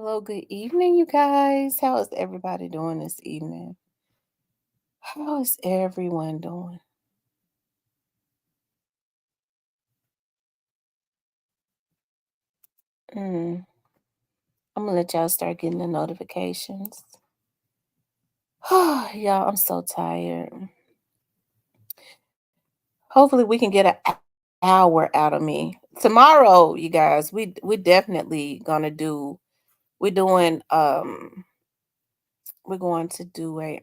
Hello, good evening, you guys. How is everybody doing this evening? How is everyone doing? Mm, I'm gonna let y'all start getting the notifications. Y'all, I'm so tired. Hopefully, we can get an hour out of me tomorrow. You guys, we definitely gonna do. We're doing. We're going to do a.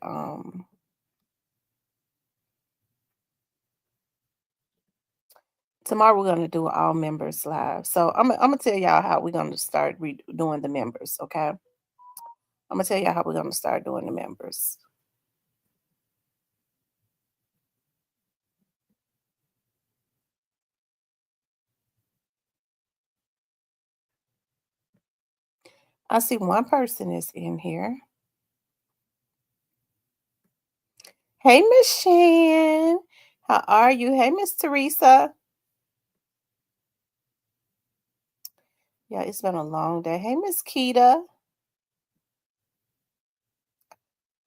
Tomorrow we're gonna do all members live. So I'm gonna tell y'all how we're gonna start doing the members. Okay. I'm gonna tell you how we're gonna start doing the members. I see one person is in here. Hey, Miss Shan. How are you? Hey, Miss Teresa. Yeah, it's been a long day. Hey, Miss Keita.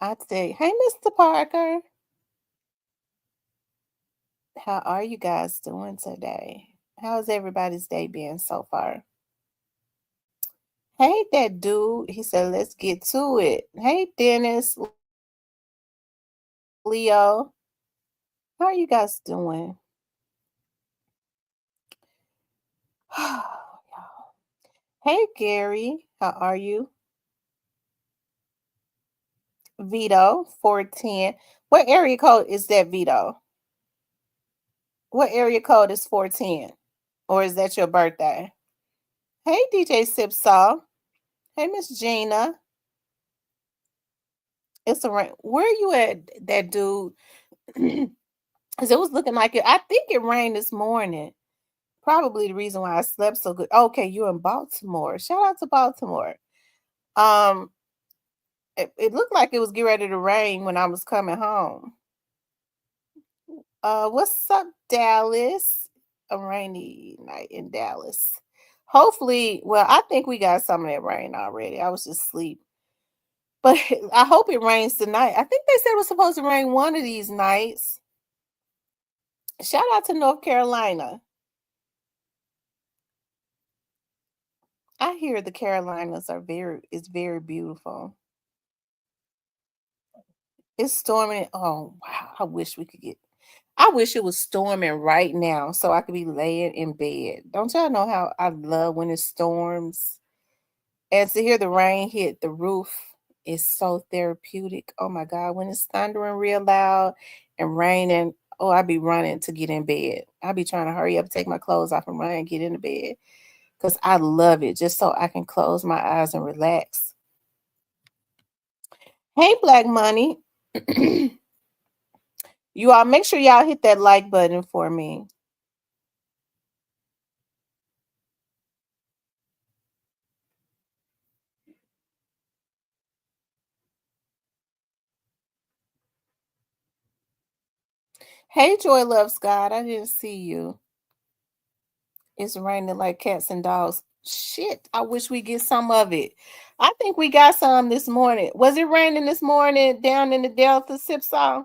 I'd say, hey, Mr. Parker. How are you guys doing today? How's everybody's day been so far? Hey, that dude. He said, let's get to it. Hey, Dennis, Leo. How are you guys doing? Hey, Gary. How are you? Vito, 410. What area code is that, Vito? What area code is 410? Or is that your birthday? Hey, DJ Sipsaw. Hey, Miss Gina. It's a rain. Where you at, that dude? Because it was looking like it. I think it rained this morning. Probably the reason why I slept so good. Okay, you're in Baltimore. Shout out to Baltimore. Um, it looked like it was getting ready to rain when I was coming home. What's up, Dallas? A rainy night in Dallas. Hopefully, well, I think we got some of that rain already. I was just asleep. But I hope it rains tonight. I think they said it was supposed to rain one of these nights. Shout out to North Carolina. I hear the Carolinas are it's very beautiful. It's storming. Oh wow. I wish it was storming right now so I could be laying in bed. Don't y'all know how I love when it storms? And to hear the rain hit the roof is so therapeutic. Oh my God, when it's thundering real loud and raining, oh, I be running to get in bed. I be trying to hurry up, take my clothes off and run and get into bed because I love it just so I can close my eyes and relax. Hey, Black Money. You all make sure y'all hit that like button for me. Hey, Joy Loves God. I didn't see you. It's raining like cats and dogs. Shit, I wish we get some of it. I think we got some this morning. Was it raining this morning down in the Delta, Sipsaw?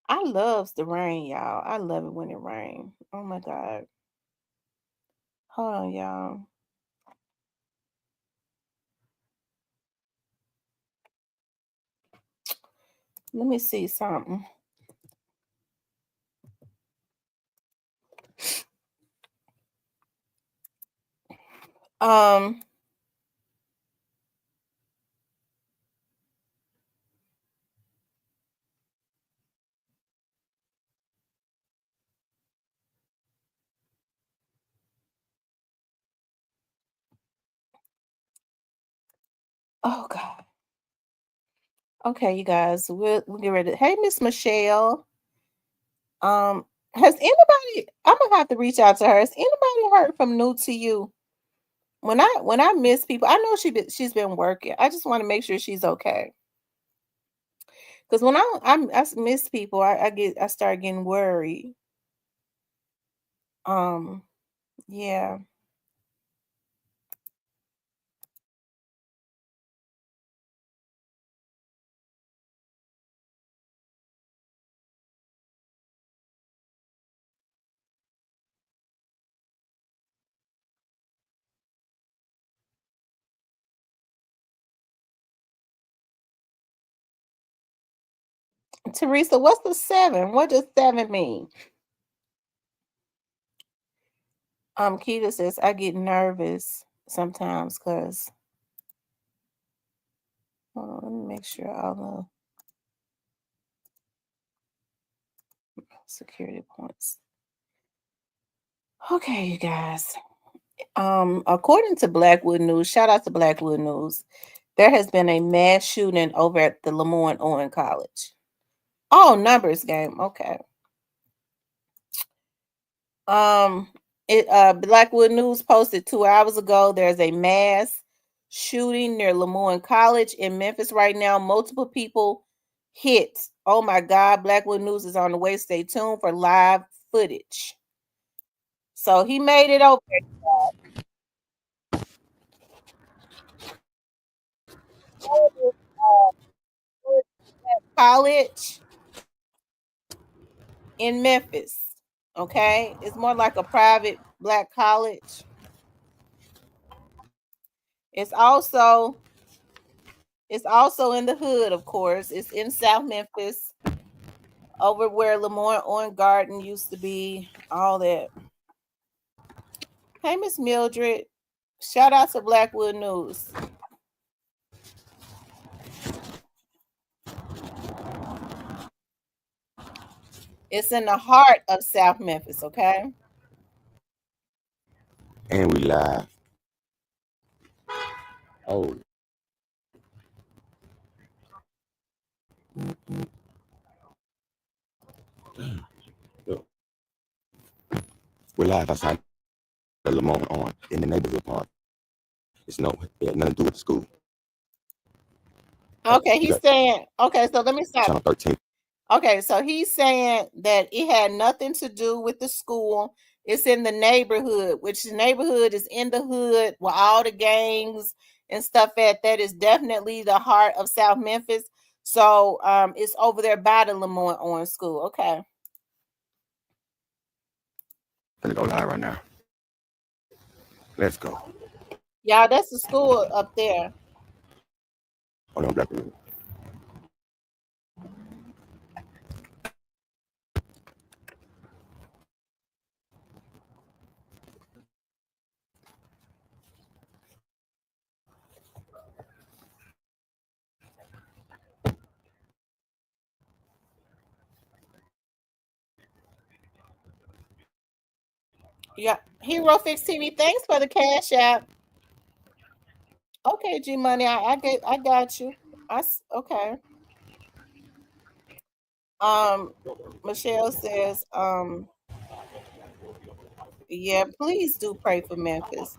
I loves the rain, y'all. I love it when it rains. Oh my God. Hold on, y'all. Let me see something. Um, oh God. Okay, you guys, we'll get ready. Hey, Miss Michelle. Um, has anybody I'm gonna have to reach out to her. Has anybody heard from New to You? When I miss people, I know she's been working. I just want to make sure she's okay. Because when I miss people, I start getting worried. Um, yeah. Teresa, what's the 7? What does 7 mean? Keita says I get nervous sometimes because hold on, let me make sure all the security points. Okay, you guys. According to Blackwood News, shout out to Blackwood News, there has been a mass shooting over at the Lemoyne-Owen College. Oh, numbers game. Okay. Um, Blackwood News posted 2 hours ago. There's a mass shooting near Lemoyne College in Memphis right now. Multiple people hit. Oh my God! Blackwood News is on the way. Stay tuned for live footage. So he made it over. College in Memphis. Okay, it's more like a private black college. It's also in the hood, of course. It's in South Memphis, over where Lemoyne-Owen Garden used to be. All that. Hey, Miss Mildred. Shout out to Blackwood News. It's in the heart of South Memphis. Okay. And we live. Oh. Look. We're live outside the Lamont on in the neighborhood park. It's no, it had nothing to do with the school. Okay, he's saying. Okay, so let me stop. Channel 13. Okay, so he's saying that it had nothing to do with the school. It's in the neighborhood, which the neighborhood is in the hood with all the gangs and stuff at. That is definitely the heart of South Memphis. So it's over there by the Lemoyne-Owen School. Okay. Gonna go live right now. Let's go. Yeah, that's the school up there. Hold on, Blackwood. Yeah, Hero Fix TV. Thanks for the cash app. Okay, G Money. I got you. Okay. Michelle says, yeah, please do pray for Memphis.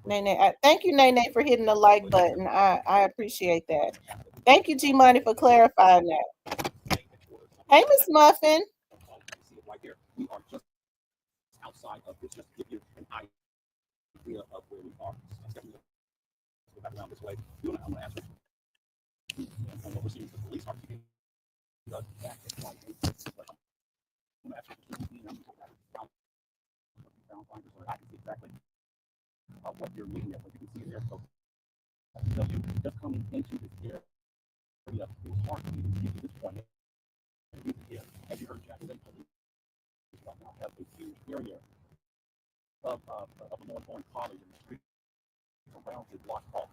Nene, thank you, Nene, for hitting the like button. I appreciate that. Thank you, G Money, for clarifying that. Hey, Miss Muffin. We are just outside of this, just to give you an idea of where we are. Go back around this way. I'm going to ask you what we're seeing. The police are keeping us back. I'm going to ask you so I can see exactly what you're looking at, what you can see there. So just coming into this area, it's hard for me to get to this point. As you heard Jack say, police right now have a huge area of Lemoyne-Owen College and the street around the block off.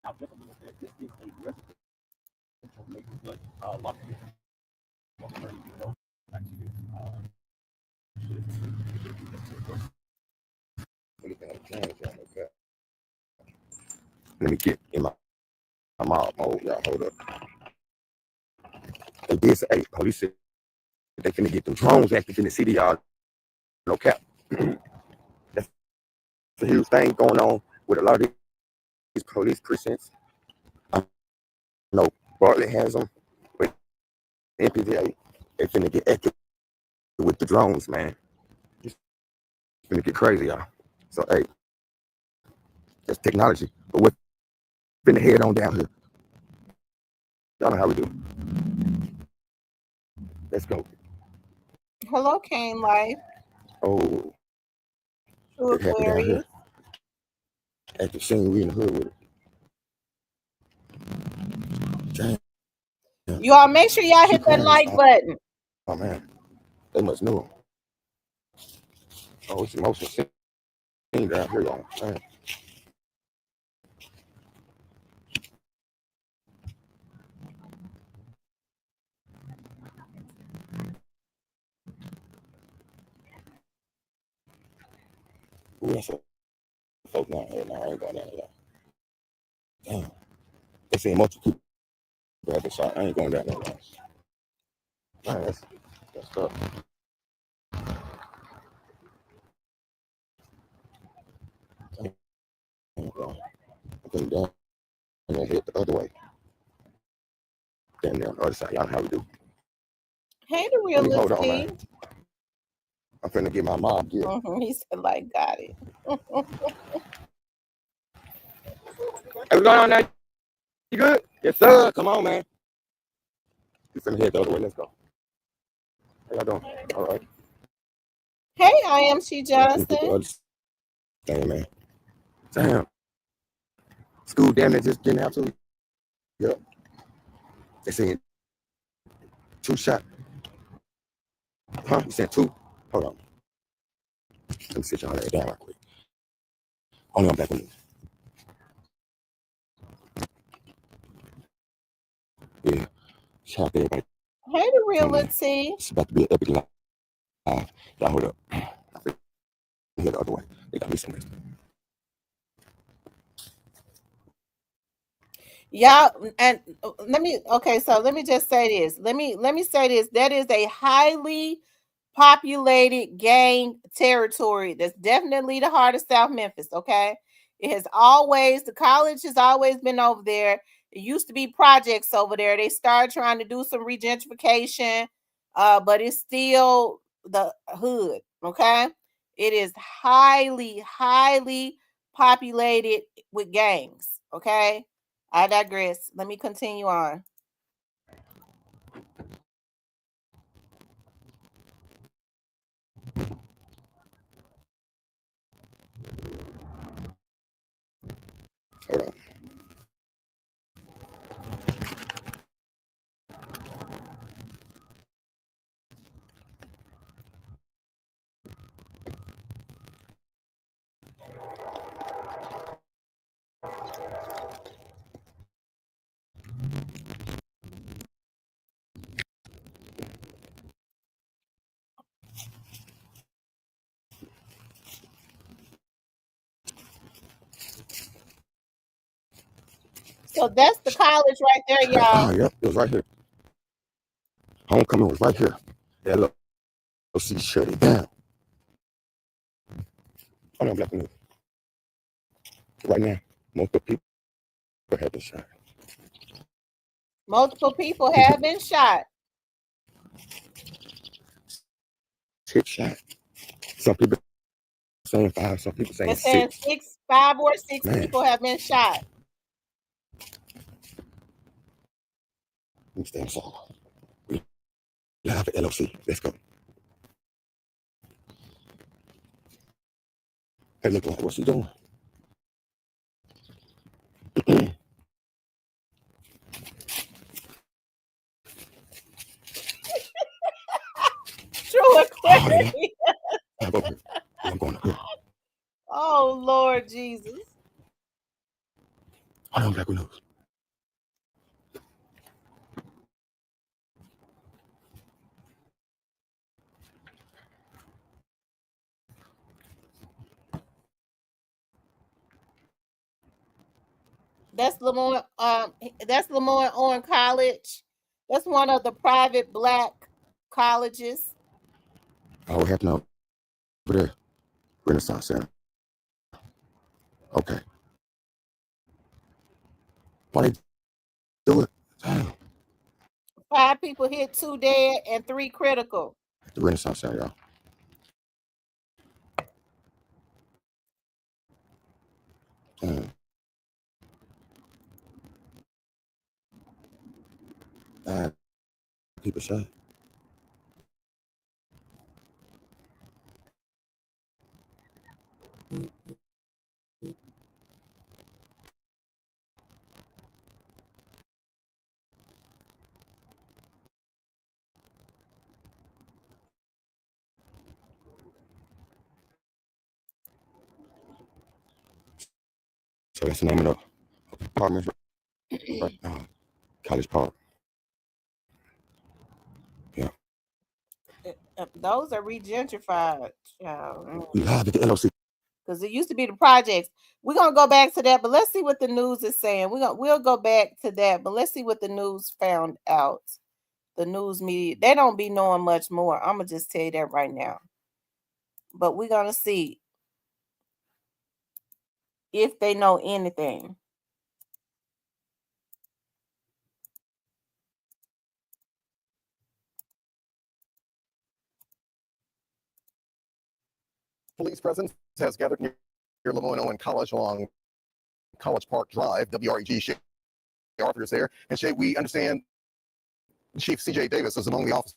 Now, just a little bit, this is a residential neighborhood. A lot of people know actually. Let me get in my mob mode, y'all. Hold up. They did say, hey, police said they finna get them drones active in the city, y'all. No cap. That's a huge thing going on with a lot of these police precincts. I know Bartlett has them, but MPVA, they finna get active with the drones, man. It's finna get crazy, y'all. So, hey, that's technology. But what's finna head on down here? Y'all know how we do. Let's go. Hello, Kane Life. Oh, True it happened down here. Aquarius. At the scene, we in the hood with it. Damn. You all make sure y'all She hit that crying. like button. Oh man, they must know him. Oh, it's emotion scene down here, y'all. Man. Ooh, that's a folk down here. No, I ain't going down here. Damn. They saying multiple people have been shot. I ain't going down there. Man, that's tough. I'm going down. I'm gonna hit the other way. Damn, there on the other side. Y'all know how we do. Hey, the Let me hold realist on, man. I'm finna get my mom gift. He said, like, got it. Hey, what's going on now? You good? Yes, sir. Come on, man. You finna head the other way. Let's go. How y'all doing? All right. Hey, I am She Get the Johnson. other thing, man. Damn. School damn near just getting out to you. Yep. They saying 2 shot. Huh? You said 2? Hold on. Let me sit y'all that down right quick. Only on Black women. Yeah. Shout out to everybody. Hey, the realist. It's about to be an epic live. Y'all hold up. I feel here the other way. They got me somewhere. Y'all, and let me just say this. Let me say this. That is a highly populated gang territory. That's definitely the heart of South Memphis. Okay, the college has always been over there. It used to be projects over there. They started trying to do some regentrification, but it's still the hood. Okay, it is highly populated with gangs. Okay, I digress. Let me continue on. Hold on. So that's the college right there, y'all. Oh, yep. It was right here. Homecoming was right here. LOC shut it down. Hold on, Black women. Right now, multiple people have been shot. Multiple people have been shot. 6 shot. Some people saying 5. Some people saying They're saying 6. 5 or 6 Man, people have been shot. let me stand so. We live at LOC. Let's go. Hey, look like what's he doing? True and Oh, Query. I'm going here. I'm going up here. Oh, Lord Jesus. Hold on, Black women. That's Lemoyne Owen College. That's one of the private Black colleges. Oh, what happened over there? Renaissance Center. Okay. Why they do it? Damn. 5 people hit, 2 dead, and 3 critical. The Renaissance Center, y'all. Damn. People shot. So that's the name of the apartments, right? College Park. Yeah. Those are regentrified, Live at the NOC. because it used to be the projects. We're gonna go back to that, but let's see what the news is saying. We'll go back to that, but let's see what the news found out. The news media, they don't be knowing much more. I'm gonna just tell you that right now. But we're gonna see if they know anything. Police presence has gathered near Lemoyne College along College Park Drive. WREG sheriff is there. And Shay, we understand Chief C.J. Davis is among the officers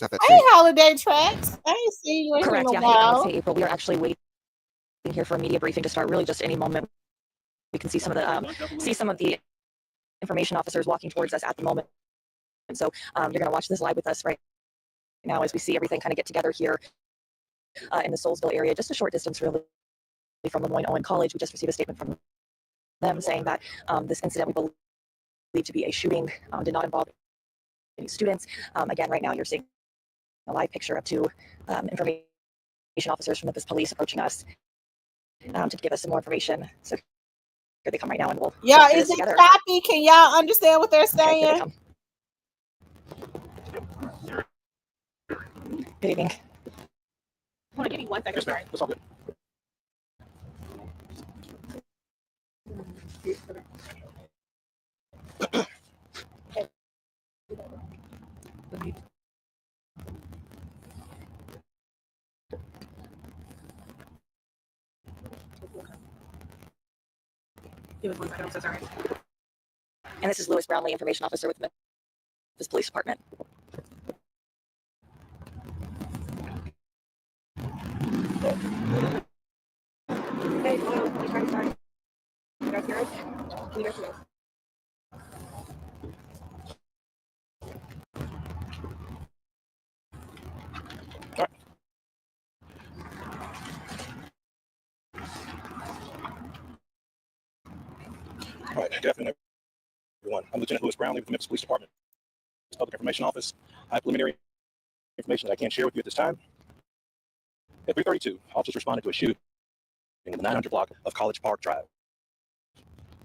at that Hey, scene. Holiday Tracks. I ain't seen you in Correct. a Yeah. while. Hey, April. We are actually waiting here for a media briefing to start. Really, just any moment. We can see some of the information officers walking towards us at the moment. And so you're going to watch this live with us right now as we see everything kind of get together here in the Soulsville area, just a short distance really from Lemoyne College. We just received a statement from them saying that this incident we believe to be a shooting did not involve any students. Again, right now you're seeing a live picture of two information officers from Memphis police approaching us to give us some more information. So here they come right now, and we'll Yeah, is it together. choppy? Can y'all understand what they're Okay, here they saying? come. Good evening. Hold on, give me 1 second. Sorry. That's all good. Give us 1 second. I'm so sorry. And this is Lewis Brownlee, information officer with Memphis Police Department. Hey, sorry. You guys hear us? Can you guys hear us? All right, good afternoon, everyone. I'm Lieutenant Lewis Brownlee with the Memphis Police Department Public Information Office. I have preliminary information that I can't share with you at this time. At 3:32, officers responded to a shooting in the 900 block of College Park Drive.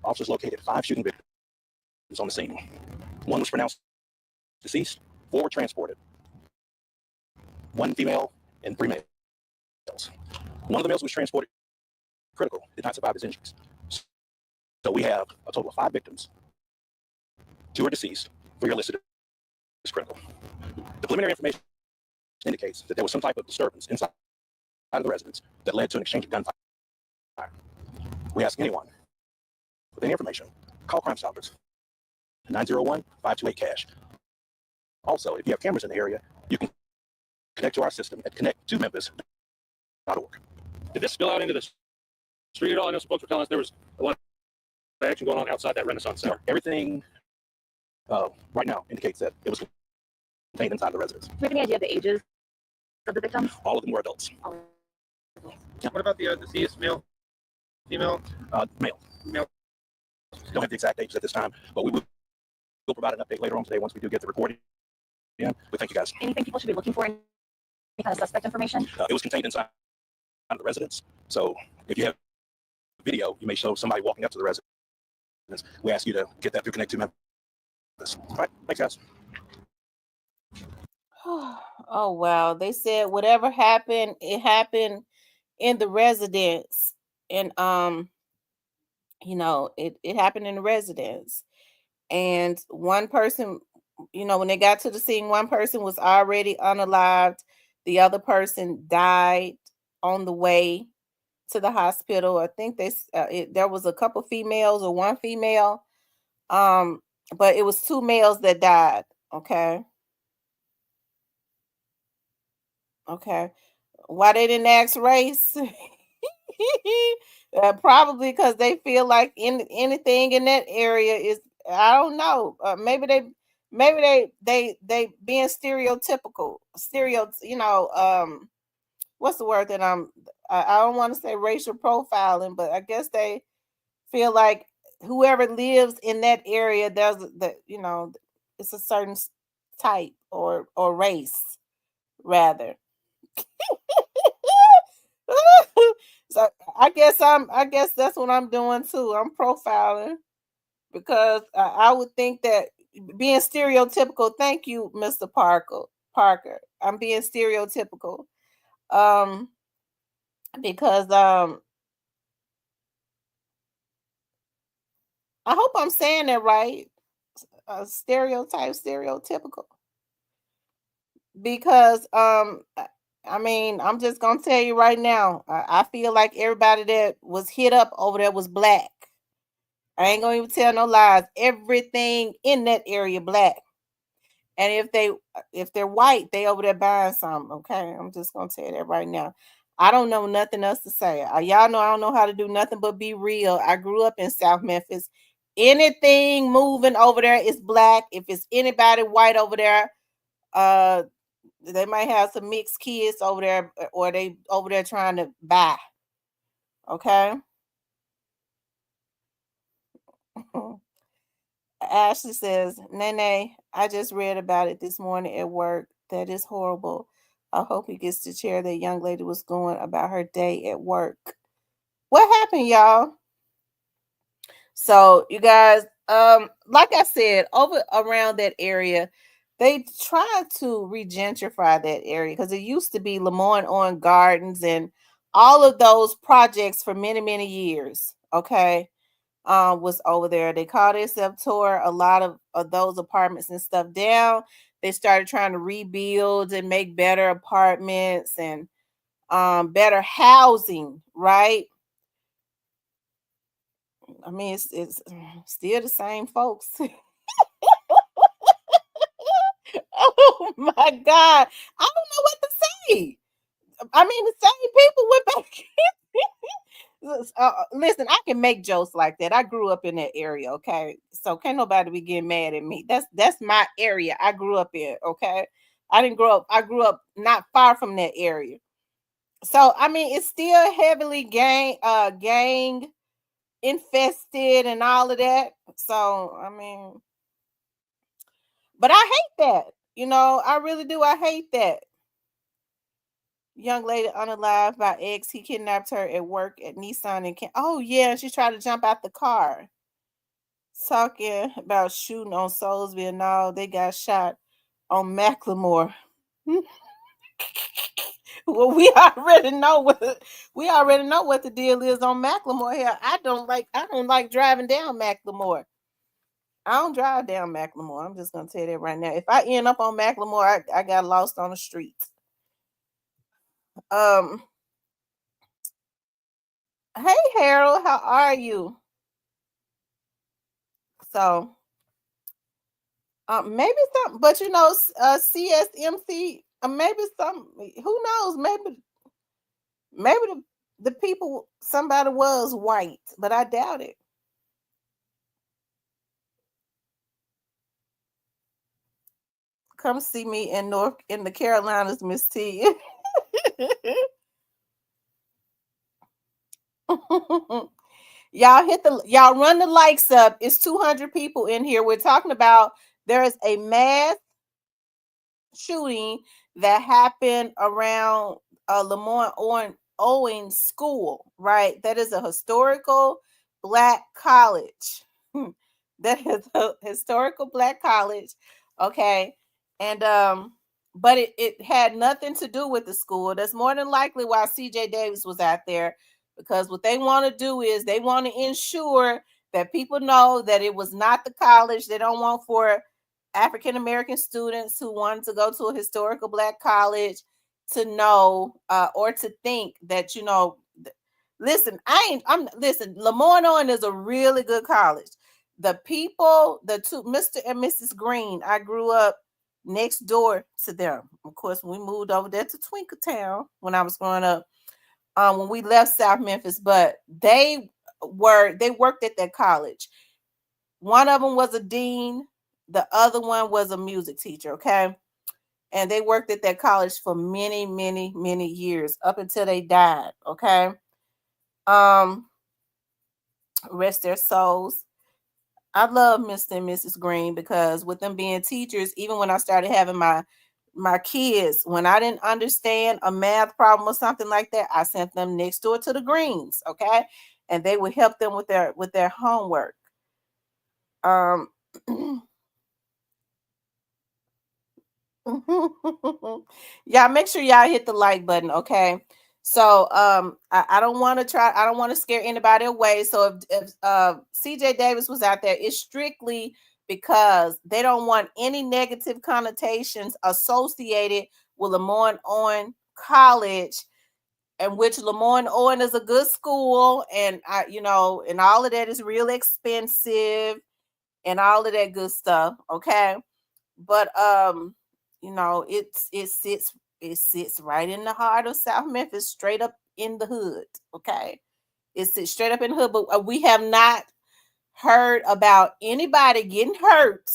Officers located 5 shooting victims on the scene. 1 was pronounced deceased, 4 were transported. 1 female and 3 males. 1 of the males was transported critical, did not survive his injuries. So we have a total of 5 victims. 2 are deceased, 3 are listed as critical. The preliminary information indicates that there was some type of disturbance inside of the residence that led to an exchange of gunfire. We ask anyone with any information, call Crime Stoppers, 901-528-CASH. Also, if you have cameras in the area, you can connect to our system at connecttomemphis.org. Did this spill out into the street at all? I know some folks were telling us there was a lot of action going on outside that Renaissance Center. Everything right now indicates that it was contained inside the residence. Do you have any idea of the ages of the victims? All of them were adults. What about the deceased male, female? Male. Male. Don't have the exact ages at this time, but we will provide an update later on today once we do get the recording in. But thank you guys. Anything people should be looking for? Any kind of suspect information? It was contained inside the residence. So if you have video, you may show somebody walking up to the residence. We ask you to get that through Connect to Memphis. All right, thanks guys. Oh wow. They said whatever happened, it happened in the residence. And it happened in the residence. And one person, when they got to the scene, one person was already unalived. The other person died on the way to the hospital. I think there was a couple females or 1 female, but it was 2 males that died. Okay. Why they didn't ask race? Probably because they feel like anything in that area is, I don't know. Maybe they being stereotypical. What's the word that I don't want to say racial profiling, but I guess they feel like whoever lives in that area, there's it's a certain type or race rather. So I guess that's what I'm doing too. I'm profiling because I would think that being stereotypical. Thank you, Mr. Parker. I'm being stereotypical. Um, because I hope I'm saying that right. Stereotypical. Because I mean, I'm just gonna tell you right now. I feel like everybody that was hit up over there was black. I ain't gonna even tell no lies. Everything in that area black. And if they're white, they over there buying something. Okay, I'm just gonna tell you that right now. I don't know nothing else to say. Y'all know I don't know how to do nothing but be real. I grew up in South Memphis. Anything moving over there is black. If it's anybody white over there, uh, they might have some mixed kids over there, or they over there trying to buy. Okay. Ashley says, Nene, I just read about it this morning at work. That is horrible. I hope he gets to share that young lady was going about her day at work. What happened, y'all? So, you guys, like I said, over around that area, they tried to regentrify that area because it used to be Lemoyne on Gardens and all of those projects for many, many years. Okay. Was over there. They called themselves tore a lot of those apartments and stuff down. They started trying to rebuild and make better apartments and better housing, right? I mean, it's still the same folks. Oh my God. I don't know what to say. I mean, the same people went back. Listen, I can make jokes like that. I grew up in that area, okay? So can't nobody be getting mad at me. That's my area I grew up in, okay? I didn't grow up. I grew up not far from that area. So I mean, it's still heavily gang infested and all of that. So I mean, but I hate that. I really do. I hate that. Young lady unalived by ex. He kidnapped her at work at Nissan and oh yeah, she tried to jump out the car. Talking about shooting on Soulsville and all, they got shot on Macklemore. Well, we already know what the deal is on Macklemore here. I don't like driving down Macklemore. I don't drive down Macklemore. I'm just gonna tell you that right now. If I end up on Macklemore, I got lost on the streets. Um, hey Harold, how are you? So, maybe some, but CSMC, maybe some. Who knows? Maybe the people, somebody was white, but I doubt it. Come see me in the Carolinas, Miss T. Y'all run the likes up. It's 200 people in here. We're talking about there is a mass shooting that happened around Lemoyne Owen School, right? That is a historical black college. That is a historical black college. Okay. And but it had nothing to do with the school. That's more than likely why CJ Davis was out there, because what they want to do is they want to ensure that people know that it was not the college. They don't want for African American students who wanted to go to a historical black college to know or to think that listen, listen, Lemoyne Owen is a really good college. The people, the two, Mr. and Mrs. Green, I grew up next door to them. Of course, we moved over there to Twinkletown when I was growing up. When we left South Memphis, but they worked at that college. One of them was a dean, the other one was a music teacher, okay? And they worked at that college for many, many, many years up until they died, okay? Um Rest their souls. I love Mr. and Mrs. Green because with them being teachers, even when I started having my kids, when I didn't understand a math problem or something like that, I sent them next door to the Greens, okay? And they would help them with their homework. Um y'all make sure y'all hit the like button, okay? So I don't want to scare anybody away. So if CJ Davis was out there, it's strictly because they don't want any negative connotations associated with Lemoyne Owen College, and which Lemoyne Owen is a good school, and and all of that is real expensive and all of that good stuff, okay? But it sits right in the heart of South Memphis, straight up in the hood. Okay, it sits straight up in the hood. But we have not heard about anybody getting hurt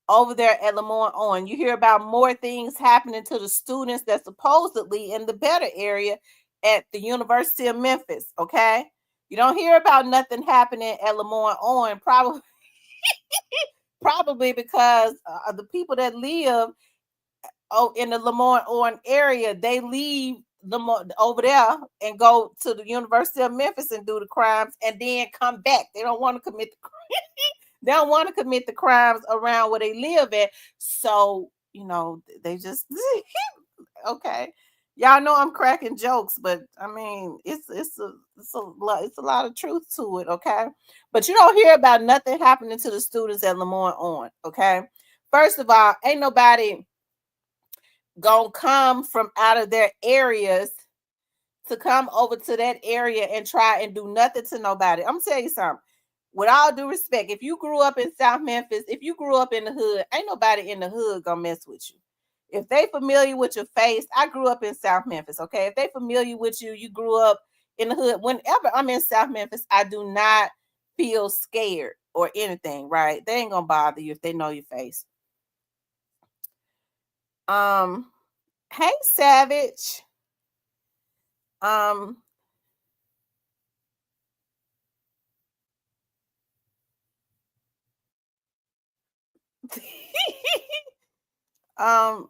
over there at Lemoyne Owen. You hear about more things happening to the students that's supposedly in the better area at the University of Memphis. Okay, you don't hear about nothing happening at Lemoyne Owen, probably because the people that live in the Lemoyne Owen area, they leave over there and go to the University of Memphis and do the crimes and then come back. They don't want to commit they don't want to commit the crimes around where they live at. So, they just okay. Y'all know I'm cracking jokes, but I mean it's a lot of truth to it, okay? But you don't hear about nothing happening to the students at Lemoyne Owen, okay? First of all, ain't nobody gonna come from out of their areas to come over to that area and try and do nothing to nobody. I'm gonna tell you something. With all due respect, if you grew up in South Memphis, if you grew up in the hood, ain't nobody in the hood gonna mess with you. If they familiar with your face, I grew up in South Memphis, okay? If they familiar with you, you grew up in the hood. Whenever I'm in South Memphis, I do not feel scared or anything, right? They ain't gonna bother you if they know your face. Hey Savage. Um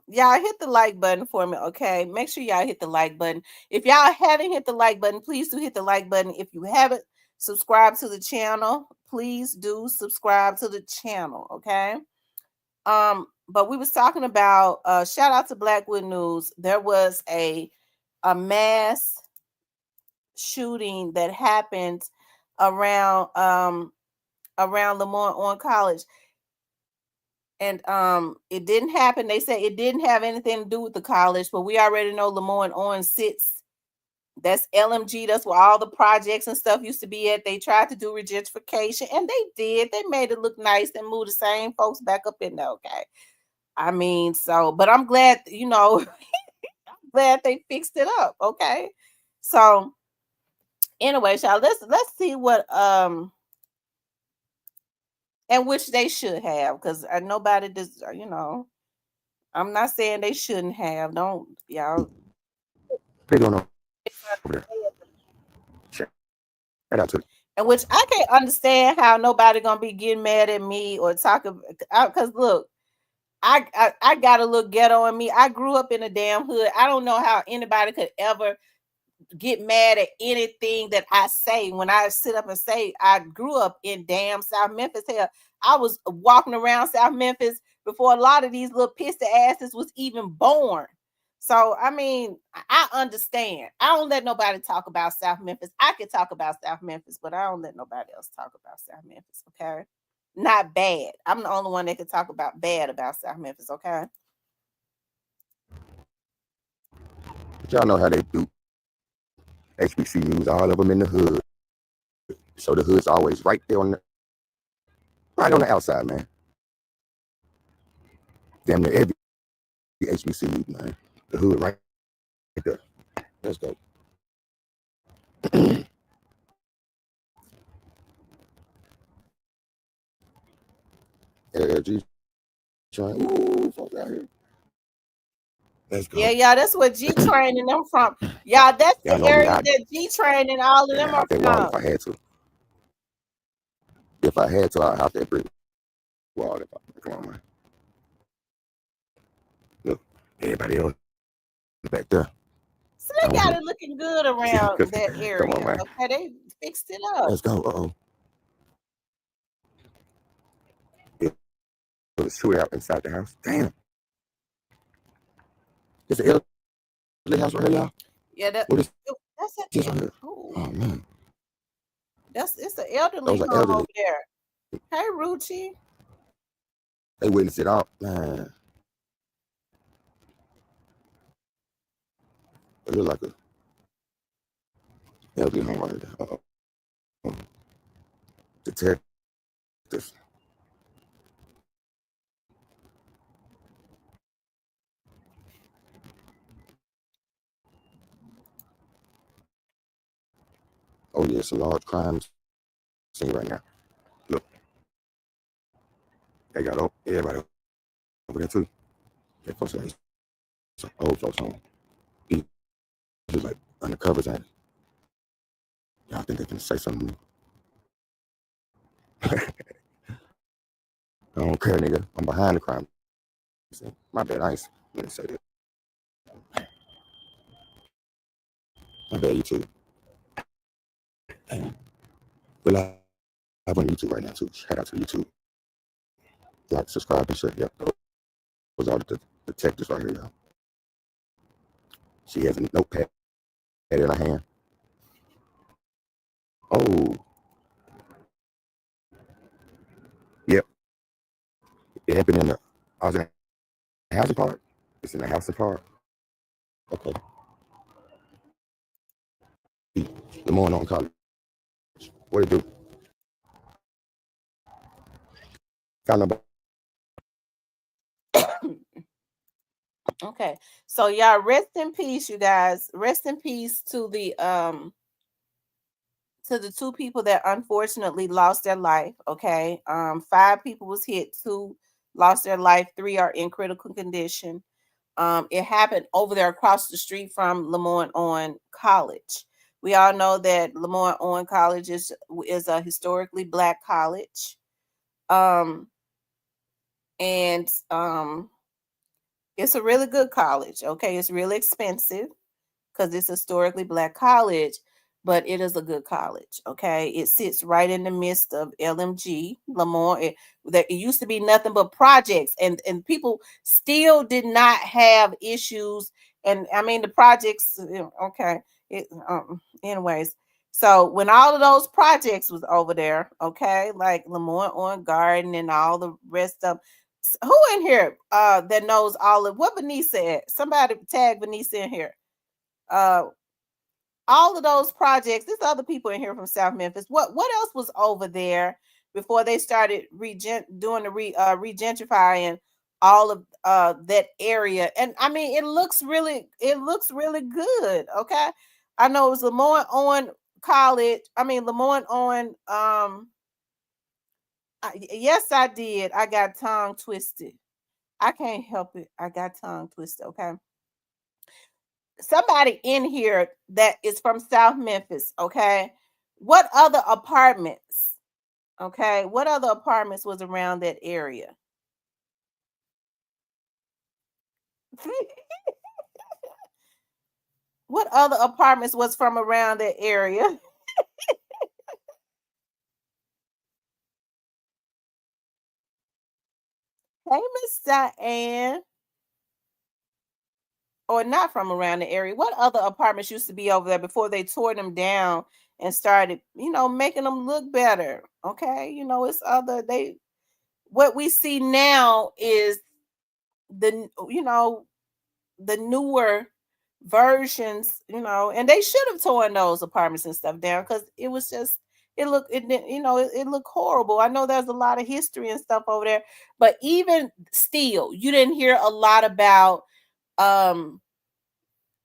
y'all hit the like button for me, okay? Make sure y'all hit the like button. If y'all haven't hit the like button, please do hit the like button. If you haven't subscribed to the channel, please do subscribe to the channel, okay? But we was talking about shout out to Blackwood News. There was a mass shooting that happened around Lemoyne Owen College. And it didn't happen. They said it didn't have anything to do with the college, but we already know Lemoyne Owen sits. That's LMG. That's where all the projects and stuff used to be at. They tried to do regentrification, and they did. They made it look nice and moved the same folks back up in there. Okay, I mean, but I'm glad, I'm glad they fixed it up. Okay, so anyway, y'all, let's see what and which they should have, because nobody does, I'm not saying they shouldn't have. Don't y'all. They don't know over there. Shout out to them. And which I can't understand how nobody gonna be getting mad at me or talking, because look, I got a little ghetto in me. I grew up in a damn hood. I don't know how anybody could ever get mad at anything that I say when I sit up and say I grew up in damn South Memphis. Hell, I was walking around South Memphis before a lot of these little pissed asses was even born. So I mean, I understand. I don't let nobody talk about South Memphis. I can talk about South Memphis, but I don't let nobody else talk about South Memphis. Okay, not bad. I'm the only one that can talk about bad about South Memphis. Okay. But y'all know how they do. HBCUs, all of them in the hood. So the hood's always right there right on the outside, man. Damn near every HBCU, man. The hood right there. Let's go. LG trying. Ooh, fuck out here. Let's go. Yeah, that's where G training them from. Y'all, that's Y'all the know me. area that G training all of them are Out there wrong if from. I had to. If I had to, I'd have that brick wall. Come on, man. Look, everybody else back there. So they got it looking good around that area. Come on, man. Okay, they fixed it up. Let's go. Uh-oh. It was shooting out inside the house. Damn. It's an elderly house right here, y'all. Yeah, that's This it. right here. Oh, man. It's the elderly Those are home elderly. over there. Hey, Ruchi. They witnessed it all, man. It look like a elderly home right there. Uh-oh. Detectives. Oh, yeah, it's a large crime scene right now. Look. They got everybody over there, too. They folks like some old folks home. He just like undercovers at it. Y'all think they can say something? I don't care, nigga. I'm behind the crime. My bad, I ain't gonna say that. My bad, YouTube. We're live on YouTube right now, too. Shout out to YouTube. Like, subscribe, and share. Yep. Those are the detectives right here, y'all. She has a notepad in her hand. Oh. Yep. It happened in the housing part. It's in the housing part. Okay. Lemoyne on college. What it do? Found about. Okay, so y'all rest in peace, you guys. Rest in peace to the two people that unfortunately lost their life. Okay, 5 people was hit, 2 lost their life, 3 are in critical condition. It happened over there across the street from Lemoyne College. We all know that Lemoyne College is a historically Black college. And it's a really good college. Okay, it's really expensive because it's historically Black college, but it is a good college. Okay, it sits right in the midst of LMG Lemoyne. It used to be nothing but projects, and people still did not have issues. And I mean the projects. Okay, anyways. So when all of those projects was over there, okay, like Lemoyne Garden and all the rest of, who in here that knows all of what Vanessa said? Somebody tag Vanessa in here. All of those projects. There's other people in here from South Memphis. What else was over there before they started doing the regentrifying all of that area? And I mean, it looks really good. Okay, I know it was Lemoyne College. I mean, Lemoyne yes, I did. I got tongue twisted. I can't help it. I got tongue twisted. Okay. Somebody in here that is from South Memphis, okay? What other apartments? Okay, what other apartments was around that area? What other apartments was from around that area? Hey, Miss Diane. Or not from around the area. What other apartments used to be over there before they tore them down and started, making them look better? Okay, it's other what we see now is the the newer versions, and they should have torn those apartments and stuff down because it was just it looked horrible. I know there's a lot of history and stuff over there, but even still, you didn't hear a lot about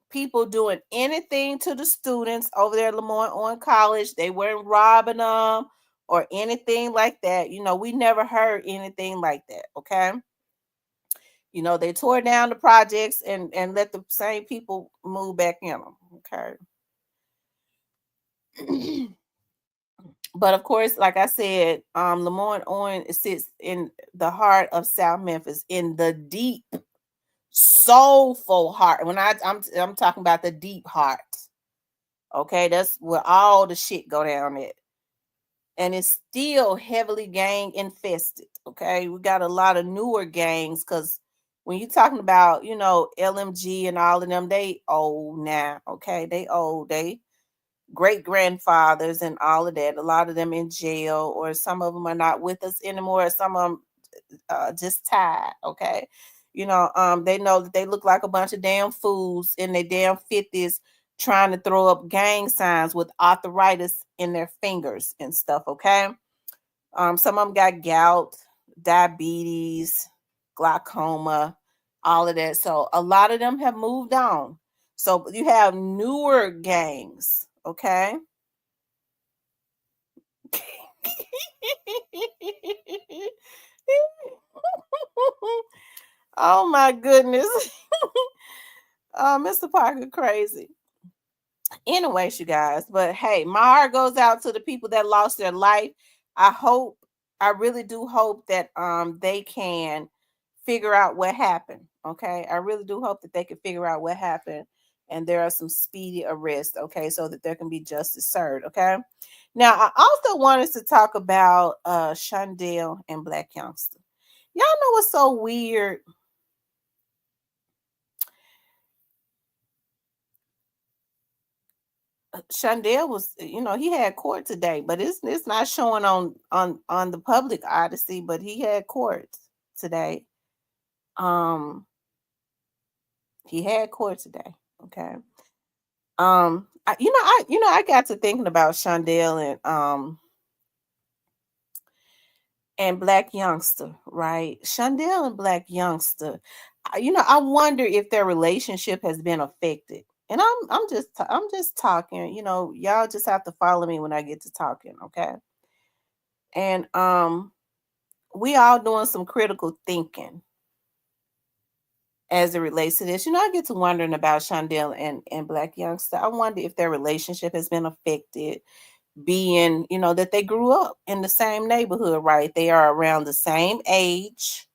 people doing anything to the students over there at Lemoyne College. They weren't robbing them or anything like that. We never heard anything like that. Okay. They tore down the projects and let the same people move back in them. Okay. But of course, like I said, Lemoyne Owen sits in the heart of South Memphis, in the deep, soulful heart. When I'm talking about the deep heart, okay, that's where all the shit go down at, and it's still heavily gang infested. Okay, we got a lot of newer gangs because when you're talking about, LMG and all of them, they old now. Okay, they old. They great grandfathers and all of that. A lot of them in jail, or some of them are not with us anymore. Some of them just tired. Okay, they know that they look like a bunch of damn fools in their damn 50s, trying to throw up gang signs with arthritis in their fingers and stuff. Okay, some of them got gout, diabetes, glaucoma, all of that. So a lot of them have moved on. So you have newer gangs. Okay. Oh my goodness. Mr. Parker crazy. Anyways, you guys, but hey, my heart goes out to the people that lost their life. I really do hope that they can figure out what happened. Okay. I really do hope that they can figure out what happened and there are some speedy arrests, okay, so that there can be justice served. Okay. Now, I also wanted to talk about Shundale and Blac Youngsta. Y'all know what's so weird? Shundale was, he had court today, but it's not showing on the public Odyssey, but he had court today. Um, he had court today. Okay. I got to thinking about Shundale and Blac Youngsta, right? Shundale and Blac Youngsta. I wonder if their relationship has been affected. And I'm just talking, y'all just have to follow me when I get to talking, okay? And we all doing some critical thinking as it relates to this. I get to wondering about Shundale and Blac Youngsta. I wonder if their relationship has been affected, being, that they grew up in the same neighborhood, right? They are around the same age.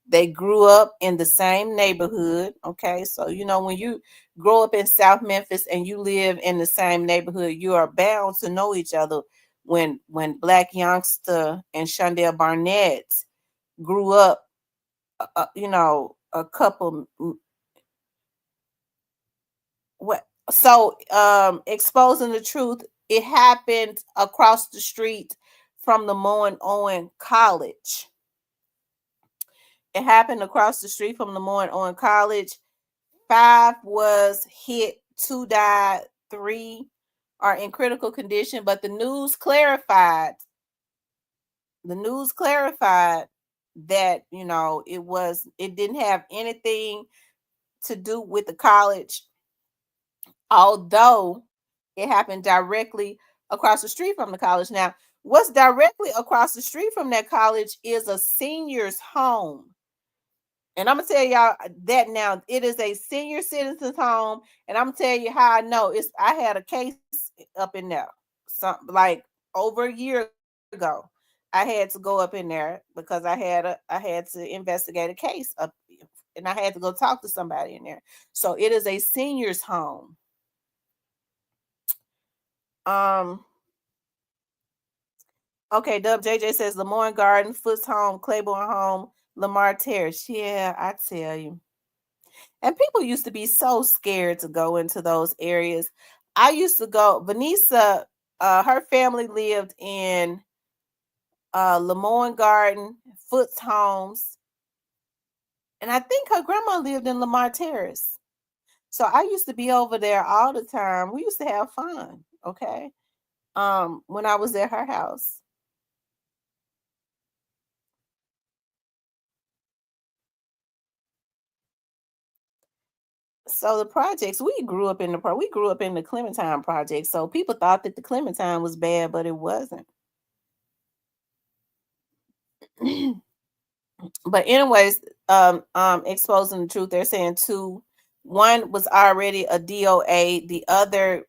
They grew up in the same neighborhood. Okay. So, when you grow up in South Memphis and you live in the same neighborhood, you are bound to know each other. When Blac Youngsta and Shundale Barnett grew up, a couple, what? So, exposing the truth, it happened across the street from the Lemoyne Owen College. It happened across the street from the Lemoyne Owen College. 5 was hit, 2 died, 3 are in critical condition. But the news clarified that it didn't have anything to do with the college, although it happened directly across the street from the college. Now, what's directly across the street from that college is a senior's home. And I'm gonna tell y'all that now. It is a senior citizens home, and I'm gonna tell you how I know. I had a case up in there, like over a year ago. I had to go up in there because I had to investigate a case up, and I had to go talk to somebody in there. So it is a senior's home. Okay, Dub JJ says Lemoyne Garden, Foots Home, Claiborne Home, Lamar Terrace. Yeah, I tell you. And people used to be so scared to go into those areas. I used to go. Vanessa, her family lived in Lemoyne Garden, Foots Homes, and I think her grandma lived in Lamar Terrace. So I used to be over there all the time. We used to have fun. Okay. When I was at her house. So the projects, we grew up in the Clementine project. So people thought that the Clementine was bad, but it wasn't. But anyways, exposing the truth, they're saying 2. One was already a DOA, the other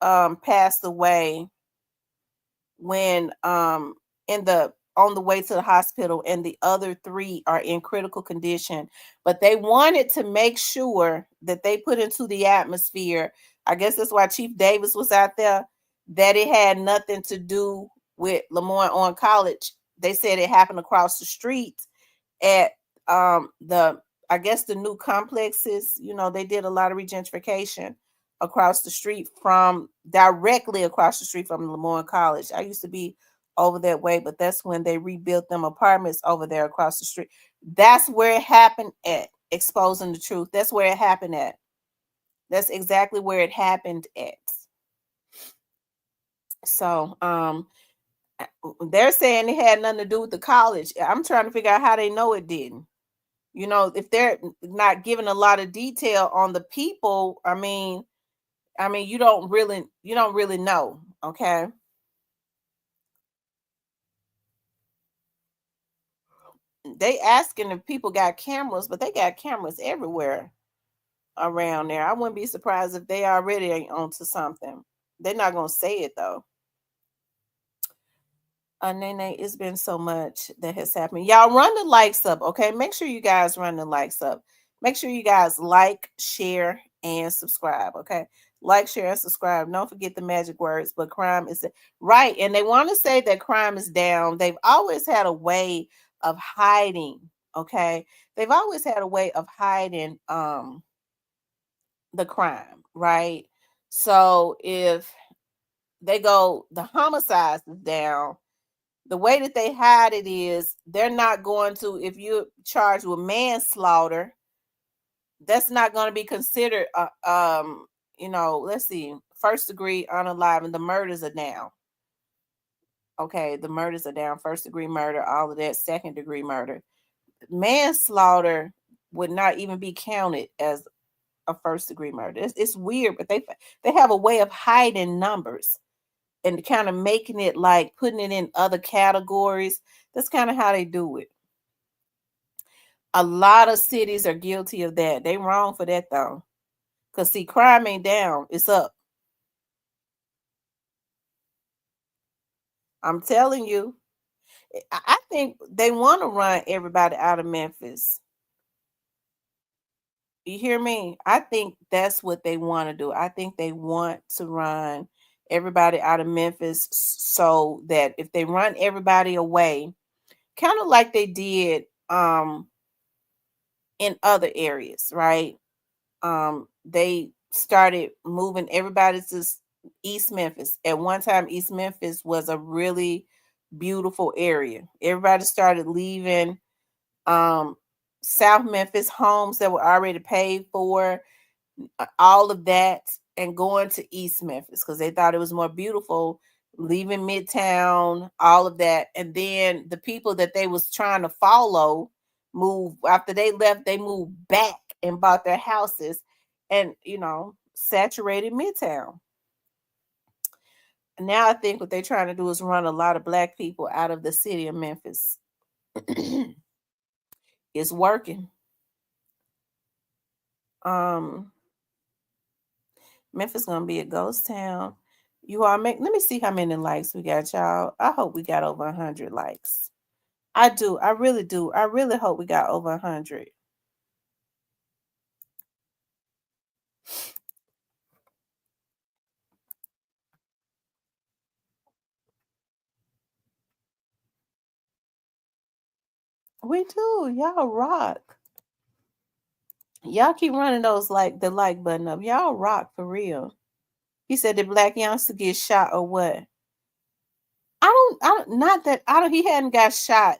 passed away when in the on the way to the hospital, and the other 3 are in critical condition. But they wanted to make sure that they put into the atmosphere, I guess that's why Chief Davis was out there, that it had nothing to do with Lemoyne on College. They said it happened across the street at the I guess the new complexes. They did a lot of regentrification across the street from directly across the street from Lemoyne College. I used to be over that way, but that's when they rebuilt them apartments over there across the street. That's where it happened at. Exposing the truth. That's where it happened at. That's exactly where it happened at. So, they're saying it had nothing to do with the college. I'm trying to figure out how they know it didn't. If they're not giving a lot of detail on the people, I mean, you don't really know, okay? They asking if people got cameras, but they got cameras everywhere around there. I wouldn't be surprised if they already ain't onto something. They're not gonna say it though. Nene, it's been so much that has happened. Y'all run the likes up, okay? Make sure you guys run the likes up. Make sure you guys like, share, and subscribe, okay? Like, share, and subscribe. Don't forget the magic words, but crime is right. And they want to say that crime is down. They've always had a way of hiding, okay? They've always had a way of hiding the crime, right? So if they go, the homicides is down, the way that they hide it is they're not going to, if you're charged with manslaughter, that's not going to be considered, let's see, first degree unalive, and the murders are down. Okay, the murders are down, first degree murder, all of that, second degree murder. Manslaughter would not even be counted as a first degree murder. It's weird, but they have a way of hiding numbers and kind of making it like putting it in other categories. That's kind of how they do it. A lot of cities are guilty of that. They wrong for that though. Because see, crime ain't down, it's up. I'm telling you. I think they want to run everybody out of Memphis. You hear me? I think that's what they want to do. I think they want to run everybody out of Memphis so that if they run everybody away, kind of like they did in other areas, right? They started moving everybody to East Memphis. At one time, East Memphis was a really beautiful area. Everybody started leaving South Memphis, homes that were already paid for, all of that, and going to East Memphis because they thought it was more beautiful, leaving Midtown, all of that. And then the people that they was trying to follow moved after they left, they moved back and bought their houses and saturated Midtown. Now I think what they're trying to do is run a lot of Black people out of the city of Memphis. It's working. Memphis gonna be a ghost town. You all let me see how many likes we got, y'all. I hope we got over 100 likes. I do. I really do. I really hope we got over 100. We do. Y'all rock. Y'all keep running those the like button up. Y'all rock for real. He said the Blac Youngsta get shot or what? He hadn't got shot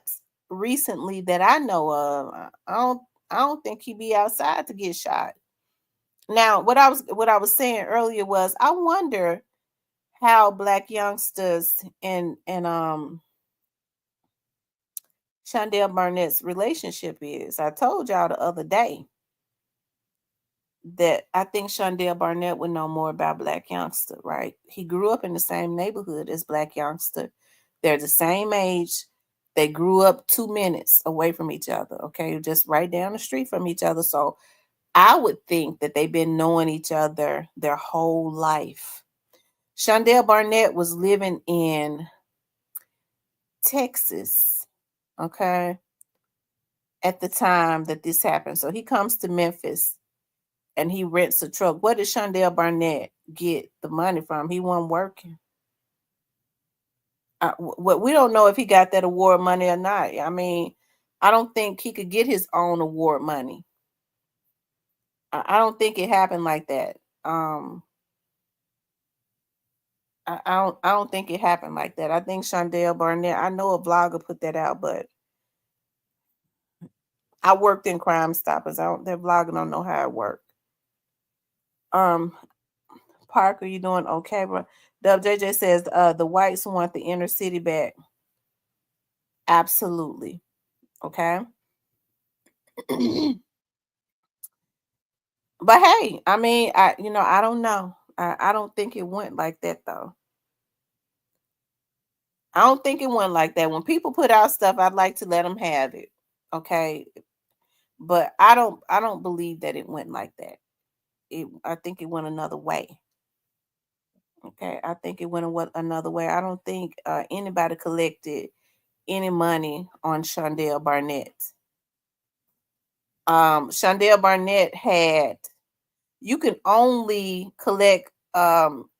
recently that I know of. I don't think he'd be outside to get shot. Now, what I was saying earlier was I wonder how Blac Youngsters and Shundale Barnett's relationship is. I told y'all the other day that I think Shundale Barnett would know more about Blac Youngsta, right? He grew up in the same neighborhood as Blac Youngsta. They're the same age. They grew up 2 minutes away from each other, okay? Just right down the street from each other. So I would think that they've been knowing each other their whole life. Shundale Barnett was living in Texas, okay, at the time that this happened. So he comes to Memphis and he rents a truck. Where did Shundale Barnett get the money from? He wasn't working. We don't know if he got that award money or not. I mean, I don't think he could get his own award money. I don't think it happened like that. I don't think it happened like that. I think Shundale Barnett, I know a blogger put that out, but I worked in Crime Stoppers. That blogger don't know how it worked. Parker, you doing okay, bro? WJJ says the whites want the inner city back. Absolutely. Okay. But hey, I mean, I don't know. I don't think it went like that though. I don't think it went like that. When people put out stuff, I'd like to let them have it. Okay. But I don't believe that it went like that. I think it went another way. Okay. I think it went another way. I don't think anybody collected any money on Shundale Barnett. Shundale Barnett had, you can only collect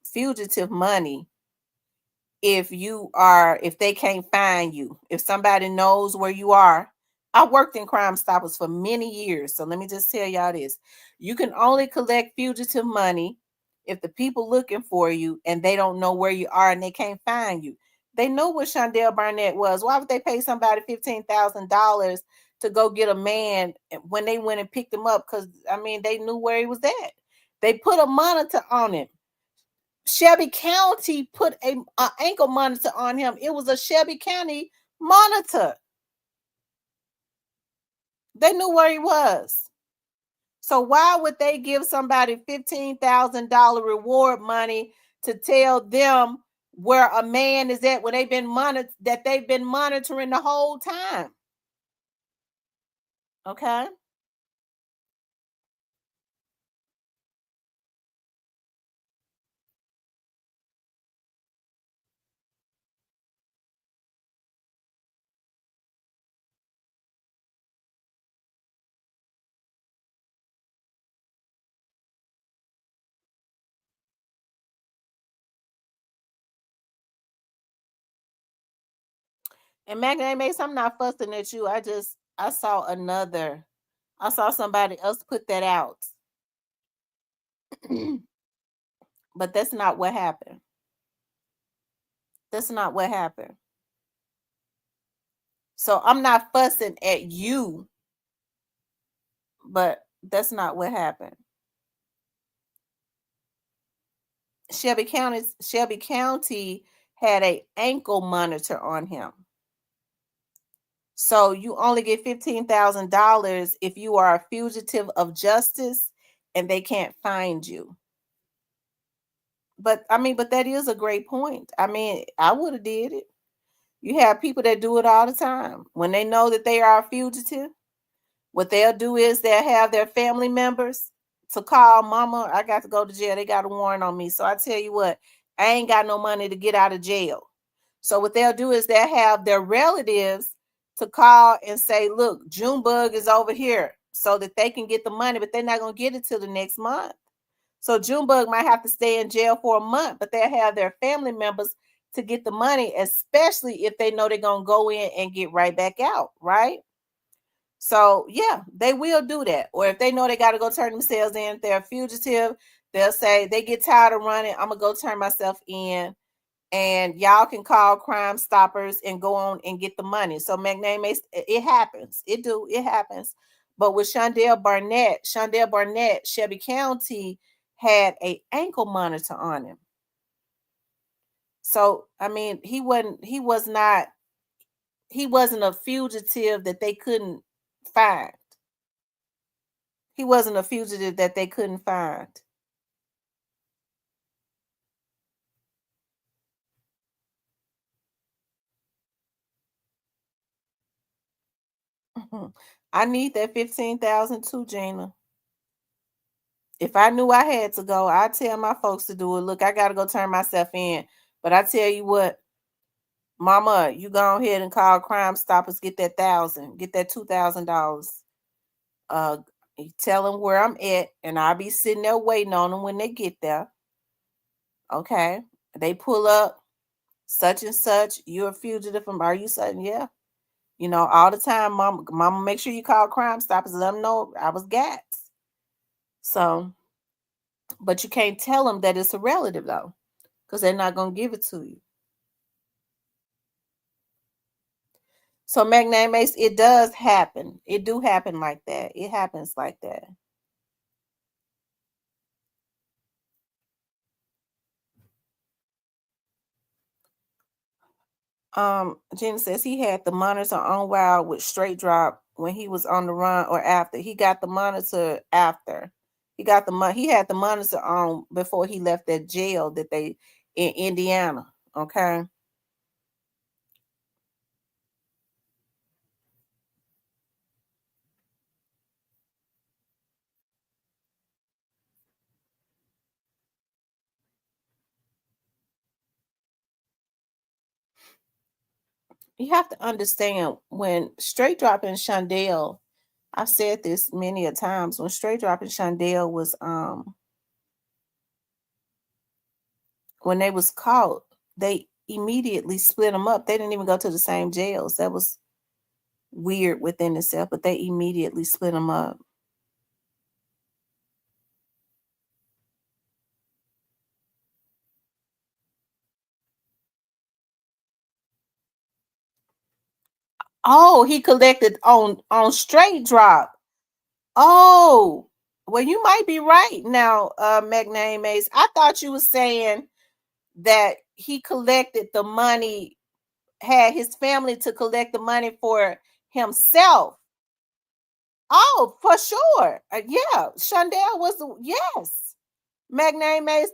fugitive money if they can't find you. If somebody knows where you are. I worked in Crime Stoppers for many years, so let me just tell y'all this. You can only collect fugitive money if the people looking for you and they don't know where you are and they can't find you. They know what Shundale Barnett was. Why would they pay somebody $15,000 to go get a man when they went and picked him up? Because, I mean, they knew where he was at. They put a monitor on him. Shelby County put a ankle monitor on him. It was a Shelby County monitor. They knew where he was. So why would they give somebody $15,000 reward money to tell them where a man is at when they've been monitoring the whole time? Okay. And Magna, I'm not fussing at you. I saw somebody else put that out. But that's not what happened. That's not what happened. So I'm not fussing at you, but that's not what happened. Shelby County had an ankle monitor on him. So you only get $15,000 if you are a fugitive of justice and they can't find you. But that is a great point. I mean, I would have did it. You have people that do it all the time. When they know that they are a fugitive, what they'll do is they'll have their family members to call, mama, I got to go to jail. They got a warrant on me. So I tell you what, I ain't got no money to get out of jail. So what they'll do is they'll have their relatives to call and say, look, Junebug is over here, so that they can get the money, but they're not going to get it till the next month. So Junebug might have to stay in jail for a month, but they'll have their family members to get the money, especially if they know they're going to go in and get right back out, right? So, yeah, they will do that. Or if they know they got to go turn themselves in, if they're a fugitive, they'll say, they get tired of running, I'm going to go turn myself in, and y'all can call Crime Stoppers and go on and get the money. So, McName, it happens. It happens. But with Shundale Barnett, Shelby County had an ankle monitor on him. So, I mean, he wasn't a fugitive that they couldn't find. He wasn't a fugitive that they couldn't find. I need that 15,000 too, Gina. If I knew I had to go, I'd tell my folks to do it. Look, I got to go turn myself in. But I tell you what, Mama, you go ahead and call Crime Stoppers, get that $2,000. You tell them where I'm at, and I'll be sitting there waiting on them when they get there. Okay. They pull up, such and such, you're a fugitive from, are you such? Yeah. You know, all the time, mama, make sure you call Crime Stoppers and let them know I was Gats. So, but you can't tell them that it's a relative though, because they're not gonna give it to you. So, Magnate Mace, it does happen. It do happen like that. It happens like that. Jen says he had the monitor on while with straight drop when he was on the run or after. He got the monitor after. He had the monitor on before he left that jail that they in Indiana. Okay. You have to understand when straight drop in Shundale, I've said this many a times, when straight drop in Shundale was when they was caught, they immediately split them up. They didn't even go to the same jails. That was weird within itself, but they immediately split them up. Oh, he collected on straight drop. Oh, well, you might be right now, Magnate Mace. I thought you were saying that he collected the money, had his family to collect the money for himself. Oh, for sure. Yeah, Shundale was the yes. Magnate Mace,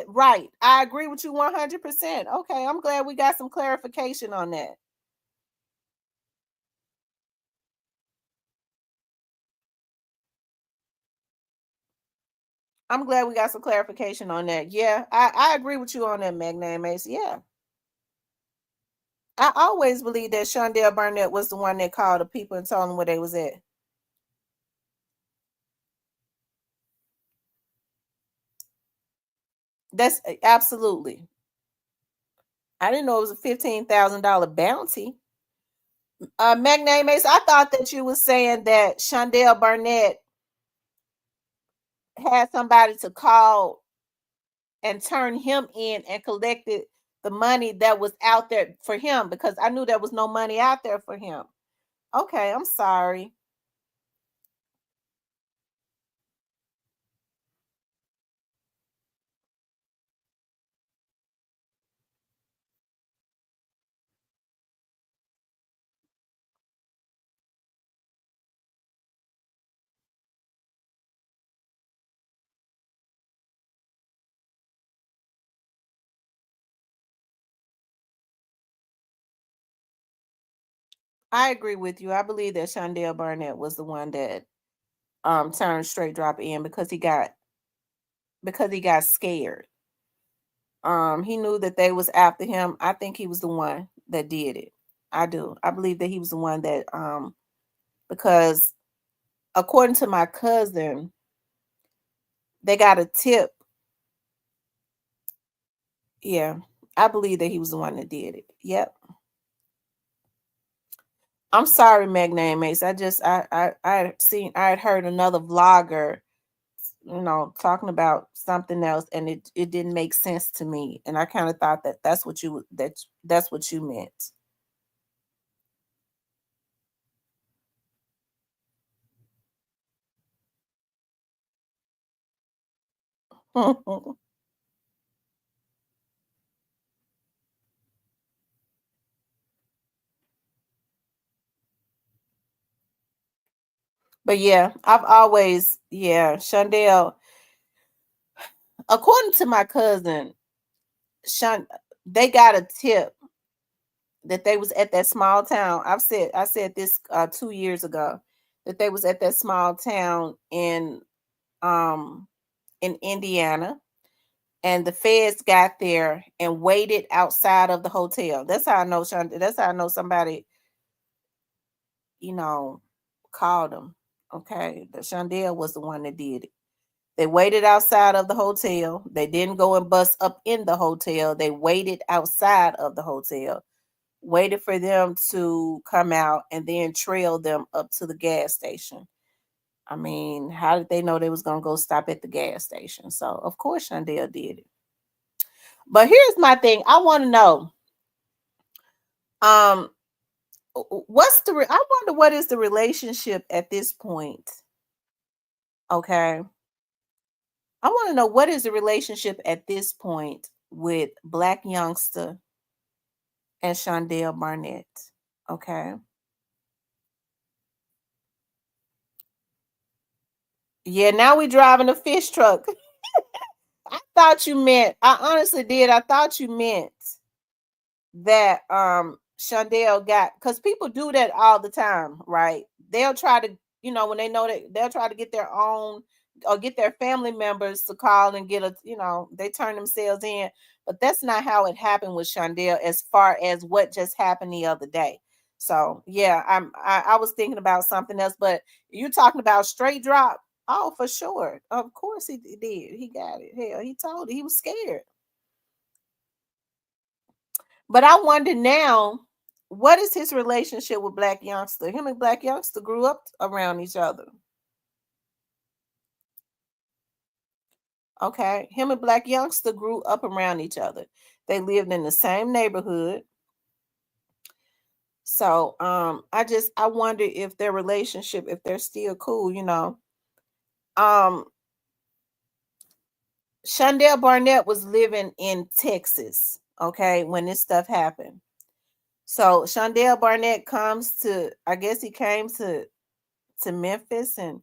right. I agree with you 100%. Okay, I'm glad we got some clarification on that. I'm glad we got some clarification on that. Yeah, I agree with you on that, Magnate Mace. Yeah. I always believed that Shundale Barnett was the one that called the people and told them where they was at. That's absolutely. I didn't know it was a $15,000 bounty. Magnate Mace, I thought that you were saying that Shundale Barnett had somebody to call and turn him in and collected the money that was out there for him, because I knew there was no money out there for him. Okay, I'm sorry. I agree with you. I believe that Shundale Barnett was the one that turned straight drop in because he got scared. He knew that they was after him. I think he was the one that did it. I do. I believe that he was the one that because according to my cousin, they got a tip. Yeah. I believe that he was the one that did it. Yep. I'm sorry, Magnate Mace. I had heard another vlogger, talking about something else, and it didn't make sense to me, and I kind of thought that that's what you meant. But yeah, Shundale, according to my cousin, they got a tip that they was at that small town. I said this 2 years ago, that they was at that small town in Indiana, and the feds got there and waited outside of the hotel. That's how I know that's how I know somebody, called them. Okay. The Shundale was the one that did it. They waited outside of the hotel. They didn't go and bust up in the hotel. They waited outside of the hotel, waited for them to come out, and then trailed them up to the gas station. I mean, how did they know they was gonna go stop at the gas station? So of course Shundale did it. But here's my thing. I want to know, um, I wonder what is the relationship at this point. Okay. I want to know what is the relationship at this point with Blac Youngsta and Shundale Barnett. Okay. Yeah, now we driving a fish truck. I honestly did. I thought you meant that Shundale got, because people do that all the time, right? They'll try to, when they know that, they'll try to get their own or get their family members to call and get they turn themselves in. But that's not how it happened with Shundale, as far as what just happened the other day. So yeah, I was thinking about something else, but you're talking about straight drop. Oh, for sure. Of course he did. He got it. Hell, he told it. He was scared. But I wonder now, what is his relationship with Blac Youngsta? Him and Blac Youngsta grew up around each other. Okay. Him and Blac Youngsta grew up around each other. They lived in the same neighborhood. So I wonder if their relationship, if they're still cool, Shundale Barnett was living in Texas, okay, when this stuff happened. So Shundale Barnett I guess he came to Memphis and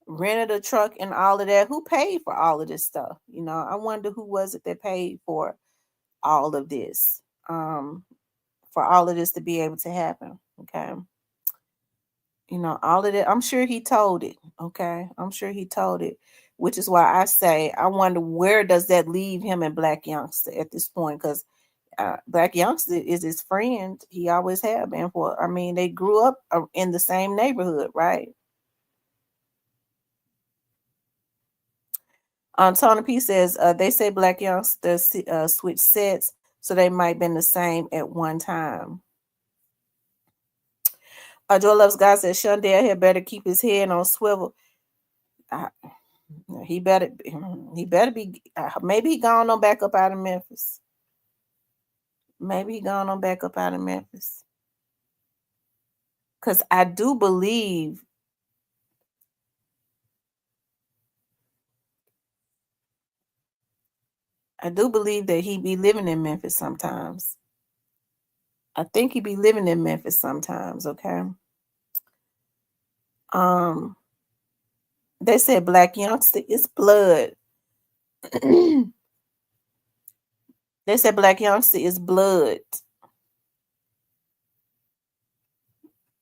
rented a truck and all of that. Who paid for all of this stuff? I wonder who was it that paid for all of this, for all of this to be able to happen. Okay. All of that. I'm sure he told it. Okay. I'm sure he told it, which is why I say, I wonder where does that leave him and Blac Youngsta at this point? Because Blac Youngsta is his friend. He always have been they grew up in the same neighborhood, right? Tony P says they say Blac Youngsta switch sets, so they might have been the same at one time. Joe Loves God says Shundale had better keep his head on swivel. He better be. Maybe he gone on back up out of Memphis. Maybe he gone on back up out of Memphis. Because I do believe that he be living in Memphis sometimes. I think he be living in Memphis sometimes, okay? They said Blac Youngsta is blood. They said Blac Youngsta is blood.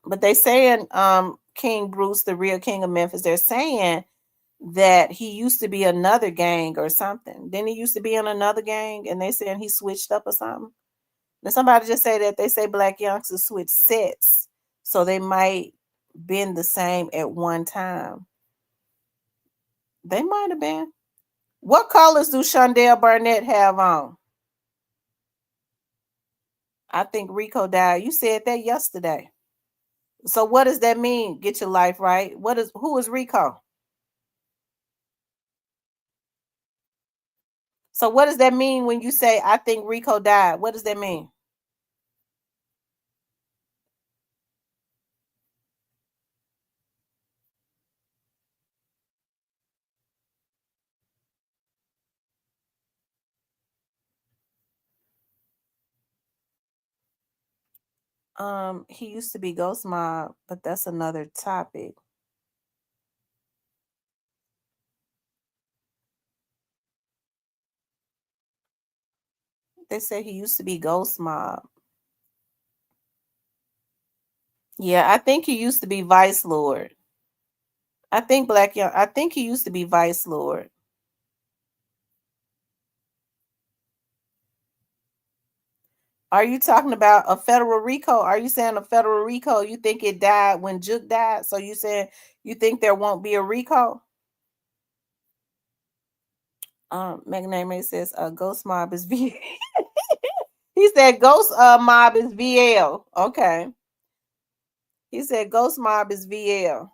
But they saying King Bruce, the real king of Memphis, they're saying that he used to be another gang or something. Then he used to be in another gang, and they saying he switched up or something. Now somebody just say that they say Blac Youngsta switched sets, so they might been the same at one time. They might have been. What colors do Shundale Barnett have on? I think Rico died. You said that yesterday. So what does that mean? Get your life right. Who is Rico? So what does that mean when you say I think Rico died? What does that mean? He used to be Ghost Mob, but that's another topic. They say he used to be Ghost Mob. Yeah, I think he used to be Vice Lord. I think he used to be Vice Lord. Are you talking about a federal RICO? Are you saying a federal RICO? You think it died when Juke died? So you saying you think there won't be a RICO? Megan says Ghost Mob is V. He said Ghost Mob is VL. Okay. He said Ghost Mob is VL.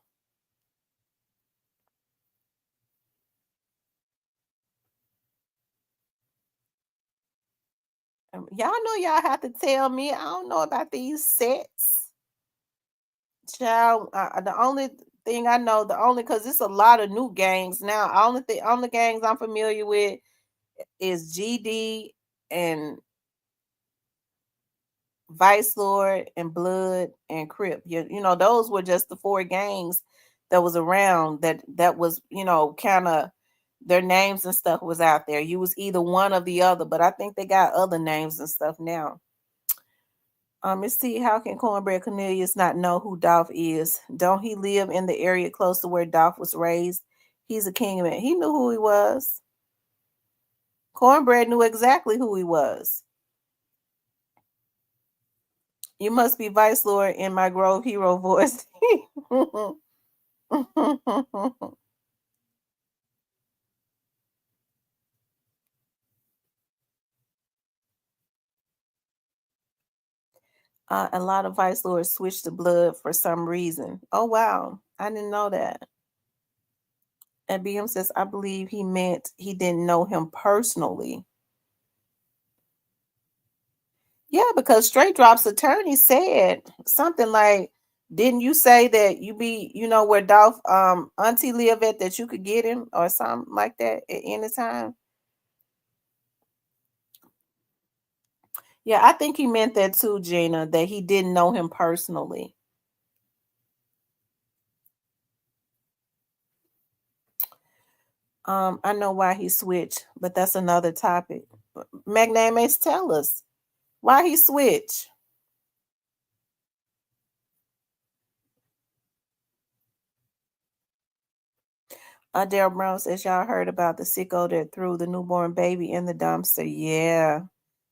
Y'all know y'all have to tell me. I don't know about these sets. Child, the only thing I know, because it's a lot of new gangs now. Only gangs I'm familiar with is GD and Vice Lord and Blood and Crip. You know, those were just the 4 gangs that was around that was, kind of their names and stuff was out there. You was either one or the other, but I think they got other names and stuff now. Miss T, how can Cornbread Cornelius not know who Dolph is? Don't he live in the area close to where Dolph was raised? He's a kingman. He knew who he was. Cornbread knew exactly who he was. You must be Vice Lord in my Grove Hero voice. A lot of Vice Lords switched to Blood for some reason. Oh, wow. I didn't know that. And BM says, I believe he meant he didn't know him personally. Yeah, because Straight Drop's attorney said something like, didn't you say that you be, where Dolph auntie live at, that you could get him or something like that at any time? Yeah, I think he meant that too, Gina, that he didn't know him personally. I know why he switched, but that's another topic. Magnames, tell us why he switched. Daryl Brown says, y'all heard about the sicko that threw the newborn baby in the dumpster. Yeah,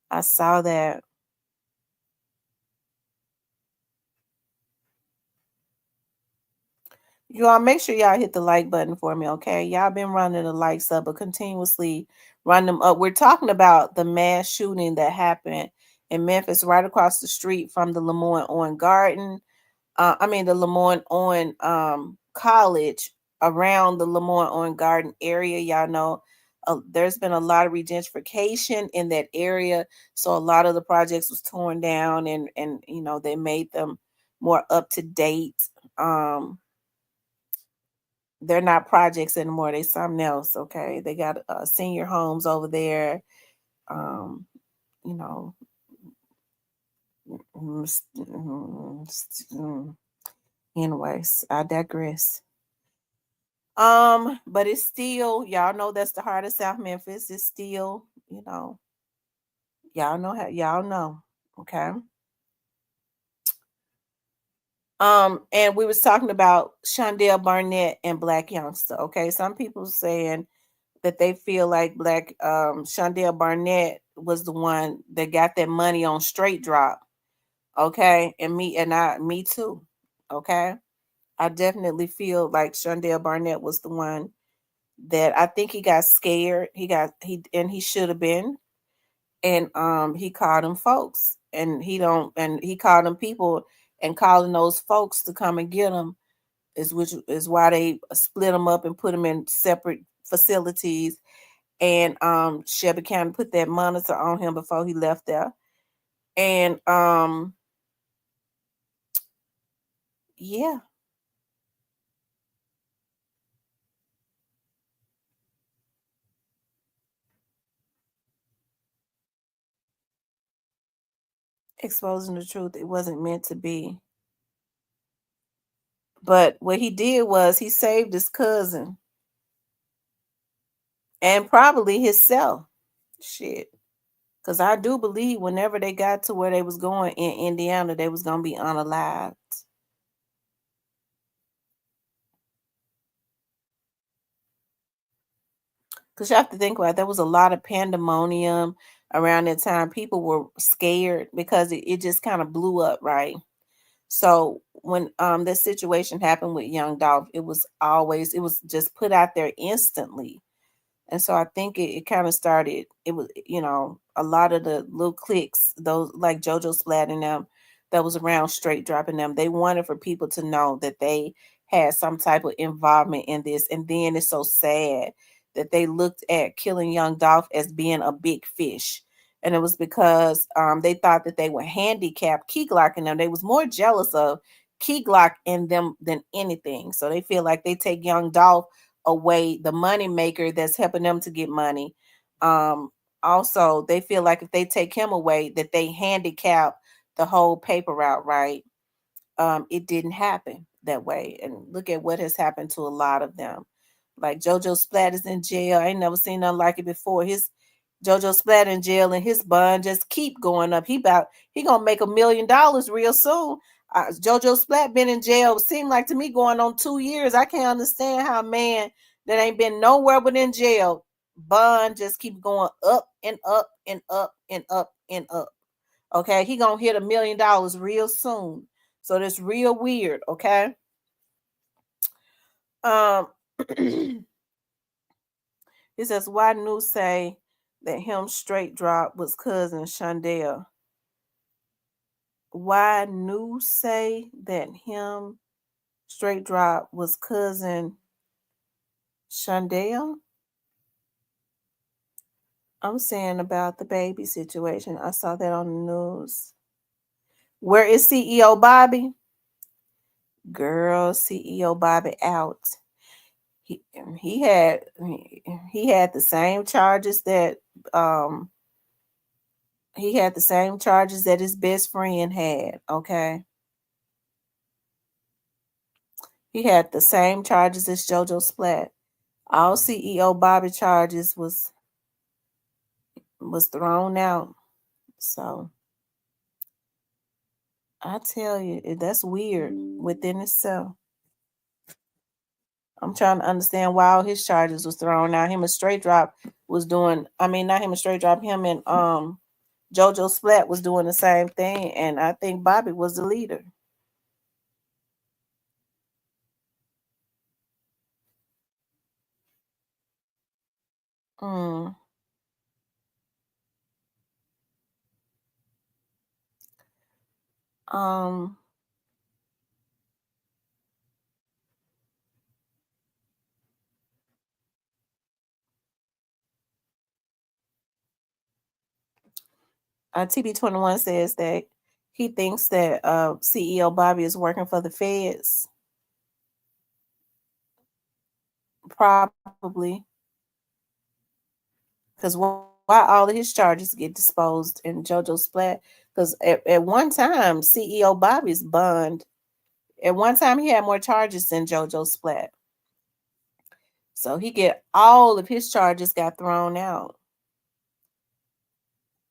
I saw that. You all make sure y'all hit the like button for me, okay? Y'all been running the likes up, but continuously run them up. We're talking about the mass shooting that happened in Memphis, right across the street from the Lemoyne Owen Garden. The Lemoyne Owen College, around the Lemoyne Owen Garden area. Y'all know there's been a lot of regentrification in that area, so a lot of the projects was torn down, and they made them more up to date. They're not projects anymore. They something else. Okay, they got senior homes over there. Um, you know. Anyways, I digress. But it's still, y'all know that's the heart of South Memphis. It's still, y'all know, okay. And we was talking about Shundale, Barnett, and Blac Youngsta. Okay, some people saying that they feel like Shundale Barnett was the one that got that money on straight drop. Okay, and me too. Okay, I definitely feel like Shundale Barnett was the one that I think he got scared. He should have been, and he called them folks, and he called them people, and calling those folks to come and get him which is why they split them up and put them in separate facilities. And Shelby County put that monitor on him before he left there, and yeah. Exposing the truth, it wasn't meant to be. But what he did was he saved his cousin and probably himself. Shit. Because I do believe whenever they got to where they was going in Indiana, they was going to be unalived. Because you have to think about it, there was a lot of pandemonium. around that time, people were scared because it just kind of blew up, right? So when this situation happened with Young Dolph, it was just put out there instantly. And so I think it kind of started, it was, a lot of the little cliques, those like JoJo Splat and them that was around straight dropping them, they wanted for people to know that they had some type of involvement in this. And then it's so sad that they looked at killing Young Dolph as being a big fish. And it was because they thought that they were handicapped Key Glock and them. They was more jealous of Key Glock in them than anything. So they feel like they take Young Dolph away, the money maker that's helping them to get money. Um, Also, they feel like if they take him away, that they handicap the whole paper route, right? It didn't happen that way. And look at what has happened to a lot of them. Like JoJo Splat is in jail. I ain't never seen nothing like it before. His JoJo Splat in jail and his bond just keep going up. He gonna make $1 million real soon. JoJo Splat been in jail. Seemed like to me going on 2 years. I can't understand how a man that ain't been nowhere but in jail, bond just keep going up and up and up and up and up. Okay, he gonna hit $1 million real soon. So that's real weird. Okay. Um, he says, why news say that him straight drop was cousin Shundale? Why news say that him straight drop was cousin Shundale? I'm saying about the baby situation. I saw that on the news. Where is CEO Bobby? Girl, CEO Bobby out. He he had he had the same charges that his best friend had, okay? He had the same charges as JoJo Splat. All CEO Bobby charges was thrown out. So I tell you, that's weird within itself. I'm trying to understand why all his charges was thrown out. Him and Straight Drop was doing, I mean, not him and Straight Drop, him and JoJo Splat was doing the same thing, and I think Bobby was the leader. Mm. Um TB21 says that he thinks that CEO Bobby is working for the feds. Probably. Because why all of his charges get disposed in JoJo Splat? Because at one time, CEO Bobby's bond, at one time he had more charges than JoJo Splat. So he get all of his charges got thrown out.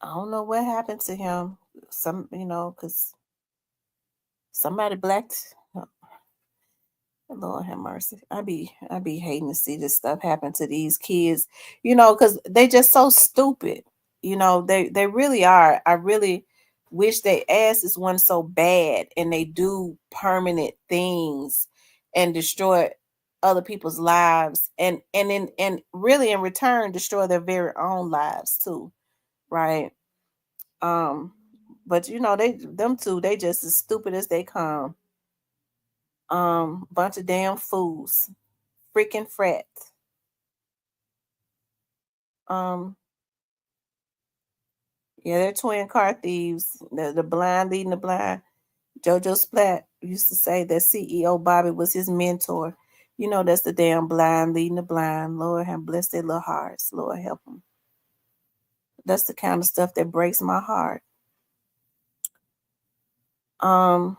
I don't know what happened to him. Because somebody blacked. Lord have mercy. I be hating to see this stuff happen to these kids, because they just so stupid. They really are. I really wish they asses weren't so bad and they do permanent things and destroy other people's lives and really in return destroy their very own lives too. Right. Um, but them two, they just as stupid as they come. Bunch of damn fools. Freaking frats. Um, yeah, they're twin car thieves. The blind leading the blind. JoJo Splat used to say that CEO Bobby was his mentor. That's the damn blind leading the blind. Lord have bless their little hearts. Lord help them. That's the kind of stuff that breaks my heart. Because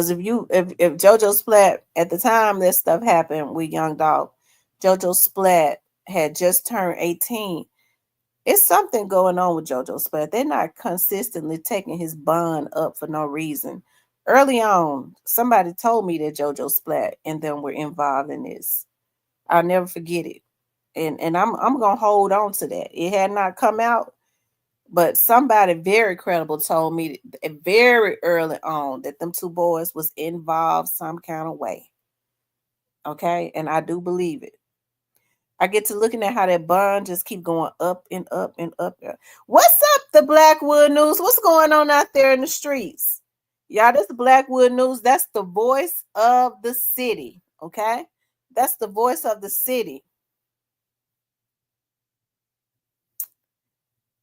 if JoJo Splat at the time that stuff happened with Young Dog, JoJo Splat had just turned 18. It's something going on with JoJo Splat. They're not consistently taking his bond up for no reason. Early on, somebody told me that JoJo Splat and them were involved in this. I'll never forget it. and I'm gonna hold on to that. It had not come out, but somebody very credible told me very early on that them two boys was involved some kind of way. Okay, and I do believe it. I get to looking at how that bond just keep going up and up and up. What's up, the Blackwood News? What's going on out there in the streets? Y'all, this the Blackwood News. That's the voice of the city. Okay, that's the voice of the city.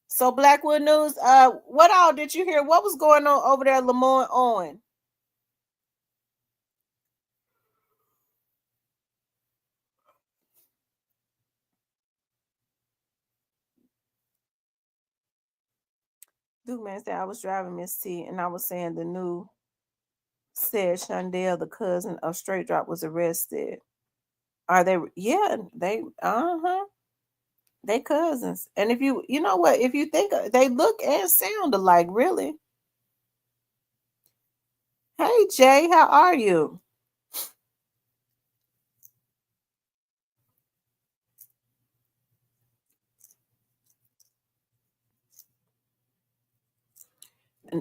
So Blackwood News, what all did you hear? What was going on over there, Lemoyne Owen? Duke man said I was driving Miss T, and I was saying the new said Shundale, the cousin of Straight Drop, was arrested. Are they? Yeah, they. They cousins. And if you know what, if you think they look and sound alike, really. Hey Jay, how are you?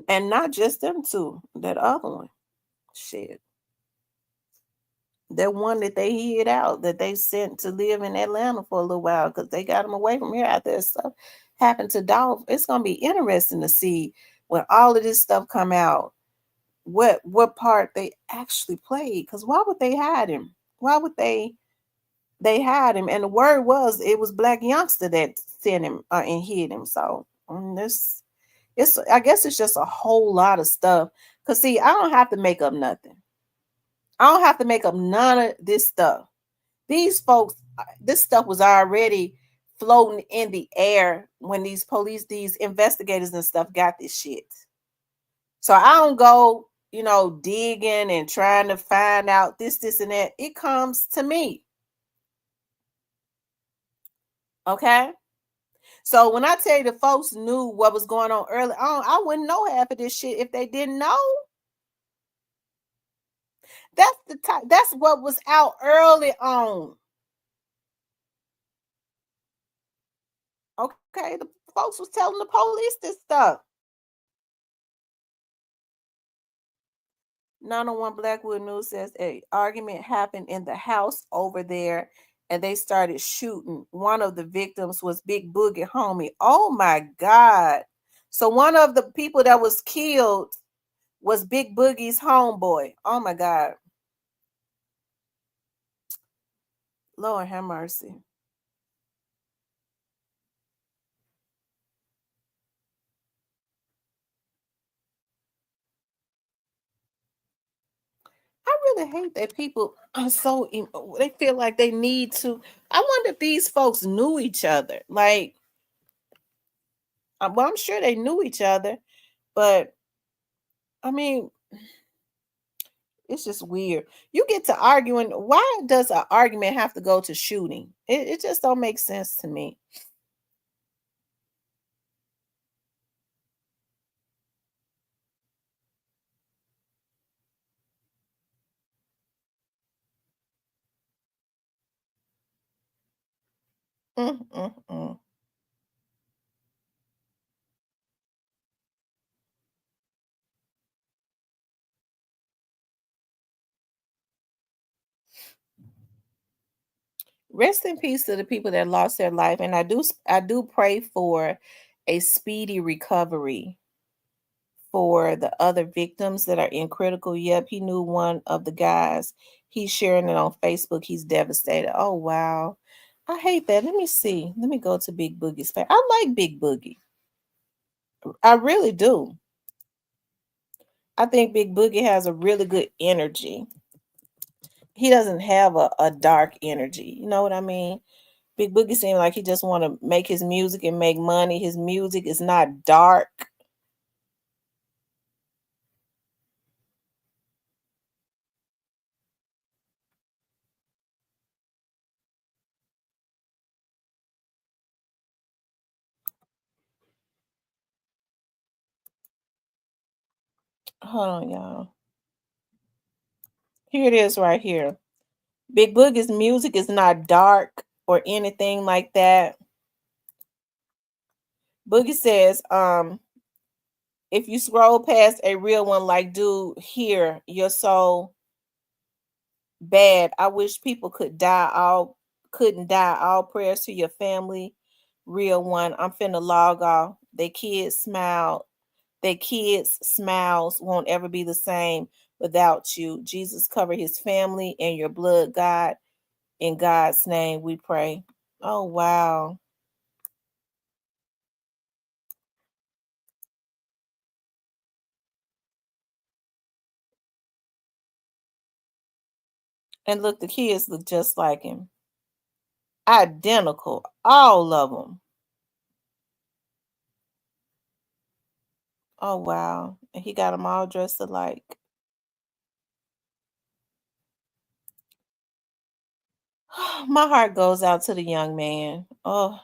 And not just them two, that other one. Shit. That one that they hid out, that they sent to live in Atlanta for a little while because they got him away from here after that stuff happened to Dolph. It's gonna be interesting to see when all of this stuff come out, what part they actually played. Because why would they hide him? Why would they hide him? And the word was it was Blac Youngsta that sent him and hid him. So this it's I guess it's just a whole lot of stuff. Cause see, I don't have to make up nothing. I don't have to make up none of this stuff. These folks, this stuff was already floating in the air when these police, these investigators and stuff got this shit. So I don't go, digging and trying to find out this, and that. It comes to me. Okay. So when I tell you the folks knew what was going on early on, I wouldn't know half of this shit if they didn't know. That's the type. That's what was out early on. Okay, the folks was telling the police this stuff. 901 Blackwood News says a argument happened in the house over there, and they started shooting. One of the victims was Big Boogie homie. Oh my God! So one of the people that was killed was Big Boogie's homeboy. Oh my God! Lord have mercy. I really hate that people are so they feel like they need to. I wonder if these folks knew each other. Like, well, I'm sure they knew each other, but I mean, it's just weird. You get to arguing. Why does an argument have to go to shooting? It just don't make sense to me. Mm, mm, mm. Rest in peace to the people that lost their life, and I do pray for a speedy recovery for the other victims that are in critical. Yep, he knew one of the guys. He's sharing it on Facebook. He's devastated. Oh wow. I hate that. Let me see. Let me go to Big Boogie's face. I like Big Boogie. I really do. I think Big Boogie has a really good energy. He doesn't have a dark energy. You know what I mean? Big Boogie seems like he just want to make his music and make money. His music is not dark. Hold on, y'all. Here it is right here. Big Boogie's music is not dark. or anything like that. Boogie says, if you scroll past a real one like dude here, you're so bad. I wish people couldn't die. All prayers to your family. Real one. I'm finna log off. Their kids smiles won't ever be the same without you. Jesus, cover his family and your blood, God. In God's name we pray. Oh, wow. And look, the kids look just like him. Identical. All of them. Oh, wow. And he got them all dressed alike. My heart goes out to the young man. Oh,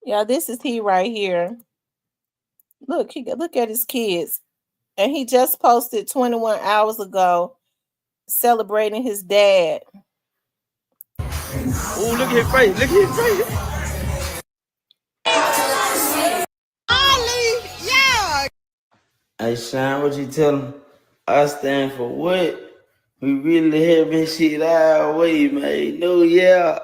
yeah, this is he right here. Look at his kids. And he just posted 21 hours ago celebrating his dad. Oh, look at his face. Look at his face. Ali, yeah. Hey, Sean, what you tell him? I stand for what? We really having shit our way, man. No, yeah.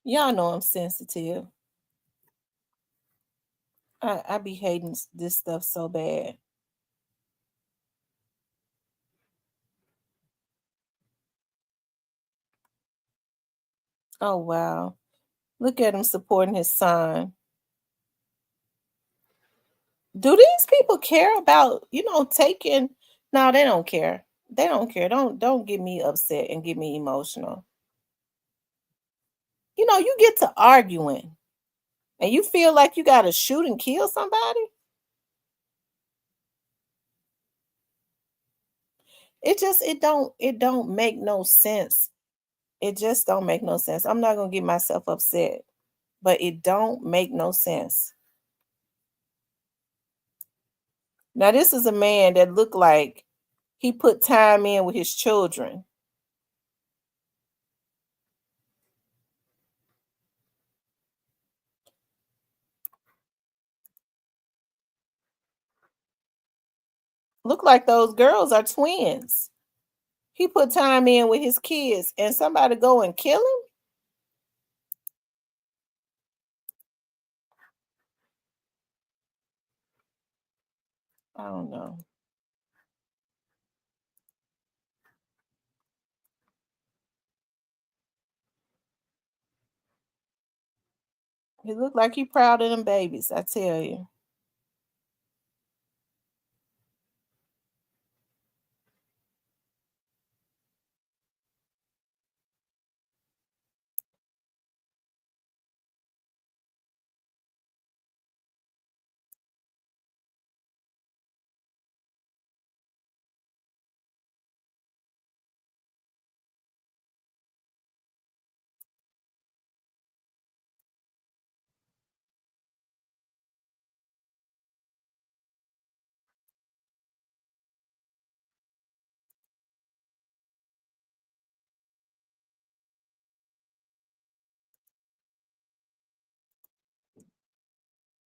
Y'all know I'm sensitive. I be hating this stuff so bad. Oh, wow. Look at him supporting his son. Do these people care about, taking? No, they don't care. They don't care. Don't get me upset and get me emotional. You get to arguing and you feel like you got to shoot and kill somebody. It don't make no sense. It just don't make no sense. I'm not going to get myself upset, but it don't make no sense. Now, this is a man that looked like he put time in with his children. Look like those girls are twins. He put time in with his kids and somebody go and kill him? I don't know. He looked like he proud of them babies, I tell you.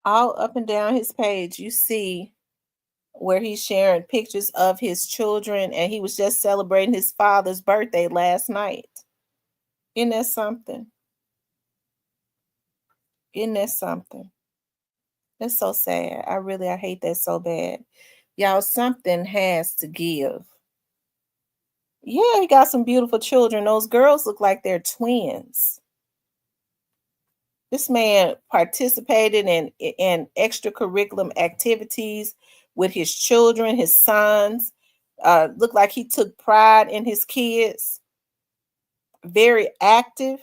All up and down his page, you see where he's sharing pictures of his children, and he was just celebrating his father's birthday last night. Isn't that something? Isn't that something? That's so sad. I hate that so bad. Y'all, something has to give. Yeah, he got some beautiful children. Those girls look like they're twins. This man participated in extracurricular activities with his children, his sons. Looked like he took pride in his kids. Very active.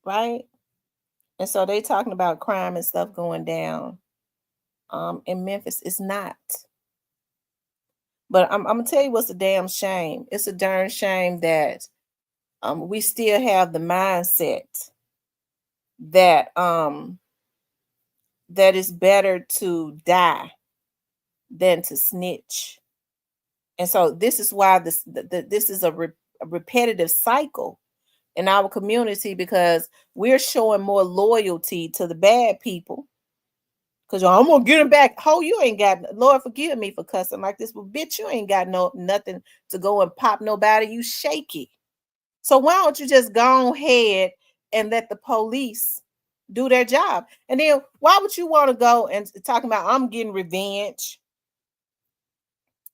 Right? And so they talking about crime and stuff going down in Memphis. It's not. But I'm gonna tell you what's a damn shame. It's a darn shame that we still have the mindset that that it's better to die than to snitch. And so this is why this is a repetitive cycle in our community, because we're showing more loyalty to the bad people. Cause I'm gonna get him back. Oh, you ain't got, Lord forgive me for cussing like this, but bitch, you ain't got nothing to go and pop nobody. You shaky. So why don't you just go ahead and let the police do their job? And then why would you want to go and talking about I'm getting revenge?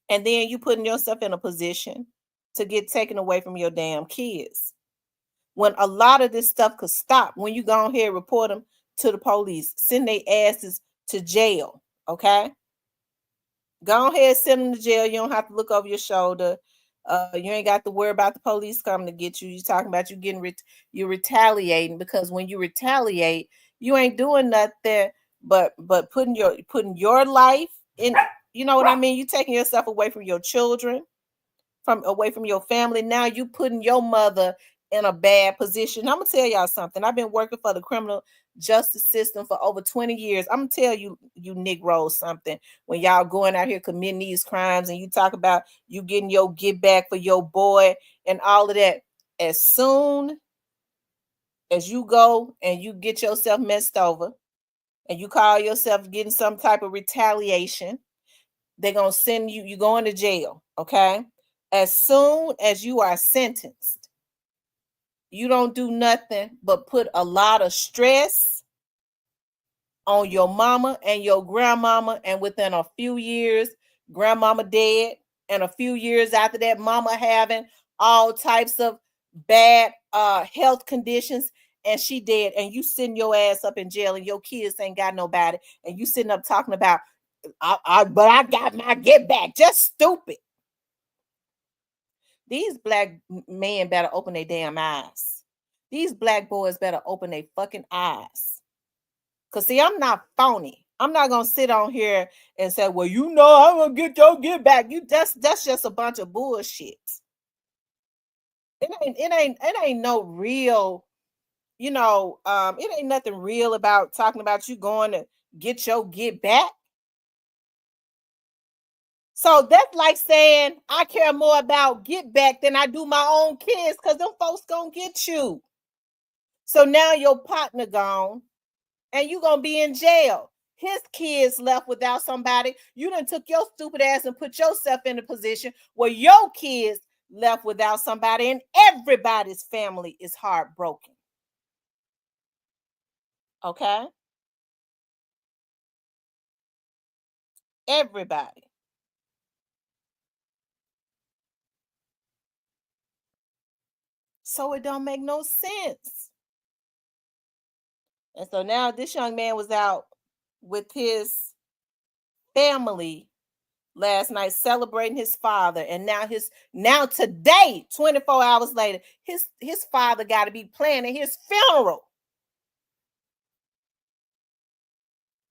And then you putting yourself in a position to get taken away from your damn kids. When a lot of this stuff could stop when you go ahead and report them to the police, send their asses to jail. Okay, go ahead, send them to jail. You don't have to look over your shoulder. You ain't got to worry about the police coming to get you. You're talking about you getting you're retaliating, because when you retaliate, you ain't doing nothing but putting your life in. You know what I mean? You taking yourself away from your children, away from your family. Now you putting your mother in a bad position. I'm gonna tell y'all something. I've been working for the criminal justice system for over 20 years. I'm gonna tell you Negroes something. When y'all going out here committing these crimes and you talk about you getting your get back for your boy and all of that, as soon as you go and you get yourself messed over and you call yourself getting some type of retaliation, they're gonna send you going to jail. Okay, as soon as you are sentenced, you don't do nothing but put a lot of stress on your mama and your grandmama, and within a few years, grandmama dead, and a few years after that, mama having all types of bad health conditions, and she dead, and you sitting your ass up in jail, and your kids ain't got nobody, and you sitting up talking about, but I got my get back. Just stupid. These black men better open their damn eyes. These black boys better open their fucking eyes. Because, see, I'm not phony. I'm not going to sit on here and say, well, you know, I'm going to get your get back. That's just a bunch of bullshit. It ain't no real, it ain't nothing real about talking about you going to get your get back. So that's like saying I care more about get back than I do my own kids, because them folks gonna get you. So now your partner gone and you gonna be in jail. His kids left without somebody. You done took your stupid ass and put yourself in a position where your kids left without somebody, and everybody's family is heartbroken. Okay? Everybody. So it don't make no sense. And so now this young man was out with his family last night celebrating his father, and now today, 24 hours later, his father got to be planning his funeral.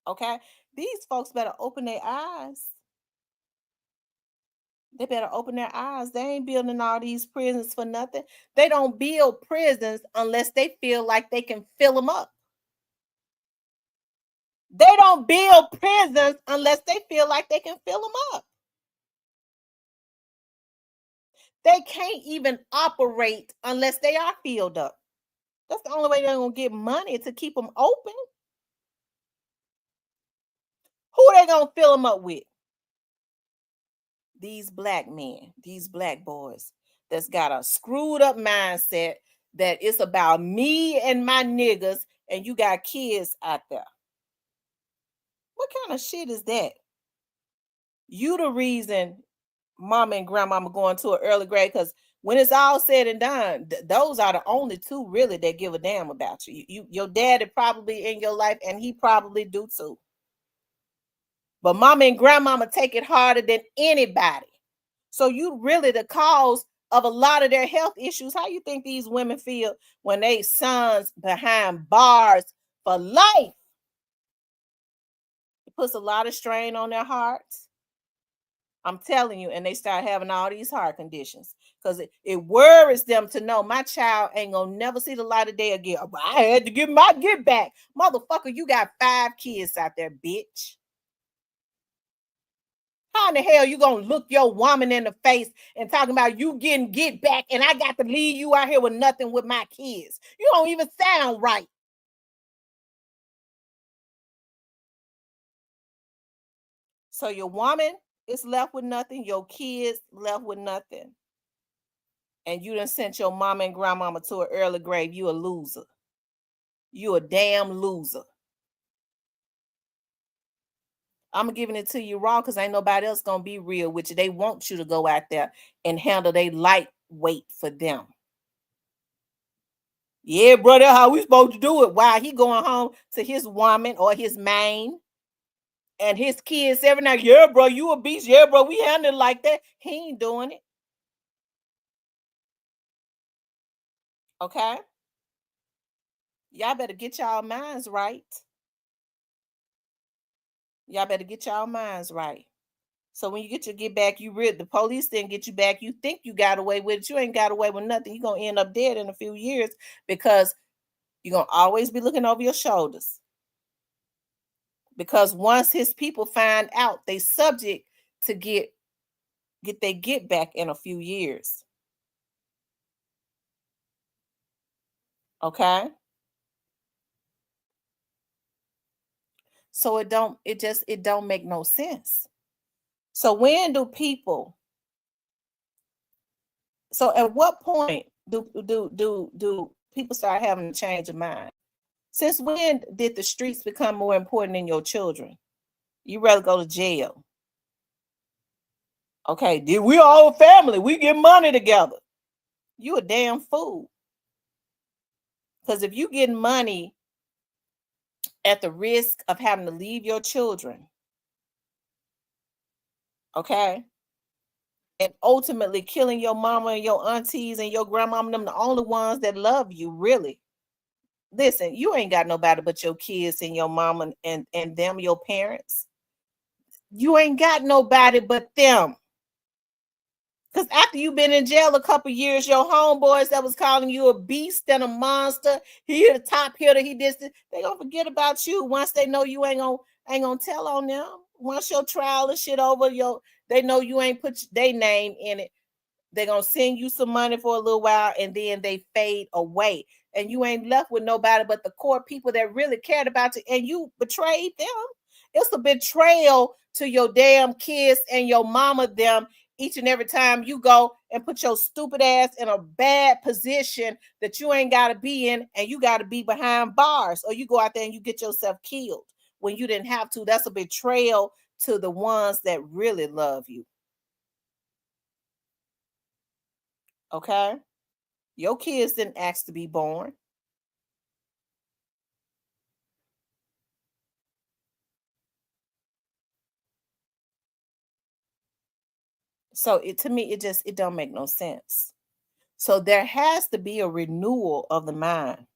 Okay, these folks better open their eyes. They better open their eyes. They ain't building all these prisons for nothing. They don't build prisons unless they feel like they can fill them up. They don't build prisons unless they feel like they can fill them up. They can't even operate unless they are filled up. That's the only way they're going to get money, to keep them open. Who are they going to fill them up with? These black men, these black boys that's got a screwed up mindset, that it's about me and my niggas, and you got kids out there. What kind of shit is that? You the reason mama and grandmama going to an early grade, because when it's all said and done, those are the only two really that give a damn about you. Your daddy probably in your life, and he probably do too. But mama and grandmama take it harder than anybody. So you really the cause of a lot of their health issues. How you think these women feel when they sons behind bars for life? It puts a lot of strain on their hearts. I'm telling you, and they start having all these heart conditions because it worries them to know my child ain't gonna never see the light of day again. I had to give my get back. Motherfucker, you got 5 kids out there, bitch. How in the hell you gonna look your woman in the face and talking about you getting get back and I got to leave you out here with nothing with my kids? You don't even sound right. So your woman is left with nothing, your kids left with nothing. And you done sent your mama and grandmama to an early grave. You a loser. You a damn loser. I'm giving it to you raw because ain't nobody else gonna be real with you. They want you to go out there and handle they lightweight for them. Yeah, brother, how we supposed to do it? While he going home to his woman or his main and his kids every night. Yeah, bro, you a beast. Yeah, bro, we handle it like that. He ain't doing it. Okay? Y'all better get y'all minds right. Y'all better get y'all minds right. So when you get back, the police didn't get you back. You think you got away with it. You ain't got away with nothing. You're going to end up dead in a few years because you're going to always be looking over your shoulders. Because once his people find out, they subject to get they get back in a few years. Okay? So it don't make no sense. So when do people so at what point do people start having a change of mind? Since when did the streets become more important than your children? You rather go to jail. Okay, we all a family. We get money together. You a damn fool. Because if you get money at the risk of having to leave your children, okay, and ultimately killing your mama and your aunties and your grandmama, them the only ones that love you, really. Listen, you ain't got nobody but your kids and your mama and them, your parents. You ain't got nobody but them. Because after you've been in jail a couple years, your homeboys that was calling you a beast and a monster, he the top hitter, he this, they gonna forget about you once they know you ain't gonna tell on them. Once your trial and shit over, they know you ain't put their name in it. They're gonna send you some money for a little while and then they fade away. And you ain't left with nobody but the core people that really cared about you, and you betrayed them. It's a betrayal to your damn kids and your mama them each and every time you go and put your stupid ass in a bad position that you ain't got to be in, and you got to be behind bars, or you go out there and you get yourself killed when you didn't have to. That's a betrayal to the ones that really love you. Okay? Your kids didn't ask to be born. So to me, it don't make no sense. So there has to be a renewal of the mind.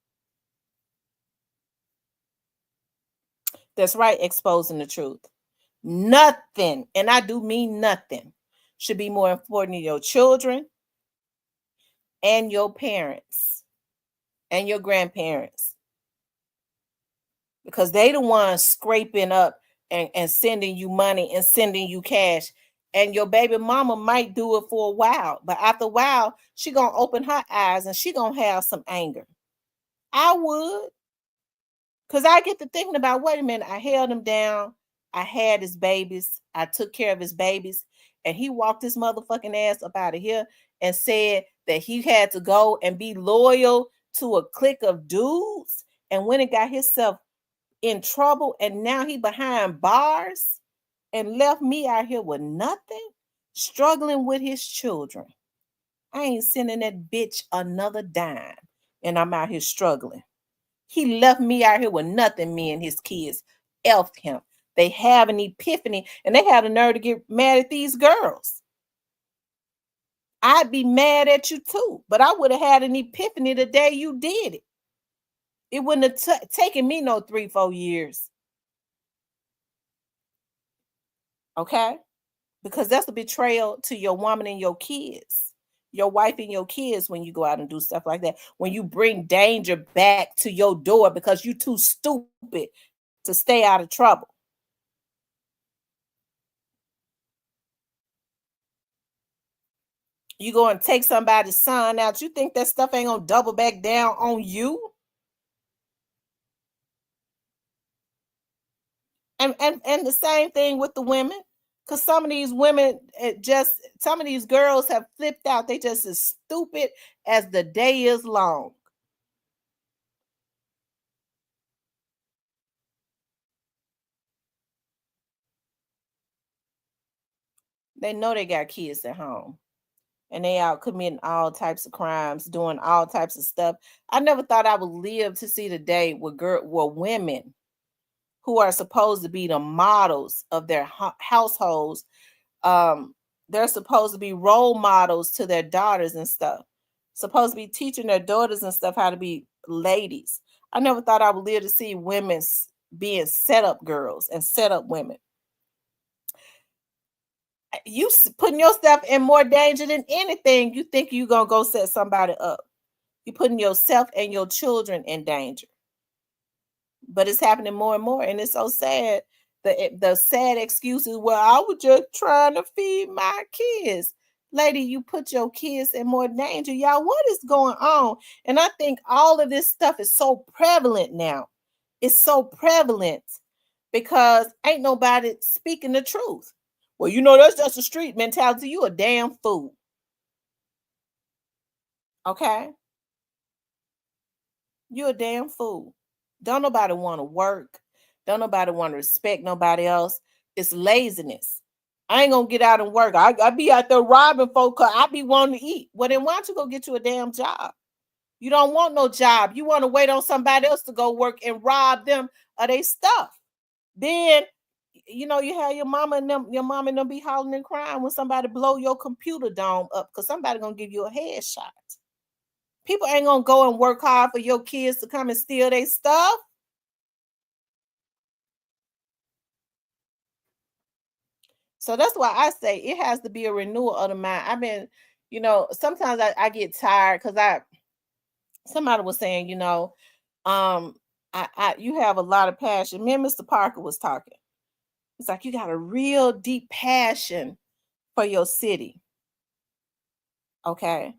That's right, exposing the truth. Nothing, and I do mean nothing, should be more important than your children and your parents and your grandparents. Because they the ones scraping up and sending you money and sending you cash. And your baby mama might do it for a while, but after a while, she gonna open her eyes and she gonna have some anger. I would. Because I get to thinking about, wait a minute, I held him down. I had his babies. I took care of his babies. and he walked his motherfucking ass up out of here and said that he had to go and be loyal to a clique of dudes and went and got himself in trouble, and now he behind bars and left me out here with nothing, struggling with his children. I ain't sending that bitch another dime, and I'm out here struggling. He left me out here with nothing, me and his kids. Elfed him. They have an epiphany, and they have the nerve to get mad at these girls. I'd be mad at you too, but I would have had an epiphany the day you did it. It wouldn't have taken me no 3-4 years. Okay? Because that's a betrayal to your woman and your kids, your wife and your kids when you go out and do stuff like that. When you bring danger back to your door because you're too stupid to stay out of trouble. You go and take somebody's son out. You think that stuff ain't gonna double back down on you? And the same thing with the women. Because some of these women, some of these girls have flipped out. They just as stupid as the day is long. They know they got kids at home. And they out committing all types of crimes, doing all types of stuff. I never thought I would live to see the day where women who are supposed to be the models of their households, they're supposed to be role models to their daughters and stuff. Supposed to be teaching their daughters and stuff how to be ladies. I never thought I would live to see women being set up girls and set up women. You putting yourself in more danger than anything. You think you're going to go set somebody up. You're putting yourself and your children in danger. But it's happening more and more. And it's so sad. The sad excuse is, well, I was just trying to feed my kids. Lady, you put your kids in more danger. Y'all, what is going on? And I think all of this stuff is so prevalent now. It's so prevalent because ain't nobody speaking the truth. Well, you know, that's just a street mentality. You a damn fool. Okay? You a damn fool. Don't nobody want to work. Don't nobody want to respect nobody else. It's laziness. I ain't going to get out and work. I be out there robbing folk because I be wanting to eat. Well, then why don't you go get you a damn job? You don't want no job. You want to wait on somebody else to go work and rob them of their stuff. Then, you know, you have your mama and them be hollering and crying when somebody blow your computer dome up because somebody going to give you a headshot. People ain't going to go and work hard for your kids to come and steal their stuff. So that's why I say it has to be a renewal of the mind. I've been, you know, sometimes I get tired because somebody was saying, you know, you have a lot of passion. Me and Mr. Parker was talking. It's like you got a real deep passion for your city. Okay.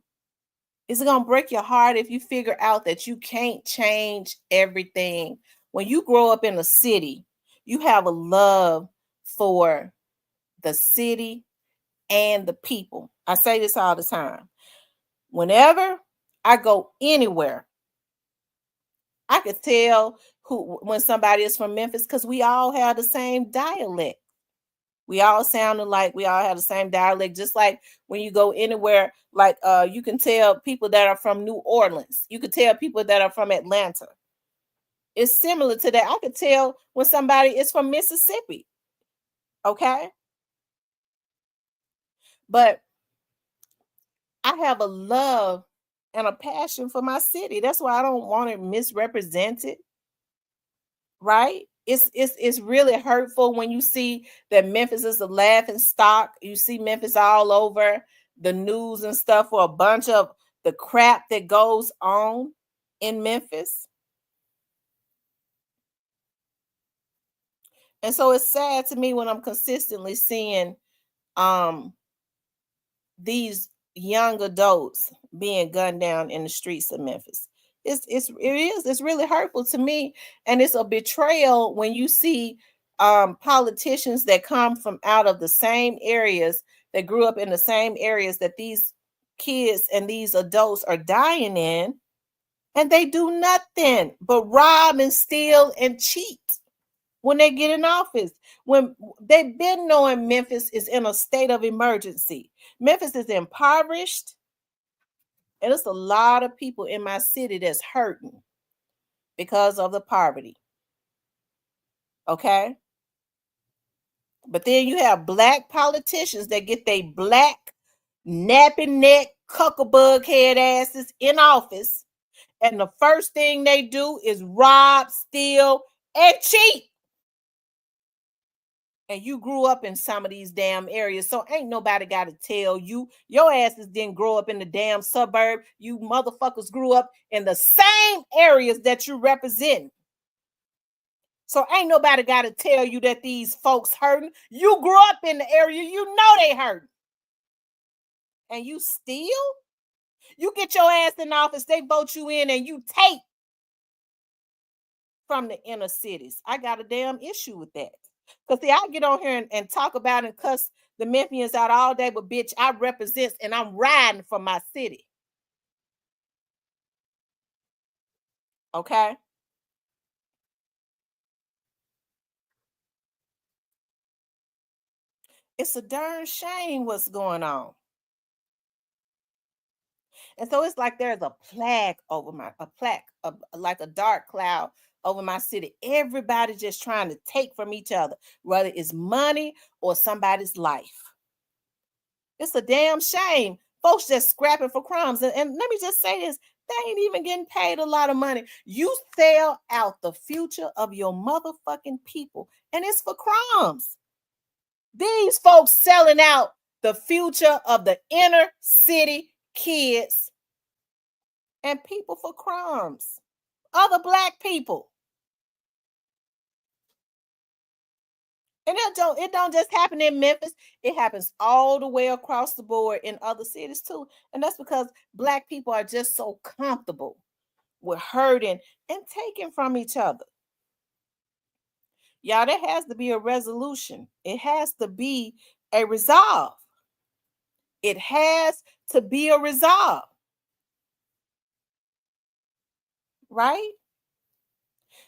It's going to break your heart if you figure out that you can't change everything. When you grow up in a city, you have a love for the city and the people. I say this all the time. Whenever I go anywhere, I could tell when somebody is from Memphis because we all have the same dialect. We all sound alike. We all have the same dialect. Just like when you go anywhere, like you can tell people that are from New Orleans. You could tell people that are from Atlanta. It's similar to that. I could tell when somebody is from Mississippi. Okay? But I have a love and a passion for my city. That's why I don't want it misrepresented. Right? It's really hurtful when you see that Memphis is a laughing stock. You see Memphis all over the news and stuff for a bunch of the crap that goes on in Memphis. And so it's sad to me when I'm consistently seeing these young adults being gunned down in the streets of Memphis. It's really hurtful to me, and it's a betrayal when you see politicians that come from out of the same areas that grew up in the same areas that these kids and these adults are dying in, and they do nothing but rob and steal and cheat when they get in office. When they've been knowing Memphis is in a state of emergency. Memphis is impoverished, and it's a lot of people in my city that's hurting because of the poverty. Okay? But then you have black politicians that get their black, nappy neck, cuckabug head asses in office, and the first thing they do is rob, steal, and cheat. And you grew up in some of these damn areas, so ain't nobody got to tell you. Your asses didn't grow up in the damn suburb. You motherfuckers grew up in the same areas that you represent. So ain't nobody got to tell you that these folks hurting. You grew up in the area, you know they hurting. And you steal? You get your ass in office, they vote you in, and you take from the inner cities. I got a damn issue with that. Because see, I get on here and talk about and cuss the Memphians out all day, but bitch, I represent and I'm riding for my city. Okay? It's a darn shame what's going on. And so it's like there's a plague over like a dark cloud over my city. Everybody just trying to take from each other, whether it's money or somebody's life. It's a damn shame. Folks just scrapping for crumbs. And let me just say this, they ain't even getting paid a lot of money. You sell out the future of your motherfucking people, and it's for crumbs. These folks selling out the future of the inner city kids and people for crumbs. Other black people. And it don't just happen in Memphis. It happens all the way across the board in other cities too. And that's because black people are just so comfortable with hurting and taking from each other. Y'all, there has to be a resolution. It has to be a resolve. It has to be a resolve. Right?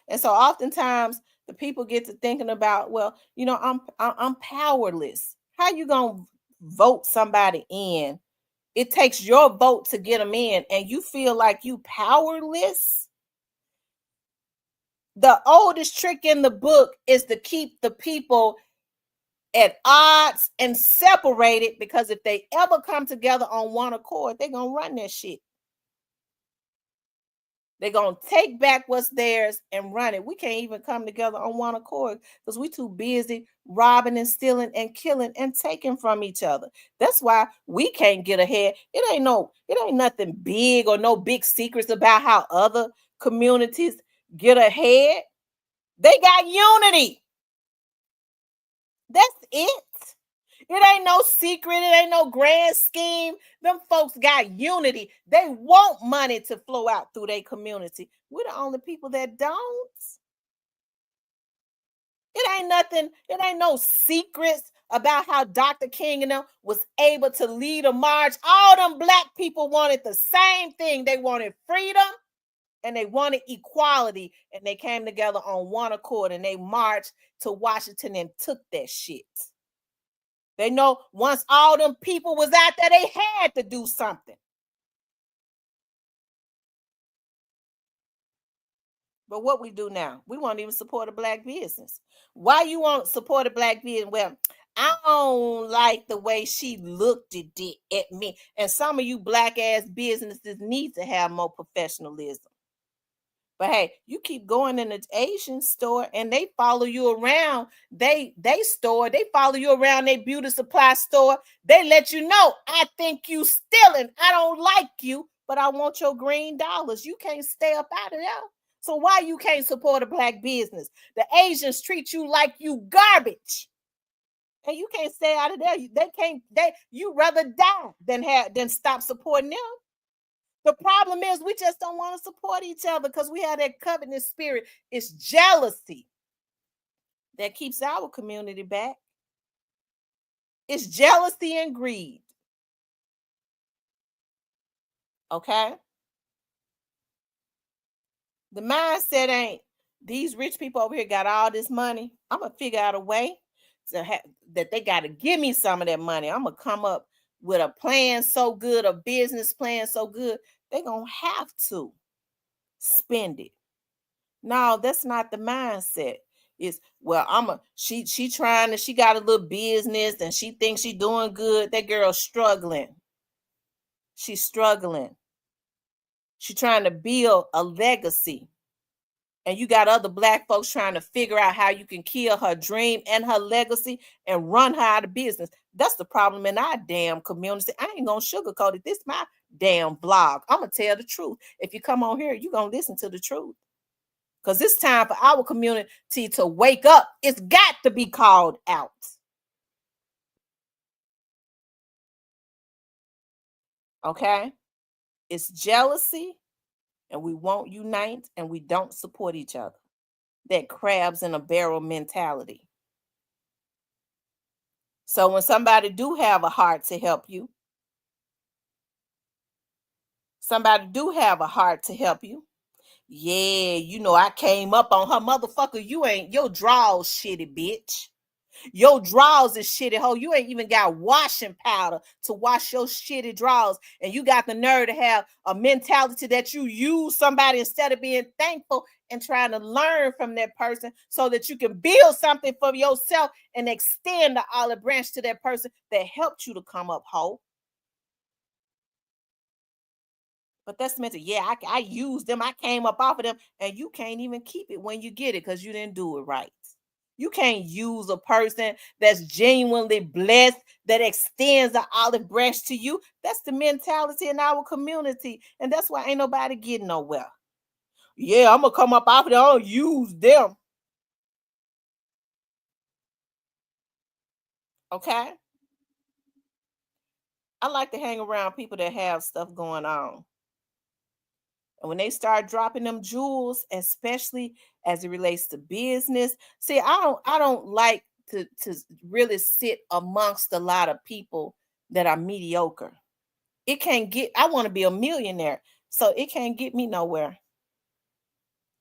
And so oftentimes the people get to thinking about, well, you know, I'm powerless. How you gonna vote somebody in? It takes your vote to get them in, and you feel like you powerless. The oldest trick in the book is to keep the people at odds and separated, because if they ever come together on one accord, they're gonna run that shit. They're going to take back what's theirs and run it. We can't even come together on one accord because we too busy robbing and stealing and killing and taking from each other. That's why we can't get ahead. It ain't nothing big or no big secrets about how other communities get ahead. They got unity. That's it. It ain't no secret. It ain't no grand scheme. Them folks got unity. They want money to flow out through their community. We're the only people that don't. It ain't nothing. It ain't no secrets about how Dr. King and them was able to lead a march. All them black people wanted the same thing. They wanted freedom and they wanted equality. And they came together on one accord and they marched to Washington and took that shit. They know once all them people was out there, they had to do something. But what we do now, we won't even support a black business. Why you won't support a black business? Well, I don't like the way she looked at me. And some of you black ass businesses need to have more professionalism. But hey, you keep going in the Asian store and they follow you around. They follow you around their beauty supply store. They let you know, I think you stealing. I don't like you, but I want your green dollars. You can't stay up out of there. So why you can't support a black business? The Asians treat you like you garbage. And you can't stay out of there. You rather die than stop supporting them. The problem is we just don't want to support each other because we have that covenant spirit. It's jealousy that keeps our community back. It's jealousy and greed. Okay? The mindset ain't these rich people over here got all this money. I'm gonna figure out a way that they got to give me some of that money. I'm gonna come up with a plan so good, a business plan so good, they're gonna have to spend it. No, that's not the mindset. It's well, she trying to, she got a little business and she thinks she doing good. That girl's struggling. She's struggling. She's trying to build a legacy. And you got other Black folks trying to figure out how you can kill her dream and her legacy and run her out of business. That's the problem in our damn community. I ain't gonna sugarcoat it. This is my damn blog. I'm gonna tell the truth. If you come on here, you're gonna listen to the truth. Because it's time for our community to wake up. It's got to be called out. Okay? It's jealousy, and we won't unite, and we don't support each other. That crabs in a barrel mentality. So when somebody do have a heart to help you, yeah, you know, I came up on her, motherfucker. You ain't, your drawers shitty, bitch. Your drawers is shitty, ho. You ain't even got washing powder to wash your shitty drawers. And you got the nerve to have a mentality that you use somebody instead of being thankful and trying to learn from that person so that you can build something for yourself and extend the olive branch to that person that helped you to come up, ho. But that's meant to, yeah, I used them. I came up off of them, and you can't even keep it when you get it because you didn't do it right. You can't use a person that's genuinely blessed, that extends the olive branch to you. That's the mentality in our community. And that's why ain't nobody getting nowhere. Yeah, I'm going to come up off of them. I'll use them. Okay? I like to hang around people that have stuff going on. And when they start dropping them jewels, especially as it relates to business, see, I don't like to really sit amongst a lot of people that are mediocre. It can't get, I want to be a millionaire, so it can't get me nowhere.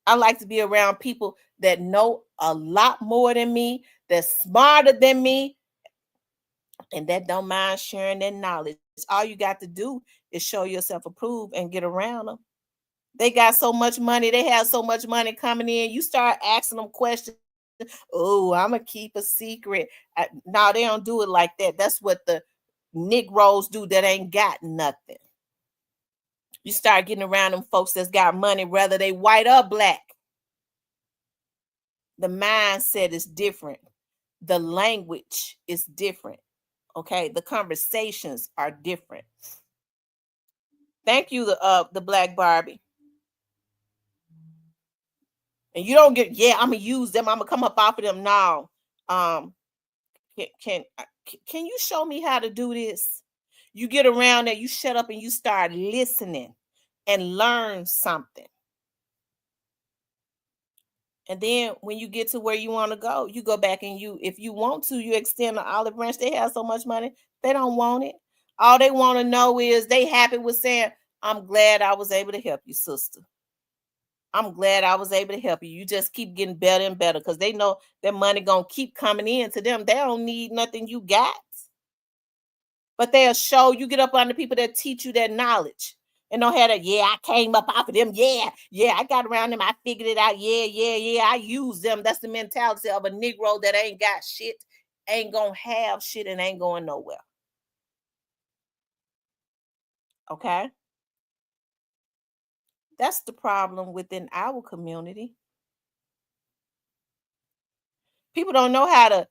I like to be around people that know a lot more than me, that's smarter than me, and that don't mind sharing their knowledge. All you got to do is show yourself approved and get around them. They got so much money. They have so much money coming in. You start asking them questions. Oh, I'm going to keep a secret. No, they don't do it like that. That's what the Negroes do that ain't got nothing. You start getting around them folks that's got money, whether they white or Black. The mindset is different. The language is different. Okay, the conversations are different. Thank you, the Black Barbie. And you don't get, yeah, I'm gonna use them. I'm gonna come up off of them now. Can you show me how to do this? You get around there, you shut up and you start listening and learn something. And then when you get to where you want to go, you go back and you, if you want to, you extend the olive branch. They have so much money, they don't want it. All they want to know is they happy with saying, I'm glad I was able to help you, sister. I'm glad I was able to help you. You just keep getting better and better because they know their money gonna keep coming in to them. They don't need nothing you got. But they'll show you, get up on the people that teach you that knowledge. And don't have that, yeah, I came up off of them. Yeah, I got around them. I figured it out. Yeah, I use them. That's the mentality of a Negro that ain't got shit, ain't gonna have shit, and ain't going nowhere. Okay? That's the problem within our community. People don't know how to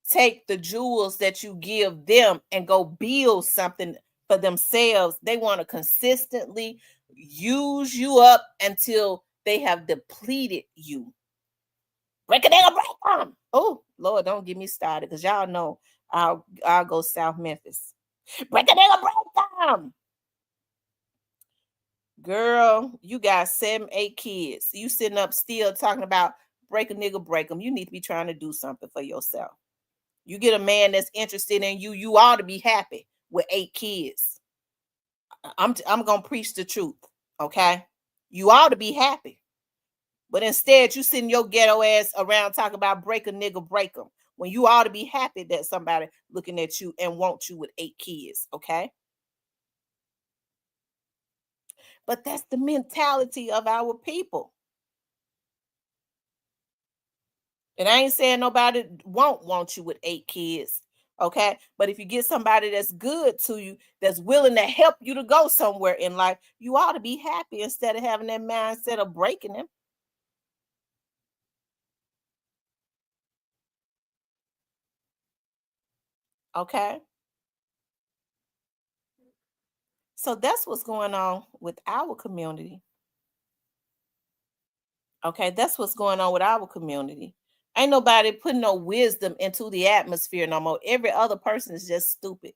take the jewels that you give them and go build something for themselves. They want to consistently use you up until they have depleted you. Break it down, break them. Oh, Lord, don't get me started because y'all know I'll go South Memphis. Break it down, break them. Girl, you got 7, 8 kids. You sitting up still talking about break a nigga, break them. You need to be trying to do something for yourself. You get a man that's interested in you, you ought to be happy with 8 kids. I'm gonna preach the truth, okay? You ought to be happy. But instead, you sitting your ghetto ass around talking about break a nigga, break them. When you ought to be happy that somebody looking at you and want you with 8 kids, okay? But that's the mentality of our people. And I ain't saying nobody won't want you with 8 kids, okay? But if you get somebody that's good to you, that's willing to help you to go somewhere in life, you ought to be happy instead of having that mindset of breaking them. Okay? So that's what's going on with our community. Okay, that's what's going on with our community. Ain't nobody putting no wisdom into the atmosphere no more. Every other person is just stupid.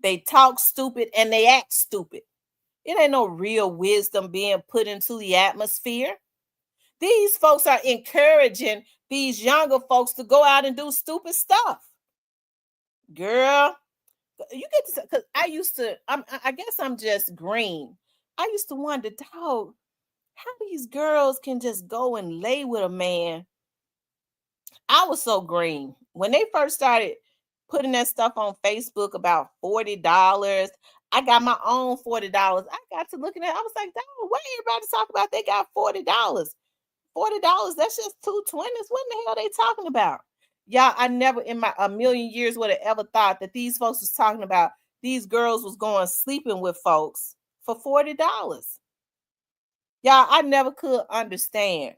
They talk stupid and they act stupid. It ain't no real wisdom being put into the atmosphere. These folks are encouraging these younger folks to go out and do stupid stuff. Girl, you get to, because I used to, I guess I'm just green. I used to wonder, dog, how these girls can just go and lay with a man. I was so green. When they first started putting that stuff on Facebook about $40, I got my own $40. I got to looking at it, I was like, dog, why everybody talk about they got $40? $40, that's just 220s. What in the hell are they talking about? Y'all, I never in my a million years would have ever thought that these folks was talking about these girls was going sleeping with folks for $40. Y'all, I never could understand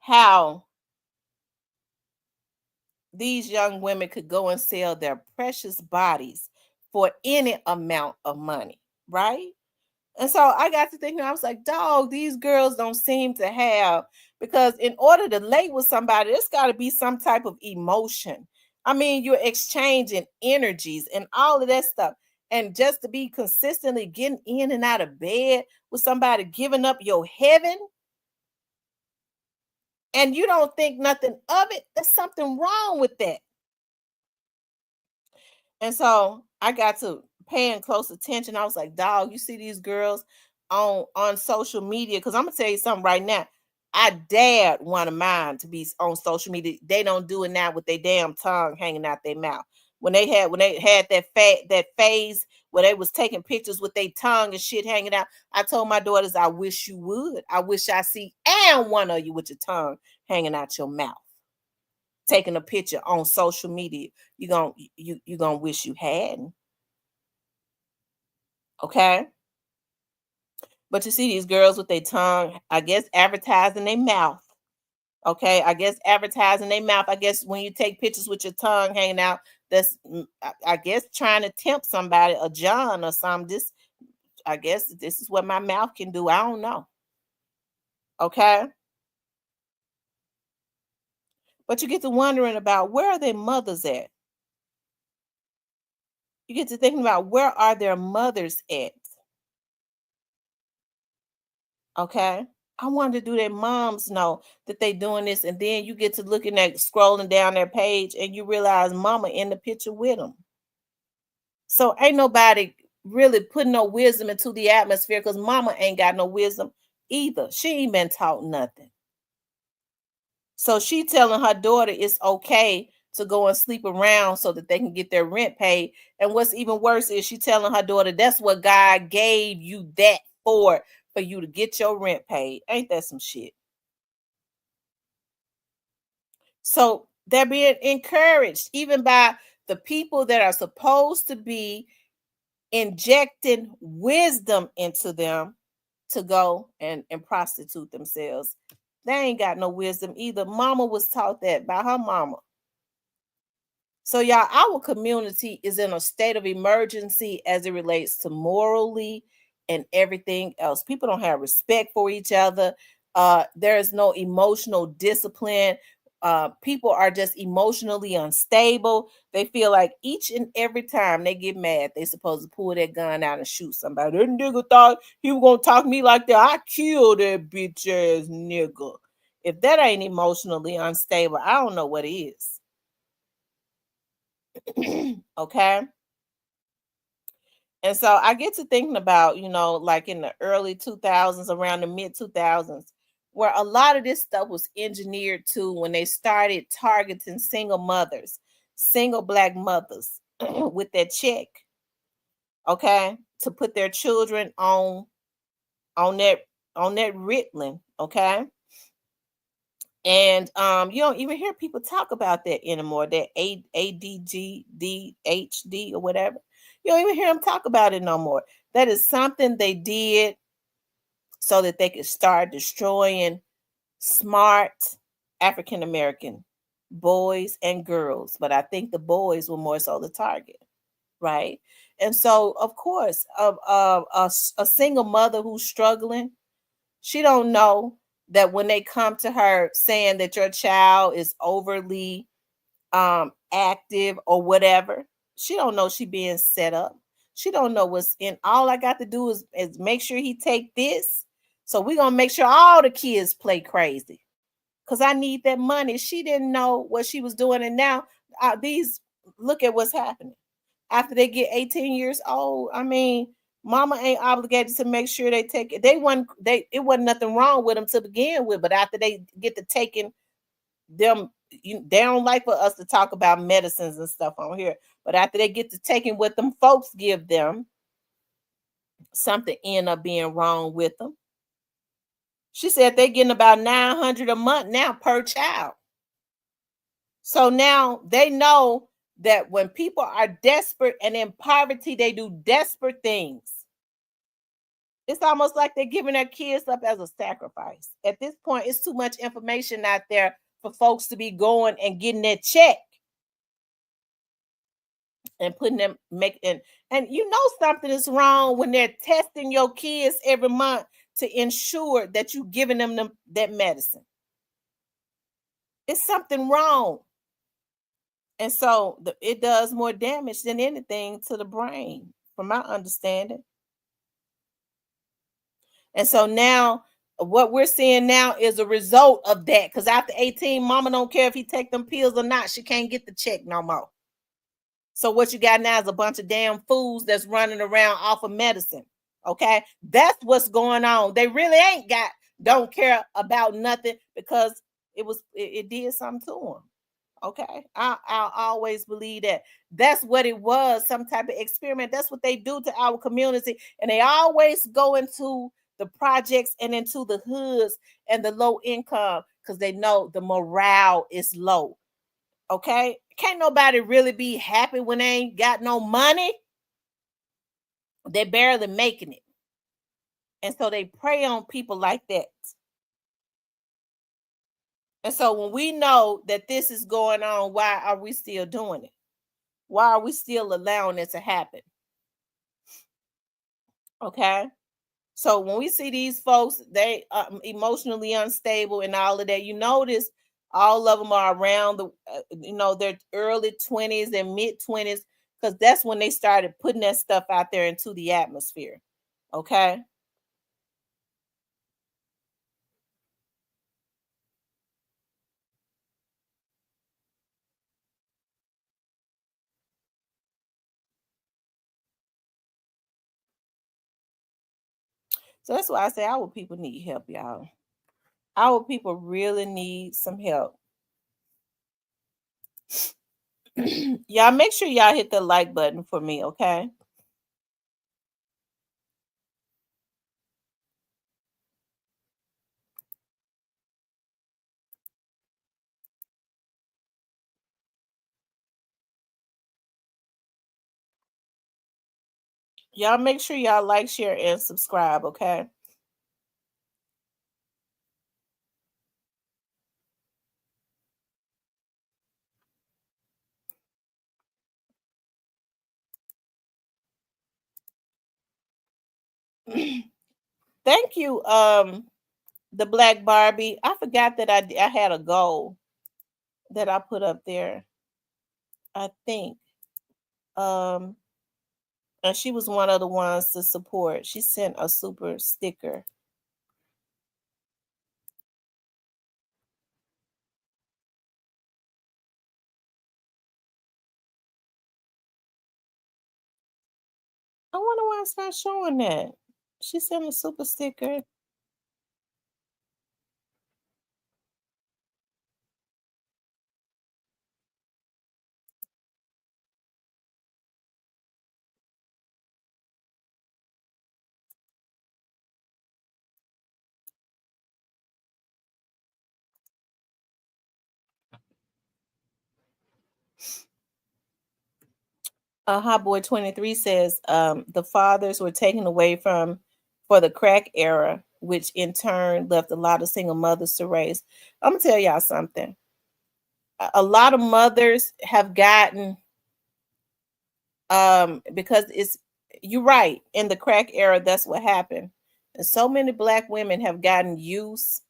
how these young women could go and sell their precious bodies for any amount of money, right? And so I got to thinking, I was like, dog, these girls don't seem to have, because in order to lay with somebody, there's got to be some type of emotion. I mean, you're exchanging energies and all of that stuff. And just to be consistently getting in and out of bed with somebody, giving up your heaven, and you don't think nothing of it, there's something wrong with that. And so I got to paying close attention. I was like, dog, you see these girls on social media? Because I'm gonna tell you something right now. I dared one of mine to be on social media. They don't do it now with their damn tongue hanging out their mouth. When they had that phase where they was taking pictures with their tongue and shit hanging out, I told my daughters, I wish you would. I wish I see and one of you with your tongue hanging out your mouth, taking a picture on social media. You gonna wish you hadn't. Okay. But you see these girls with their tongue, I guess advertising their mouth. Okay, I guess advertising their mouth. I guess when you take pictures with your tongue hanging out, that's I guess trying to tempt somebody, a John or something. This, I guess this is what my mouth can do. I don't know. Okay. But you get to wondering about, where are their mothers at? You get to thinking about, where are their mothers at? Okay. I wonder, do their moms know that they doing this? And then you get to looking at scrolling down their page and you realize mama in the picture with them. So ain't nobody really putting no wisdom into the atmosphere, because mama ain't got no wisdom either. She ain't been taught nothing. So she telling her daughter it's okay to go and sleep around so that they can get their rent paid. And what's even worse is she telling her daughter that's what God gave you that for you to get your rent paid. Ain't that some shit? So they're being encouraged even by the people that are supposed to be injecting wisdom into them to go and prostitute themselves. They ain't got no wisdom either. Mama was taught that by her mama. So, y'all, our community is in a state of emergency as it relates to morally and everything else. People don't have respect for each other. There is no emotional discipline. People are just emotionally unstable. They feel like each and every time they get mad, they supposed to pull that gun out and shoot somebody. That nigga thought he was gonna talk to me like that. I killed that bitch ass nigga. If that ain't emotionally unstable, I don't know what is. Okay. And so I get to thinking about, like in the early 2000s, around the mid 2000s, where a lot of this stuff was engineered to when they started targeting single mothers, single Black mothers with that check, okay, to put their children on that Ritalin, okay? And you don't even hear people talk about that anymore, that ADGDHD or whatever. You don't even hear them talk about it no more. That is something they did so that they could start destroying smart African American boys and girls. But I think the boys were more so the target, right? And so, of course, a single mother who's struggling, she don't know that when they come to her saying that your child is overly active or whatever, she don't know she being set up. She don't know what's in. All I got to do is make sure he take this. So we're gonna make sure all the kids play crazy because I need that money. She didn't know what she was doing, and now these look at what's happening after they get 18 years old. I mean, mama ain't obligated to make sure they take it. It wasn't nothing wrong with them to begin with, but after they get to taking them, they don't like for us to talk about medicines and stuff on here, but after they get to taking what them folks give them, something end up being wrong with them. She said they're getting about $900 a month now per child. So now they know that when people are desperate and in poverty, they do desperate things. It's almost like they're giving their kids up as a sacrifice. At this point, it's too much information out there for folks to be going and getting that check and putting them making. And you know something is wrong when they're testing your kids every month to ensure that you're giving them that medicine. It's something wrong. And so it does more damage than anything to the brain, from my understanding. And so now what we're seeing now is a result of that. Because after 18, mama don't care if he take them pills or not. She can't get the check no more. So what you got now is a bunch of damn fools that's running around off of medicine. Okay, that's what's going on. They really don't care about nothing because it did something to them. Okay, I'll always believe that. That's what it was, some type of experiment. That's what they do to our community, and they always go into the projects and into the hoods and the low income because they know the morale is low. Okay, can't nobody really be happy when they ain't got no money. They're barely making it, and so they prey on people like that. And so when we know that this is going on, why are we still doing it? Why are we still allowing it to happen? Okay. So when we see these folks, they are emotionally unstable and all of that. You notice all of them are around their early 20s and mid 20s because that's when they started putting that stuff out there into the atmosphere. Okay. So that's why I say our people need help, y'all. Our people really need some help. Y'all make sure y'all hit the like button for me, okay? Y'all make sure y'all like, share, and subscribe, okay? Thank you, the Black Barbie. I forgot that I had a goal that I put up there. I think. And she was one of the ones to support. She sent a super sticker. I wonder why it's not showing that. She sent a super sticker. Hot Boy 23 says the fathers were taken away for the crack era, which in turn left a lot of single mothers to raise. I'm gonna tell y'all something. A lot of mothers have gotten because it's you're right, in the crack era, that's what happened. And so many black women have gotten used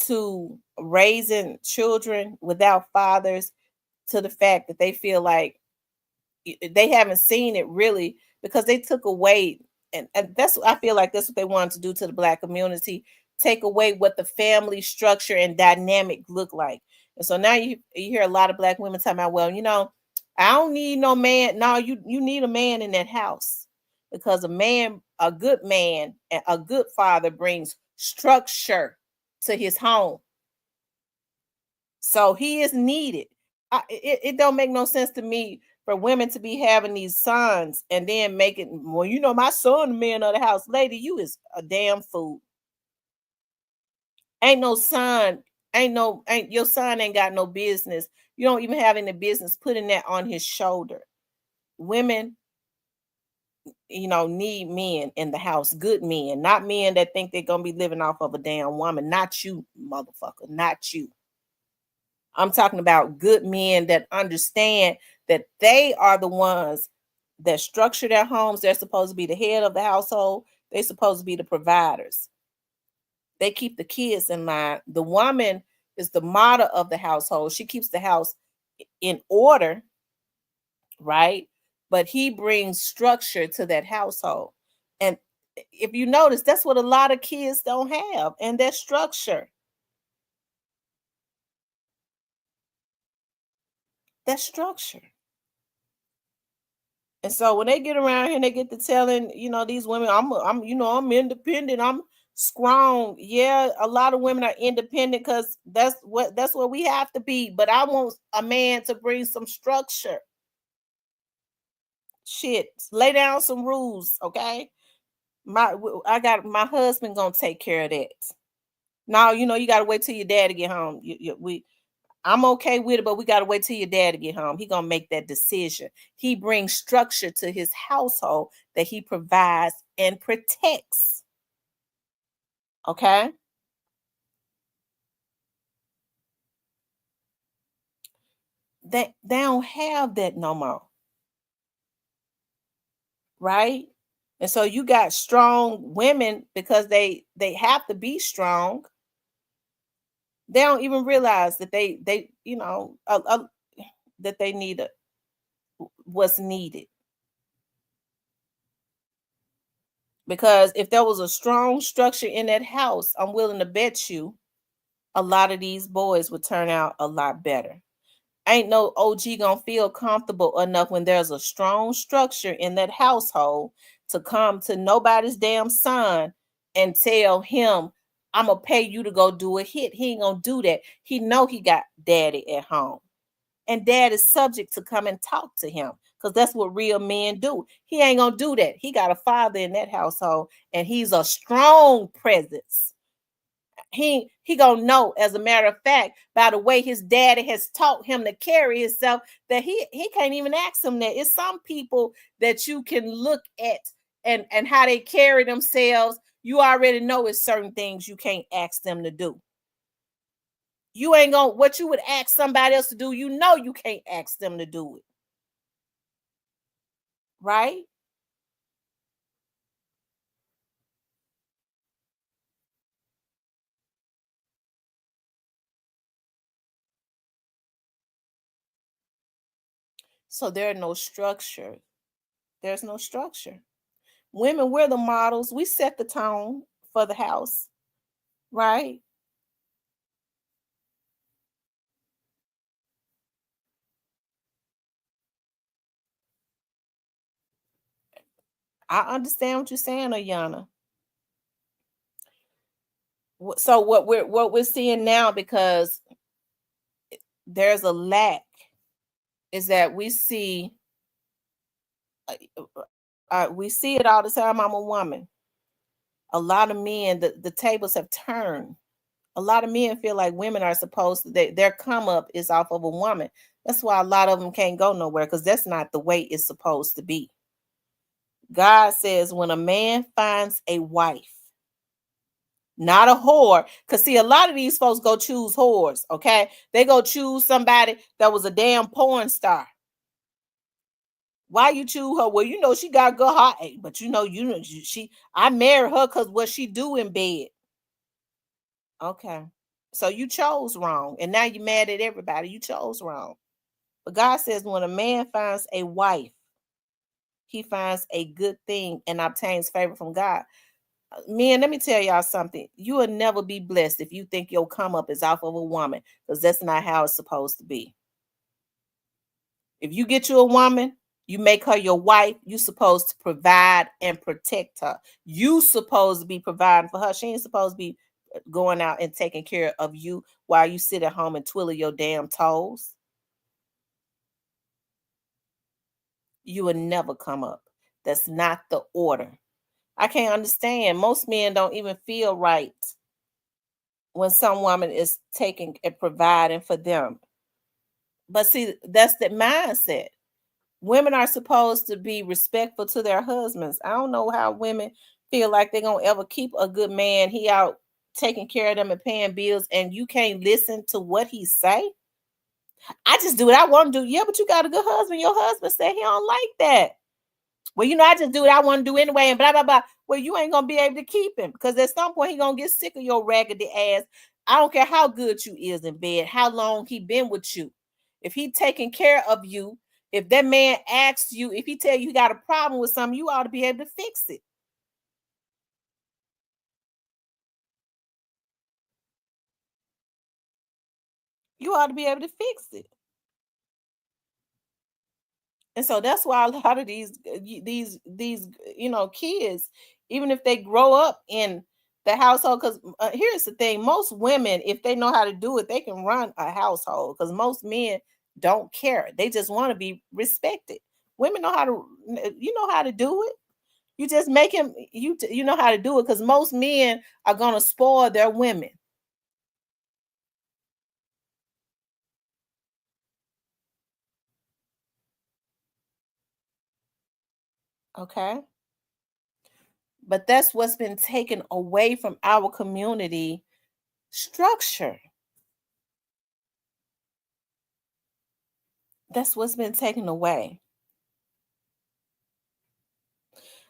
to raising children without fathers, to the fact that they feel like they haven't seen it really, because they took away, and that's, I feel like that's what they wanted to do to the black community, take away what the family structure and dynamic look like. And so now you hear a lot of black women talking about, well, I don't need no man. No, you need a man in that house, because a good man and a good father brings structure to his home. So he is needed. It don't make no sense to me for women to be having these sons and then making, well, my son, the man of the house. Lady, you is a damn fool. Ain't no son, ain't your son ain't got no business. You don't even have any business putting that on his shoulder. Women, need men in the house, good men, not men that think they're gonna be living off of a damn woman. Not you, motherfucker, not you. I'm talking about good men that understand that they are the ones that structure their homes. They're supposed to be the head of the household. They're supposed to be the providers. They keep the kids in mind. The woman is the model of the household. She keeps the house in order, right? But he brings structure to that household. And if you notice, that's what a lot of kids don't have, and that structure. That structure. And so when they get around here and they get to telling, these women, I'm independent, I'm strong. Yeah, a lot of women are independent because that's what we have to be. But I want a man to bring some structure. Shit, lay down some rules, okay? I got my husband gonna take care of that. Now, you gotta wait till your daddy get home. I'm okay with it, but we got to wait till your dad to get home. He going to make that decision. He brings structure to his household that he provides and protects. Okay? They don't have that no more. Right? And so you got strong women because they have to be strong. They don't even realize that they that they need what's needed. Because if there was a strong structure in that house, I'm willing to bet you a lot of these boys would turn out a lot better. Ain't no OG gonna feel comfortable enough when there's a strong structure in that household to come to nobody's damn son and tell him, I'm gonna pay you to go do a hit. He ain't gonna do that. He know he got daddy at home. And dad is subject to come and talk to him, because that's what real men do. He ain't gonna do that. He got a father in that household, and he's a strong presence. He gonna know, as a matter of fact, by the way his daddy has taught him to carry himself, that he can't even ask him that. It's some people that you can look at and how they carry themselves. You already know it's certain things you can't ask them to do. You ain't gonna, what you would ask somebody else to do, you can't ask them to do it. Right? So there's no structure. There's no structure. Women, we're the models. We set the tone for the house, right? I understand what you're saying, Ayana. So what we're seeing now, because there's a lack, is that we see it all the time. I'm a woman. A lot of men, the tables have turned. A lot of men feel like women are supposed to, their come up is off of a woman. That's why a lot of them can't go nowhere, because that's not the way it's supposed to be. God says when a man finds a wife, not a whore, because see, a lot of these folks go choose whores, okay? They go choose somebody that was a damn porn star. Why you choose her? Well, she got good heart, but I married her because what she do in bed. Okay. So you chose wrong, and now you're mad at everybody. You chose wrong. But God says when a man finds a wife, he finds a good thing and obtains favor from God. Men, let me tell y'all something. You will never be blessed if you think your come up is off of a woman, because that's not how it's supposed to be. If you get you a woman, you make her your wife, you're supposed to provide and protect her. You supposed to be providing for her. She ain't supposed to be going out and taking care of you while you sit at home and twiddle your damn toes. You will never come up. That's not the order. I can't understand. Most men don't even feel right when some woman is taking and providing for them. But see, that's the mindset. Women are supposed to be respectful to their husbands. I don't know how women feel like they're going to ever keep a good man. He out taking care of them and paying bills, and you can't listen to what he say. I just do what I want to do. Yeah, but you got a good husband. Your husband said he don't like that. Well, I just do what I want to do anyway, and blah, blah, blah. Well, you ain't going to be able to keep him, because at some point he going to get sick of your raggedy ass. I don't care how good you is in bed, how long he been with you. If he taking care of you, if that man asks you, if he tell you he got a problem with something, you ought to be able to fix it. You ought to be able to fix it. And so that's why a lot of these kids, even if they grow up in the household, because here's the thing: most women, if they know how to do it, they can run a household. Because most men don't care; they just want to be respected. Women know how to, know how to do it. You just make him, you know how to do it, because most men are gonna spoil their women. Okay. But that's what's been taken away from our community structure. That's what's been taken away.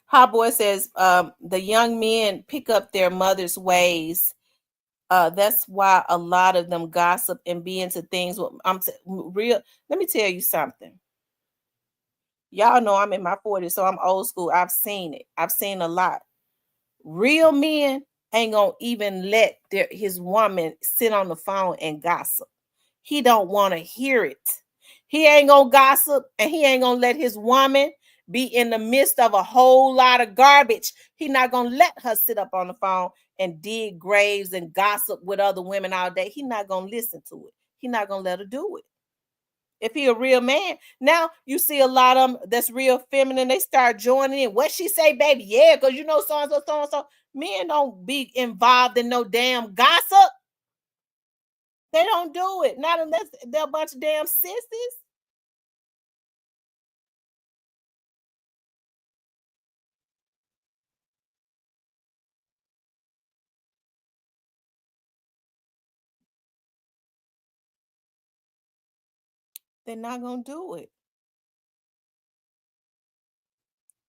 Hot Boy says the young men pick up their mother's ways. That's why a lot of them gossip and be into things. Real. Let me tell you something. Y'all know I'm in my 40s, so I'm old school. I've seen it. I've seen a lot. Real men ain't gonna even let his woman sit on the phone and gossip. He don't want to hear it. He ain't gonna gossip, and he ain't gonna let his woman be in the midst of a whole lot of garbage. He not gonna let her sit up on the phone and dig graves and gossip with other women all day. He not gonna listen to it. He not gonna let her do it. If he a real man, now you see a lot of them that's real feminine. They start joining in. What she say, baby? Yeah, because so and so, so and so. Men don't be involved in no damn gossip. They don't do it. Not unless they're a bunch of damn sissies. They're not gonna do it.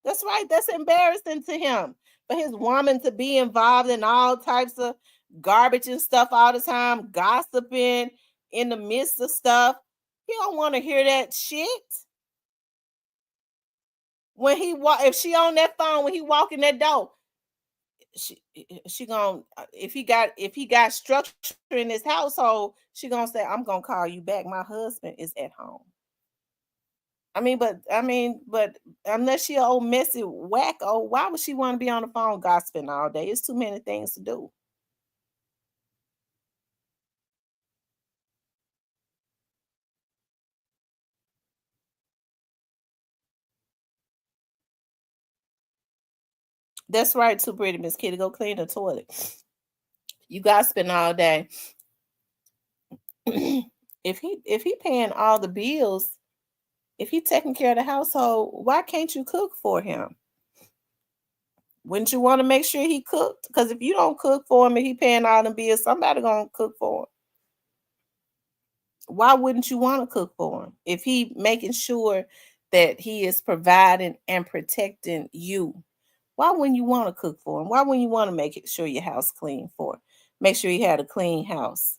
That's right. That's embarrassing to him. For his woman to be involved in all types of garbage and stuff all the time, gossiping in the midst of stuff. He don't want to hear that shit. When if she on that phone, when he walk in that door, she gonna, if he got structure in his household, she gonna say, I'm gonna call you back. My husband is at home. but unless she an old messy wacko, why would she want to be on the phone gossiping all day? It's too many things to do. That's right, too pretty, Miss Kitty. Go clean the toilet. You gossiping all day. if he paying all the bills, if he taking care of the household, why can't you cook for him? Wouldn't you want to make sure he cooked? Because if you don't cook for him and he paying all the bills, somebody gonna cook for him. Why wouldn't you want to cook for him if he making sure that he is providing and protecting you? Why wouldn't you want to cook for him? Why wouldn't you want to make sure your house clean for him? Make sure he had a clean house.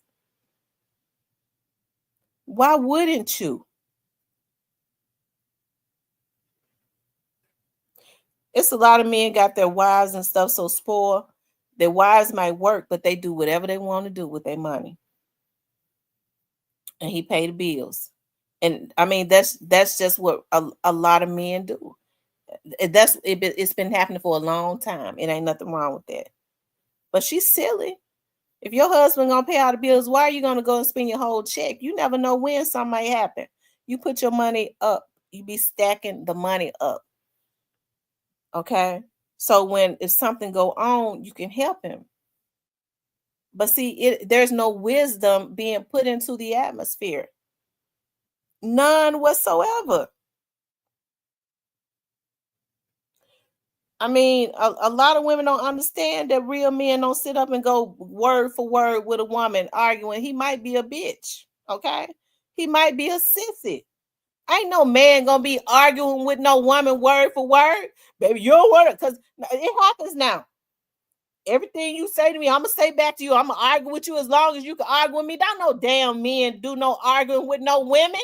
Why wouldn't you? It's a lot of men got their wives and stuff so spoiled. Their wives might work, but they do whatever they want to do with their money, and he pay the bills. And I mean, that's just what a lot of men do. It's been happening for a long time. It ain't nothing wrong with that. But she's silly. If your husband gonna pay all the bills, why are you gonna go and spend your whole check? You never know when something might happen. You put your money up. You be stacking the money up. Okay. So when if something go on, you can help him. But see, there's no wisdom being put into the atmosphere. None whatsoever. I mean, a lot of women don't understand that real men don't sit up and go word for word with a woman arguing. He might be a bitch, okay? He might be a sissy. Ain't no man gonna be arguing with no woman word for word. Baby, you don't want it because it happens now. Everything you say to me, I'm gonna say back to you. I'm gonna argue with you as long as you can argue with me. Don't no damn men do no arguing with no women.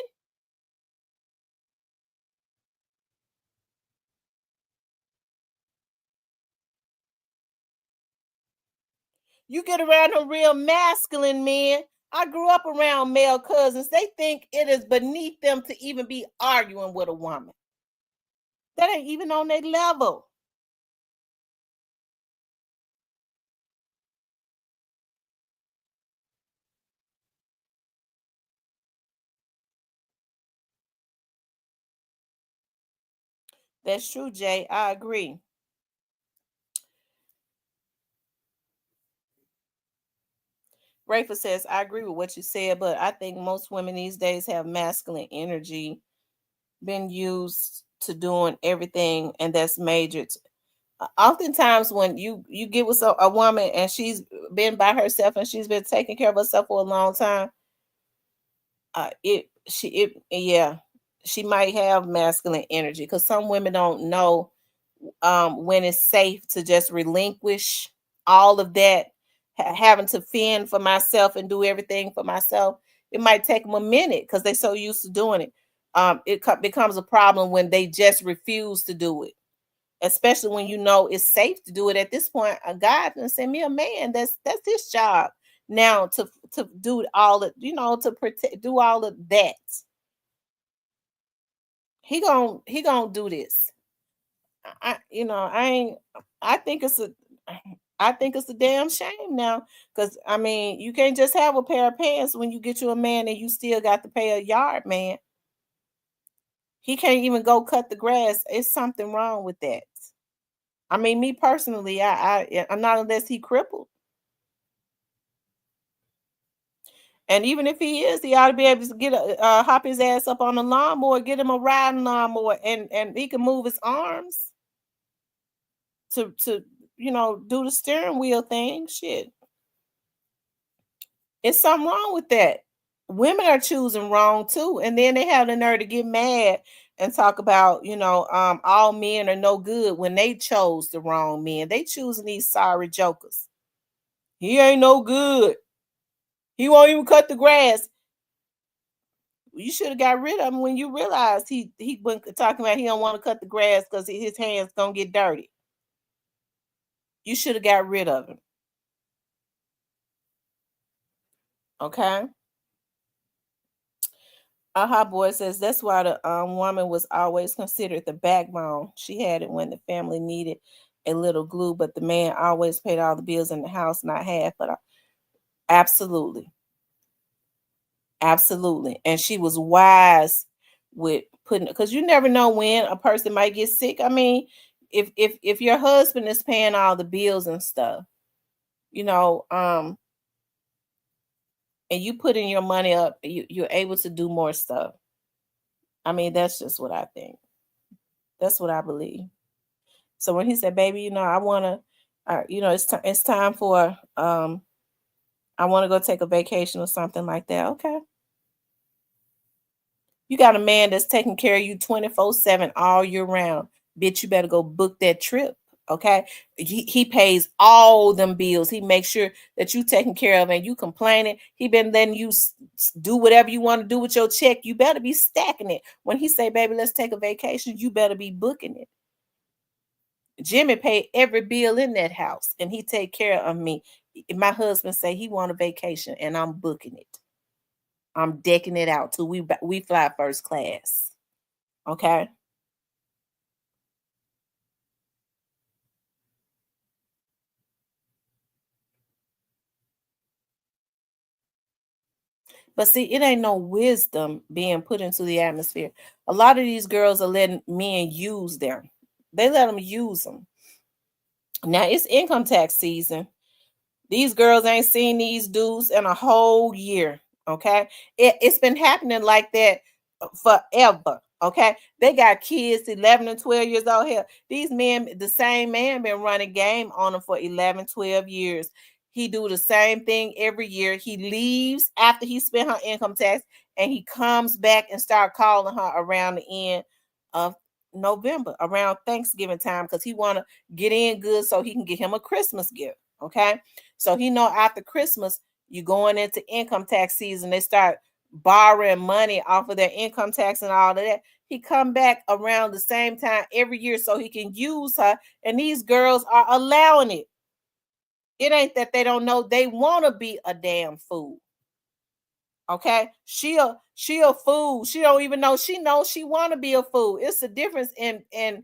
You get around the real masculine men. I grew up around male cousins. They think it is beneath them to even be arguing with a woman. That ain't even on their level. That's true, Jay. I agree. Rayford says, I agree with what you said, but I think most women these days have masculine energy been used to doing everything, and that's major. Oftentimes when you get with a woman and she's been by herself and she's been taking care of herself for a long time, she might have masculine energy because some women don't know when it's safe to just relinquish all of that, having to fend for myself and do everything for myself. It might take them a minute because they're so used to doing it. It becomes a problem when they just refuse to do it, especially when you know it's safe to do it. At this point, a God can send me a man. That's his job now to do all of, to protect, do all of that. He gonna do this. I ain't. I think it's a. I think it's a damn shame now, because I mean, you can't just have a pair of pants when you get you a man and you still got to pay a yard man. He can't even go cut the grass. It's something wrong with that. I mean, me personally, I'm not, unless he crippled. And even if he is, he ought to be able to get hop his ass up on a lawnmower, get him a riding lawnmower, and he can move his arms to do the steering wheel thing. Shit, it's something wrong with that. Women are choosing wrong too, and then they have the nerve to get mad and talk about all men are no good when they chose the wrong men. They choosing these sorry jokers. He ain't no good. He won't even cut the grass. You should have got rid of him when you realized he went talking about he don't want to cut the grass because his hands gonna get dirty. You should have got rid of him. Okay. Aha Boy says that's why the woman was always considered the backbone. She had it when the family needed a little glue, but the man always paid all the bills in the house, not half. But absolutely, absolutely, and she was wise with putting, because you never know when a person might get sick. I mean, if your husband is paying all the bills and stuff, you know, and you putting your money up, you're able to do more stuff. I mean, that's just what I think. That's what I believe. So when he said, "Baby, I want to, it's time for, I want to go take a vacation or something like that." Okay, you got a man that's taking care of you 24/7 all year round. Bitch, you better go book that trip. Okay, he pays all them bills. He makes sure that you taken care of, and you complaining. He been letting you do whatever you want to do with your check. You better be stacking it. When he say, "Baby, let's take a vacation," you better be booking it. Jimmy paid every bill in that house, and he take care of me. My husband say he want a vacation, and I'm booking it. I'm decking it out till we fly first class. Okay. But see, it ain't no wisdom being put into the atmosphere. A lot of these girls are letting men use them. They let them use them. Now it's income tax season. These girls ain't seen these dudes in a whole year. Okay. It's been happening like that forever. Okay. They got kids 11 and 12 years old here. These men, the same man been running game on them for 11, 12 years. He do the same thing every year. He leaves after he spent her income tax, and he comes back and start calling her around the end of November, around Thanksgiving time, because he want to get in good so he can get him a Christmas gift. Okay. So he know after Christmas, you going into income tax season, they start borrowing money off of their income tax and all of that. He come back around the same time every year so he can use her, and these girls are allowing it. It ain't that they don't know, they want to be a damn fool. Okay, she a fool. She don't even know she knows she want to be a fool. It's the difference in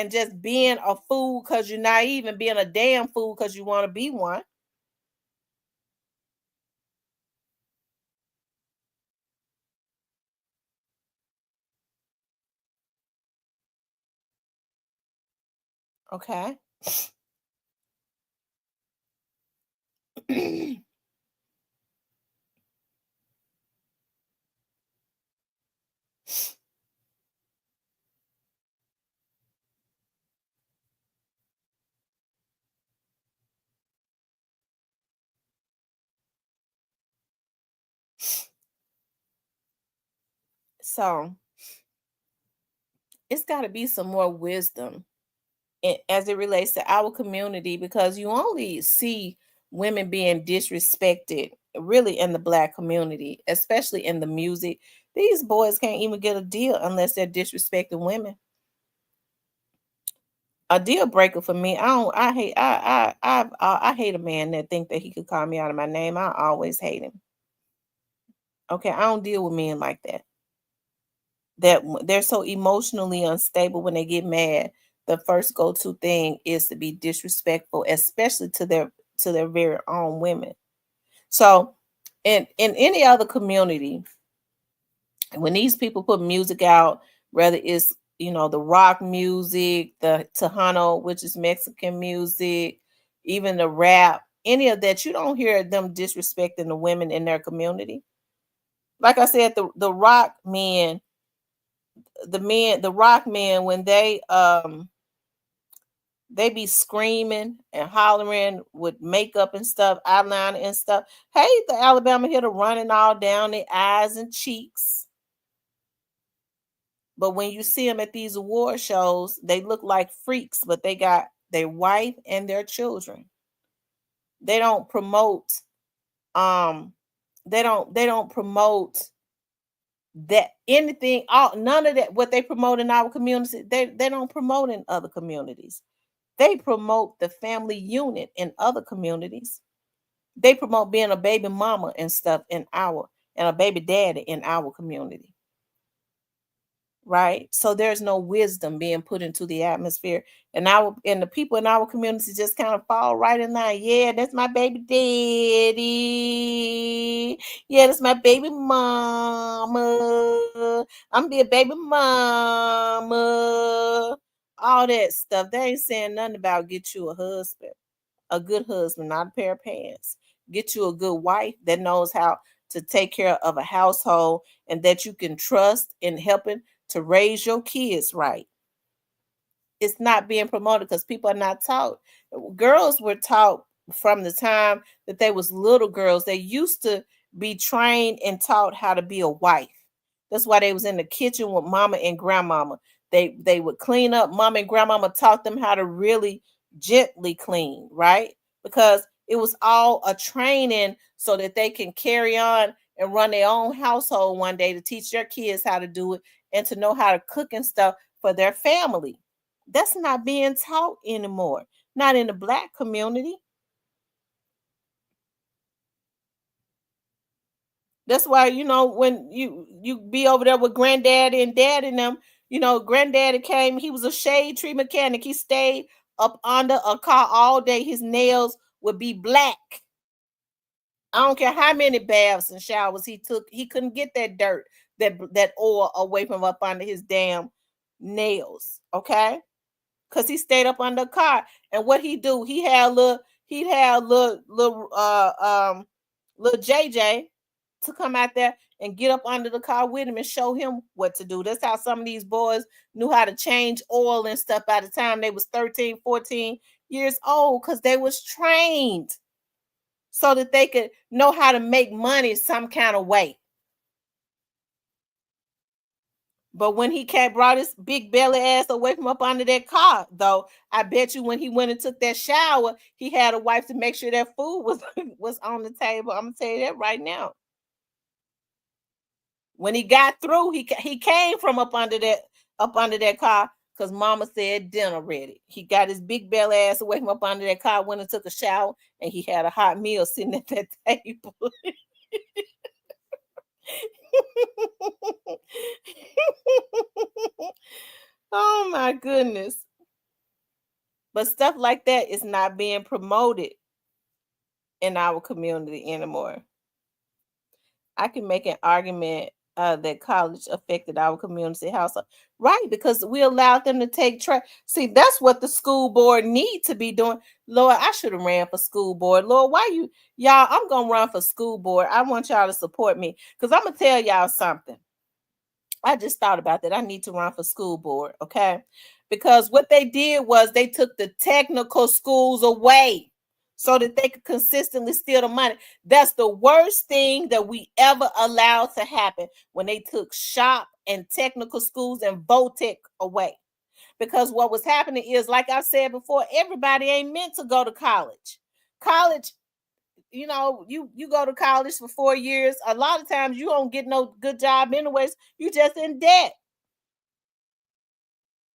just being a fool because you're naive, and being a damn fool because you want to be one. Okay. So it's got to be some more wisdom as it relates to our community, because you only see women being disrespected really in the Black community, especially in the music. These boys can't even get a deal unless they're disrespecting women. A deal breaker for me. I don't. I hate. I hate a man that think that he could call me out of my name. I always hate him. Okay, I don't deal with men like that. They're so emotionally unstable when they get mad. The first go-to thing is to be disrespectful, especially to their very own women. So, in any other community, when these people put music out, whether it's the rock music, the Tejano, which is Mexican music, even the rap, any of that, you don't hear them disrespecting the women in their community. Like I said, the rock men, the rock men, when they be screaming and hollering with makeup and stuff, eyeliner and stuff. Hey, the Alabama hitter running all down their eyes and cheeks. But when you see them at these award shows, they look like freaks, but they got their wife and their children. They don't promote um they don't promote that anything, all none of that what they promote in our community, they don't promote in other communities. They promote the family unit in other communities. They promote being a baby mama and stuff in our and a baby daddy in our community. Right? So there's no wisdom being put into the atmosphere. And the people in our community just kind of fall right in line. Yeah, that's my baby daddy. Yeah, that's my baby mama. I'm be a baby mama. All that stuff. They ain't saying nothing about get you a husband, a good husband, not a pair of pants. Get you a good wife that knows how to take care of a household and that you can trust in helping to raise your kids right. It's not being promoted because people are not taught. Girls were taught from the time that they was little girls. They used to be trained and taught how to be a wife. That's why they was in the kitchen with mama and grandmama. They would clean up. Mama and grandmama taught them how to really gently clean, right? Because it was all a training so that they can carry on and run their own household one day to teach their kids how to do it and to know how to cook and stuff for their family. That's not being taught anymore. Not in the Black community. That's why, when you be over there with granddaddy and dad and them, granddaddy came, he was a shade tree mechanic. He stayed up under a car all day. His nails would be black. I don't care how many baths and showers he took, he couldn't get that dirt, that oil away from up under his damn nails. Okay? Because he stayed up under a car. And what he do? He'd have little JJ to come out there and get up under the car with him and show him what to do. That's how some of these boys knew how to change oil and stuff by the time they was 13, 14 years old, because they was trained so that they could know how to make money some kind of way. But when he brought his big belly ass away from up under that car, though, I bet you when he went and took that shower, he had a wife to make sure that food was on the table. I'm gonna tell you that right now. When he got through, he came from up under that car because Mama said dinner ready. He got his big belly ass away from up under that car, went and took a shower, and he had a hot meal sitting at that table. Oh my goodness. But stuff like that is not being promoted in our community anymore. I can make an argument that college affected our community household. Right, because we allowed them to take track. See, that's what the school board need to be doing. Lord, I should have ran for school board. Lord, why y'all, I'm going to run for school board. I want y'all to support me because I'm going to tell y'all something. I just thought about that. I need to run for school board, okay? Because what they did was they took the technical schools away so that they could consistently steal the money. That's the worst thing that we ever allowed to happen when they took shop and technical schools and VOTEC away. Because what was happening is, like I said before, everybody ain't meant to go to college. College, you go to college for 4 years. A lot of times you don't get no good job anyways. You just in debt.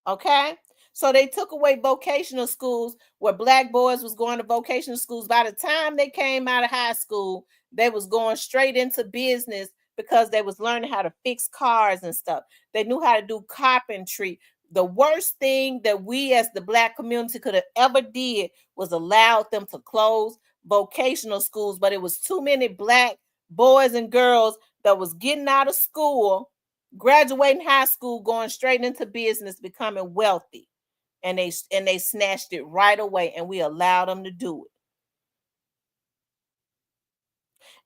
Okay. So they took away vocational schools where Black boys was going to vocational schools. By the time they came out of high school, they was going straight into business because they was learning how to fix cars and stuff. They knew how to do carpentry. The worst thing that we as the Black community could have ever did was allowed them to close vocational schools, but it was too many Black boys and girls that was getting out of school, graduating high school, going straight into business, becoming wealthy, and they snatched it right away, and we allowed them to do it.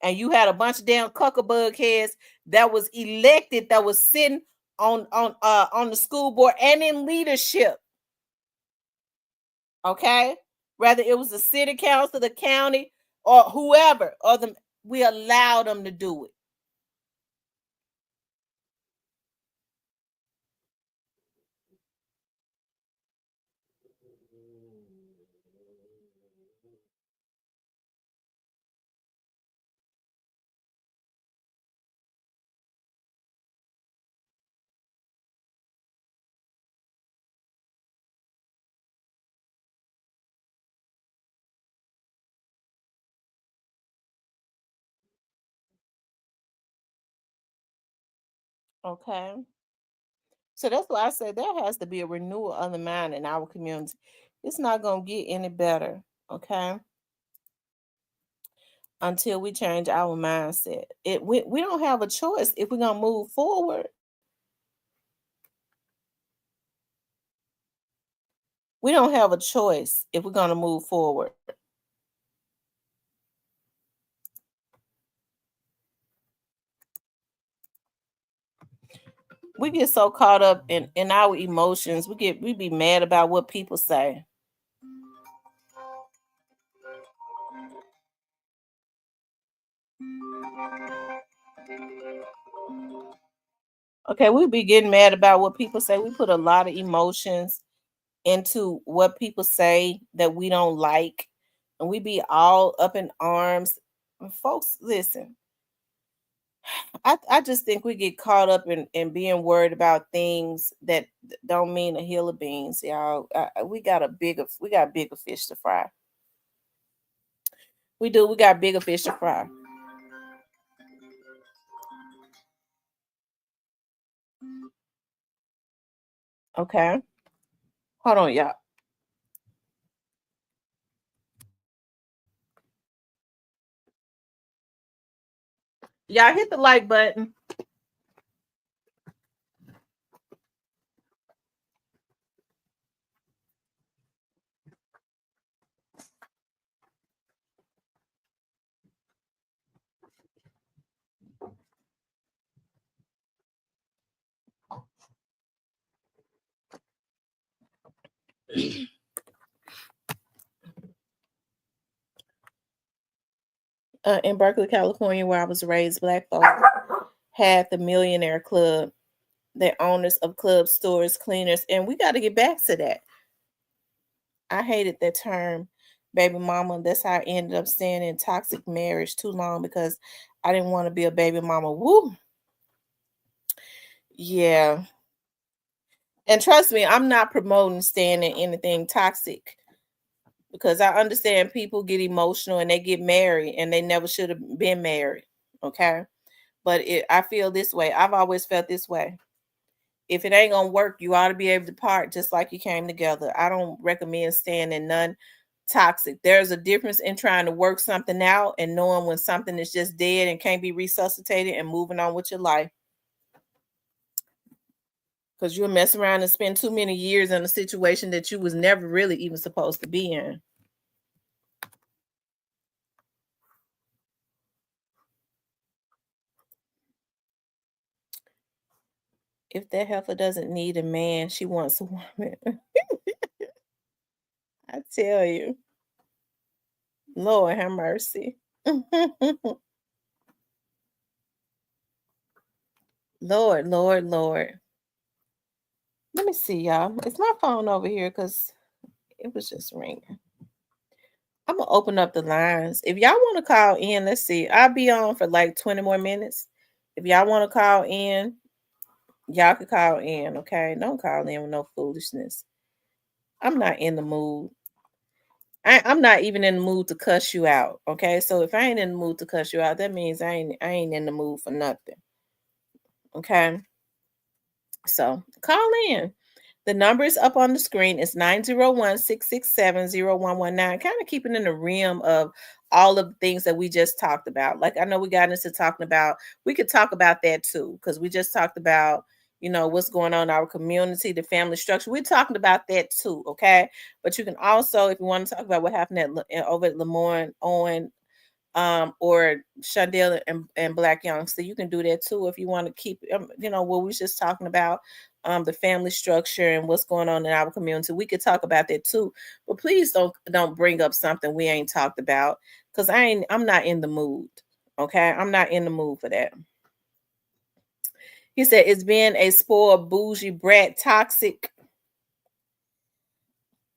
And you had a bunch of damn cuckabug heads that was elected, that was sitting on the school board and in leadership. Okay, whether it was the city council, the county, or whoever, we allowed them to do it. Okay. So that's why I said there has to be a renewal of the mind in our community. It's not going to get any better, okay, until we change our mindset. We don't have a choice if we're going to move forward. We don't have a choice if we're going to move forward. We get so caught up in our emotions. We be mad about what people say. Okay, we be getting mad about what people say. We put a lot of emotions into what people say that we don't like, and we be all up in arms. And folks, listen, I just think we get caught up in being worried about things that don't mean a hill of beans, y'all. We got bigger fish to fry. We do. We got bigger fish to fry. Okay, hold on, y'all. Y'all hit the like button. In Berkeley, California, where I was raised, Black folks had the Millionaire Club. They're owners of clubs, stores, cleaners, and we got to get back to that. I hated that term, baby mama. That's how I ended up staying in toxic marriage too long because I didn't want to be a baby mama. Woo. Yeah. And trust me, I'm not promoting staying in anything toxic because I understand people get emotional and they get married and they never should have been married. Okay. But I feel this way. I've always felt this way. If it ain't gonna work, you ought to be able to part just like you came together. I don't recommend staying in none toxic. There's a difference in trying to work something out and knowing when something is just dead and can't be resuscitated and moving on with your life. Because you'll mess around and spend too many years in a situation that you was never really even supposed to be in. If that heifer doesn't need a man, she wants a woman. I tell you. Lord have mercy. Lord, Lord, Lord. Let me see, y'all. Is my phone over here? Because it was just ringing. I'm gonna open up the lines. If y'all want to call in, let's see. I'll be on for like 20 more minutes. If y'all want to call in, y'all can call in, okay? Don't call in with no foolishness. I'm not in the mood. I'm not even in the mood to cuss you out, okay? So if I ain't in the mood to cuss you out, that means I ain't in the mood for nothing. Okay? So call in. The number is up on the screen. It's 901-667-0119. Kind of keeping in the realm of all of the things that we just talked about. Like I know we got into talking about, we could talk about that too, because we just talked about, what's going on in our community, the family structure. We're talking about that too, okay? But you can also, if you want to talk about what happened over at Lemoyne Owen or Shundale and Blac Youngsta. You can do that too if you want to keep, what we was just talking about, the family structure and what's going on in our community. We could talk about that too, but please don't bring up something we ain't talked about because I'm not in the mood. Okay, I'm not in the mood for that. He said it's being a spoiled, bougie brat, toxic.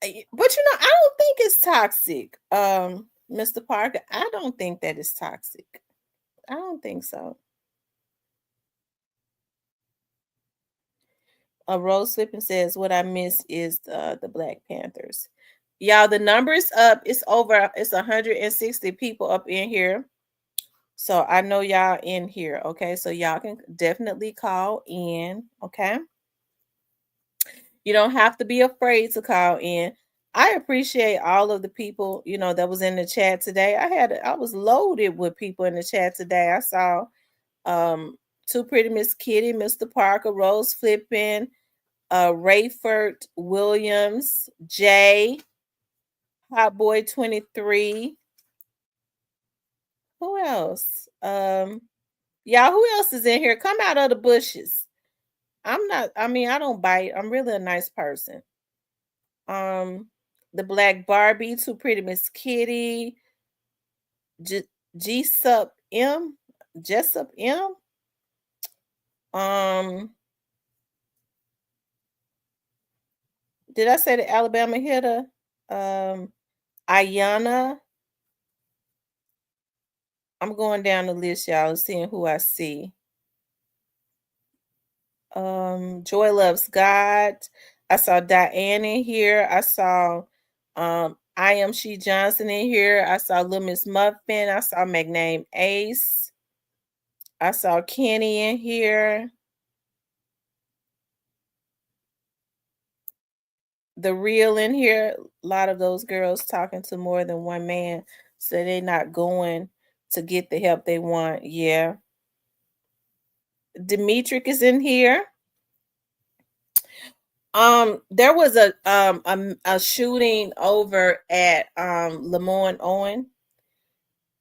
But I don't think it's toxic, Mr. Parker. I don't think that is toxic. I don't think so. Rose Flippin says, "What I miss is the Black Panthers." Y'all, the number's up. It's over. It's 160 people up in here. So I know y'all in here, okay? So y'all can definitely call in, okay? You don't have to be afraid to call in. I appreciate all of the people, that was in the chat today. I was loaded with people in the chat today. I saw Too Pretty Miss Kitty, Mr. Parker, Rose Flippin, Rayford Williams, Jay, Hot Boy 23. Who else? Y'all, who else is in here? Come out of the bushes. I don't bite. I'm really a nice person. The Black Barbie, Too Pretty Miss Kitty, G Sup M, Jessup M. Did I say the Alabama hitter? Ayana. I'm going down the list, y'all, and seeing who I see. Joy Loves God. I saw Diane in here. I saw I Am She Johnson in here. I saw Little Miss Muffin. I saw McName Ace. I saw Kenny in here. The Real in here. A lot of those girls talking to more than one man, so they're not going to get the help they want. Yeah. Demetric is in here. There was a shooting over at Lemoyne Owen,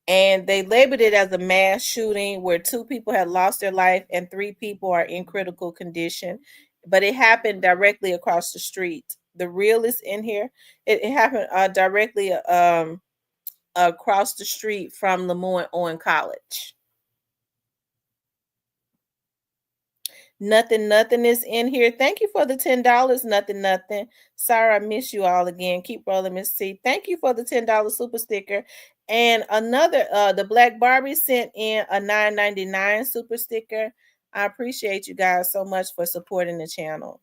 and they labeled it as a mass shooting where 2 people had lost their life and 3 people are in critical condition. But it happened directly across the street. The Real is in here. It happened directly across the street from Lemoyne Owen College. Nothing is in here. Thank you for the $10. Nothing. Sorry, I miss you all again. Keep rolling, Miss T. Thank you for the $10 super sticker. And another, the Black Barbie sent in a $9.99 super sticker. I appreciate you guys so much for supporting the channel.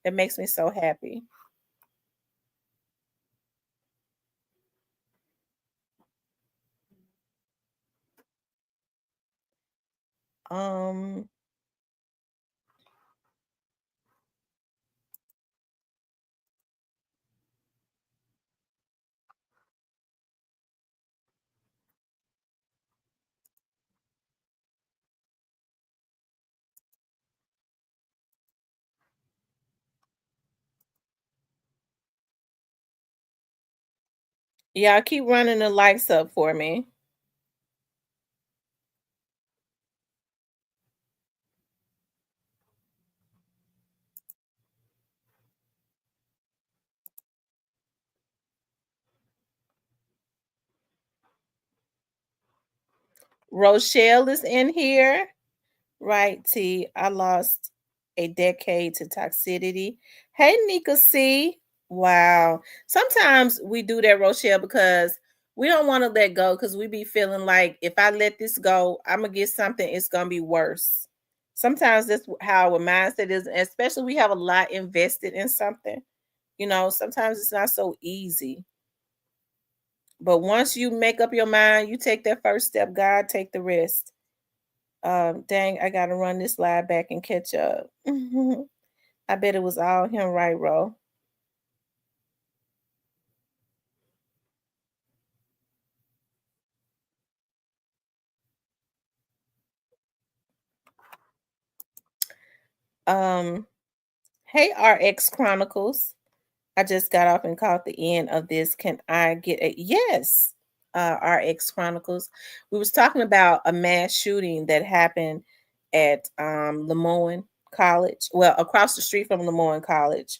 It makes me so happy. Y'all keep running the likes up for me. Rochelle is in here. Right, T. I lost a decade to toxicity. Hey, Nika C. Wow. Sometimes we do that, Rochelle, because we don't want to let go because we be feeling like if I let this go, I'm going to get something, it's going to be worse. Sometimes that's how our mindset is, especially we have a lot invested in something. Sometimes it's not so easy. But once you make up your mind, you take that first step, God take the rest. Dang, I gotta run this live back and catch up. I bet it was all him, right, Ro? Hey, RX Chronicles. I just got off and caught the end of this. Can I get a yes? RX Chronicles. We was talking about a mass shooting that happened at Lemoyne College. Well, across the street from Lemoyne College.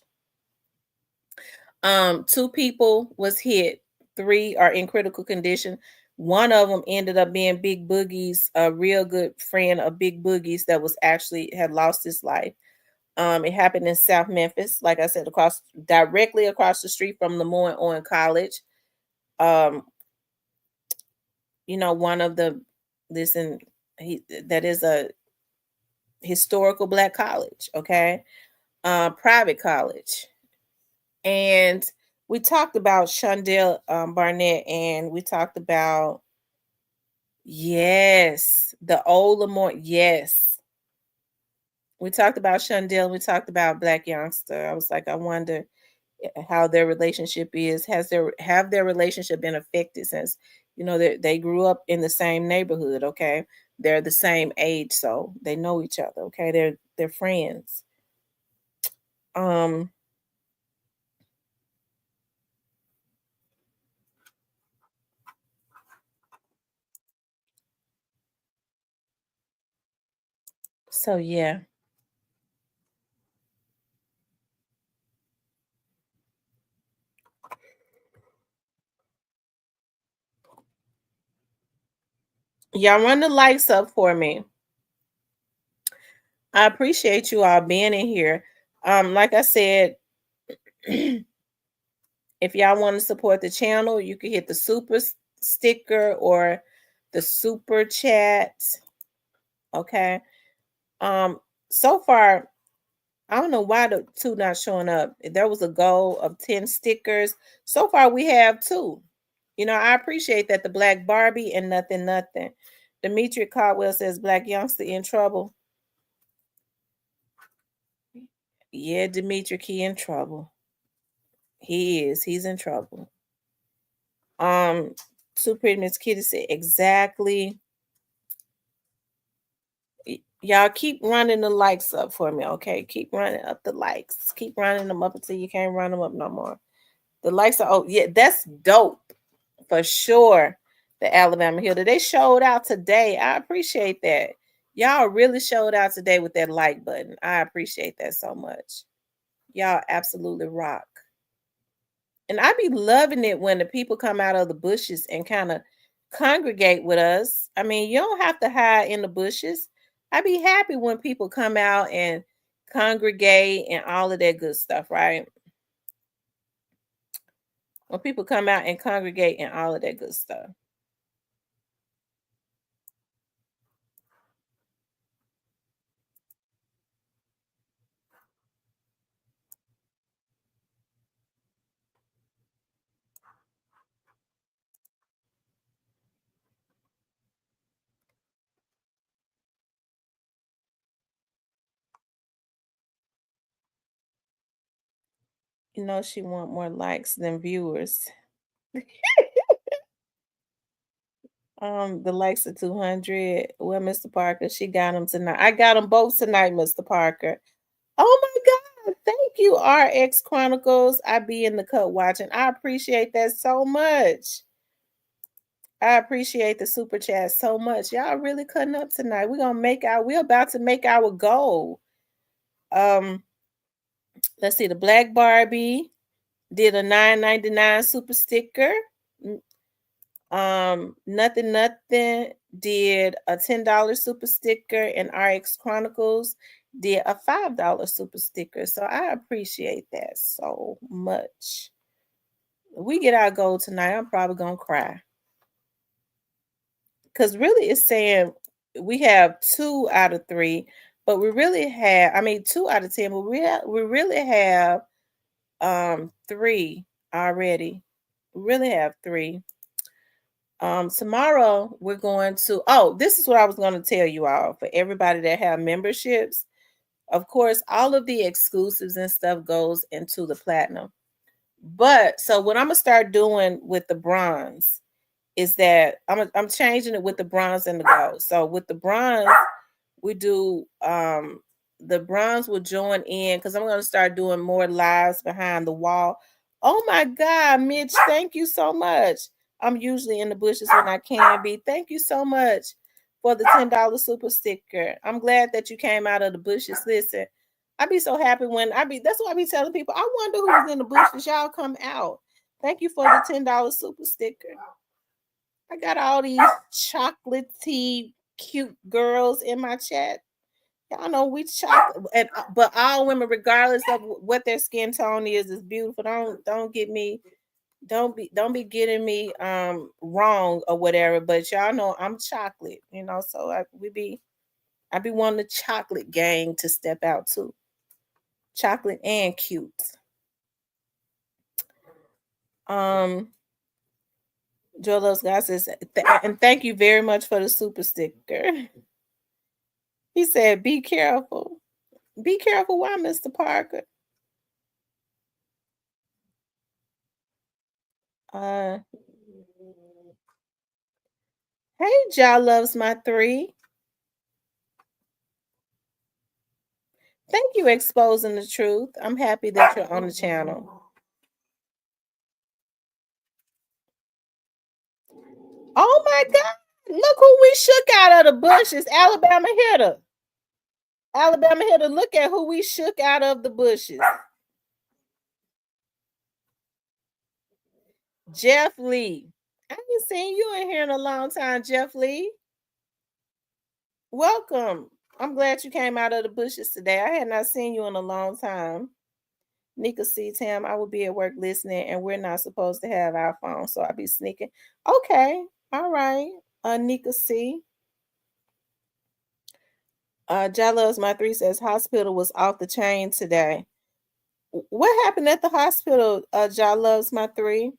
2 people was hit. 3 are in critical condition. One of them ended up being Big Boogie's, a real good friend of Big Boogie's that was actually had lost his life. It happened in South Memphis, like I said, directly across the street from Lemoyne Owen College. One of that is a historical Black college, okay, private college, and we talked about Shundale Barnett, and we talked about Yes, the old Lamar. Yes, we talked about Shundale. We talked about Blac Youngsta. I was like, I wonder how their relationship is. Have their relationship been affected since they grew up in the same neighborhood? Okay, they're the same age, so they know each other. Okay, they're friends. Um, so yeah. Y'all run the likes up for me. I appreciate you all being in here. Like I said, if y'all want to support the channel, you can hit the super sticker or the super chat. Okay. So far, I don't know why the two not showing up. There was a goal of 10 stickers. So far, we have two. I appreciate that. The Black Barbie and nothing. Demetri Caldwell says Blac Youngsta in trouble. Yeah, Demetri, he in trouble. He is. He's in trouble. Super Pretty Miss Kitty said exactly. Y'all keep running the likes up for me, okay? Keep running up the likes. Keep running them up until you can't run them up no more. The likes are yeah, that's dope for sure. The Alabama Hill. They showed out today. I appreciate that. Y'all really showed out today with that like button. I appreciate that so much. Y'all absolutely rock. And I be loving it when the people come out of the bushes and kind of congregate with us. I mean, you don't have to hide in the bushes. I be happy when people come out and congregate and all of that good stuff, right? When people come out and congregate and all of that good stuff. She want more likes than viewers. The likes of 200. Well, Mr. Parker, she got them tonight. I got them both tonight, Mr. Parker. Oh my God. Thank you, RX Chronicles. I be in the cut watching. I appreciate that so much. I appreciate the super chat so much. Y'all really cutting up tonight. We're about to make our goal. Let's see, the Black Barbie did a $9.99 super sticker. Nothing did a $10 super sticker, and RX Chronicles did a $5 super sticker. So I appreciate that so much. We get our goal tonight, I'm probably gonna cry. Because really it's saying we have 2 out of 3, but we really have 2 out of 10, but we really have 3 already. We really have 3. Tomorrow we're going to this is what I was going to tell you all for everybody that have memberships. Of course, all of the exclusives and stuff goes into the platinum. But so what I'm gonna start doing with the bronze is that I'm changing it with the bronze and the gold. So with the bronze, we do the bronze will join in because I'm gonna start doing more lives behind the wall. Oh my God, Mitch, thank you so much. I'm usually in the bushes when I can be. Thank you so much for the $10 super sticker. I'm glad that you came out of the bushes. Listen, I be so happy that's what I be telling people. I wonder who's in the bushes. Y'all come out. Thank you for the $10 super sticker. I got all these chocolatey cute girls in my chat. Y'all know we chocolate, but all women, regardless of what their skin tone is beautiful. Don't get me, don't be getting me wrong or whatever. But y'all know I'm chocolate, So I be wanting the chocolate gang to step out too. Chocolate and cute. Joe Loves God says, and thank you very much for the super sticker. He said, be careful. Be careful. Why, Mr. Parker? Hey, Ja Loves My 3. Thank you, Exposing the Truth. I'm happy that you're on the channel. Oh my God. Look who we shook out of the bushes. Alabama hitter. Alabama hitter. Look at who we shook out of the bushes. Jeff Lee. I haven't seen you in here in a long time, Jeff Lee. Welcome. I'm glad you came out of the bushes today. I had not seen you in a long time. Nika C. Tam, I will be at work listening, and we're not supposed to have our phone, so I'll be sneaking. Okay. All right. Nika C. Ja Loves My 3 says hospital was off the chain today. What happened at the hospital, Ja Loves My 3?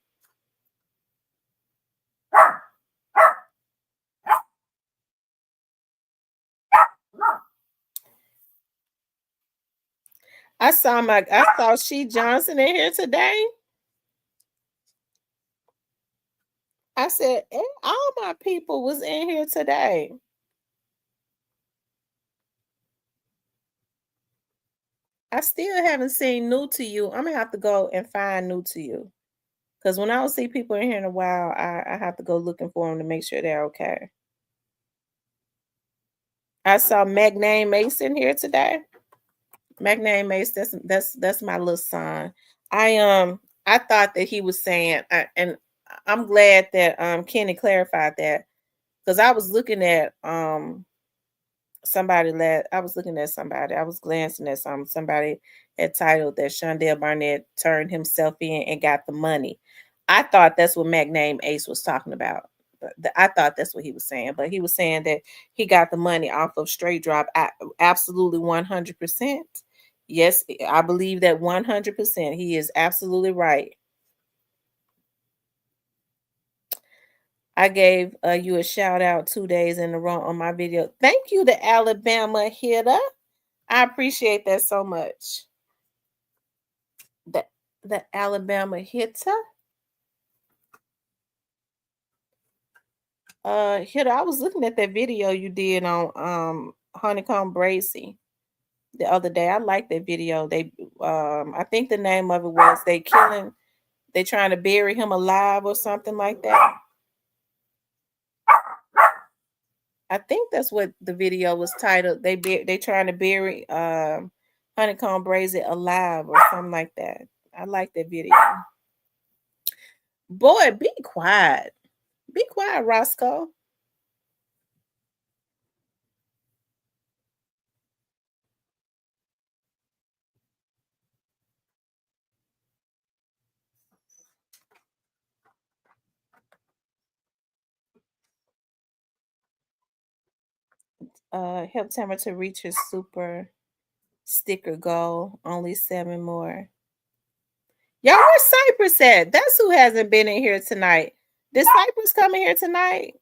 I saw She Johnson in here today. I said, all my people was in here today. I still haven't seen New to You. I'm gonna have to go and find New to You. Because when I don't see people in here in a while, I have to go looking for them to make sure they're okay. I saw Magnane Mason here today. Magnane Mason, that's my little son. I thought that he was saying, and I'm glad that Kenny clarified that, because I was looking at I was glancing at somebody had titled that Shundale Barnett turned himself in and got the money. I thought that's what Magnane Ace was talking about. I thought that's what he was saying, but he was saying that he got the money off of Straight Drop. Absolutely 100%. Yes, I believe that 100%. He is absolutely right. I gave you a shout out 2 days in a row on my video. Thank you to Alabama hitter. I appreciate that so much. The Alabama hitter. Hitter, I was looking at that video you did on Honeycomb Bracy the other day. I like that video. They I think the name of it was they trying to bury him alive or something like that. I think that's what the video was titled. They trying to bury Honeycomb Brazy alive or something like that. I like that video. Boy, be quiet. Be quiet, Roscoe. Help Tamara to reach his super sticker goal. Only 7 more. Y'all, where's Cypress at? That's who hasn't been in here tonight. Did Cypress come in here tonight?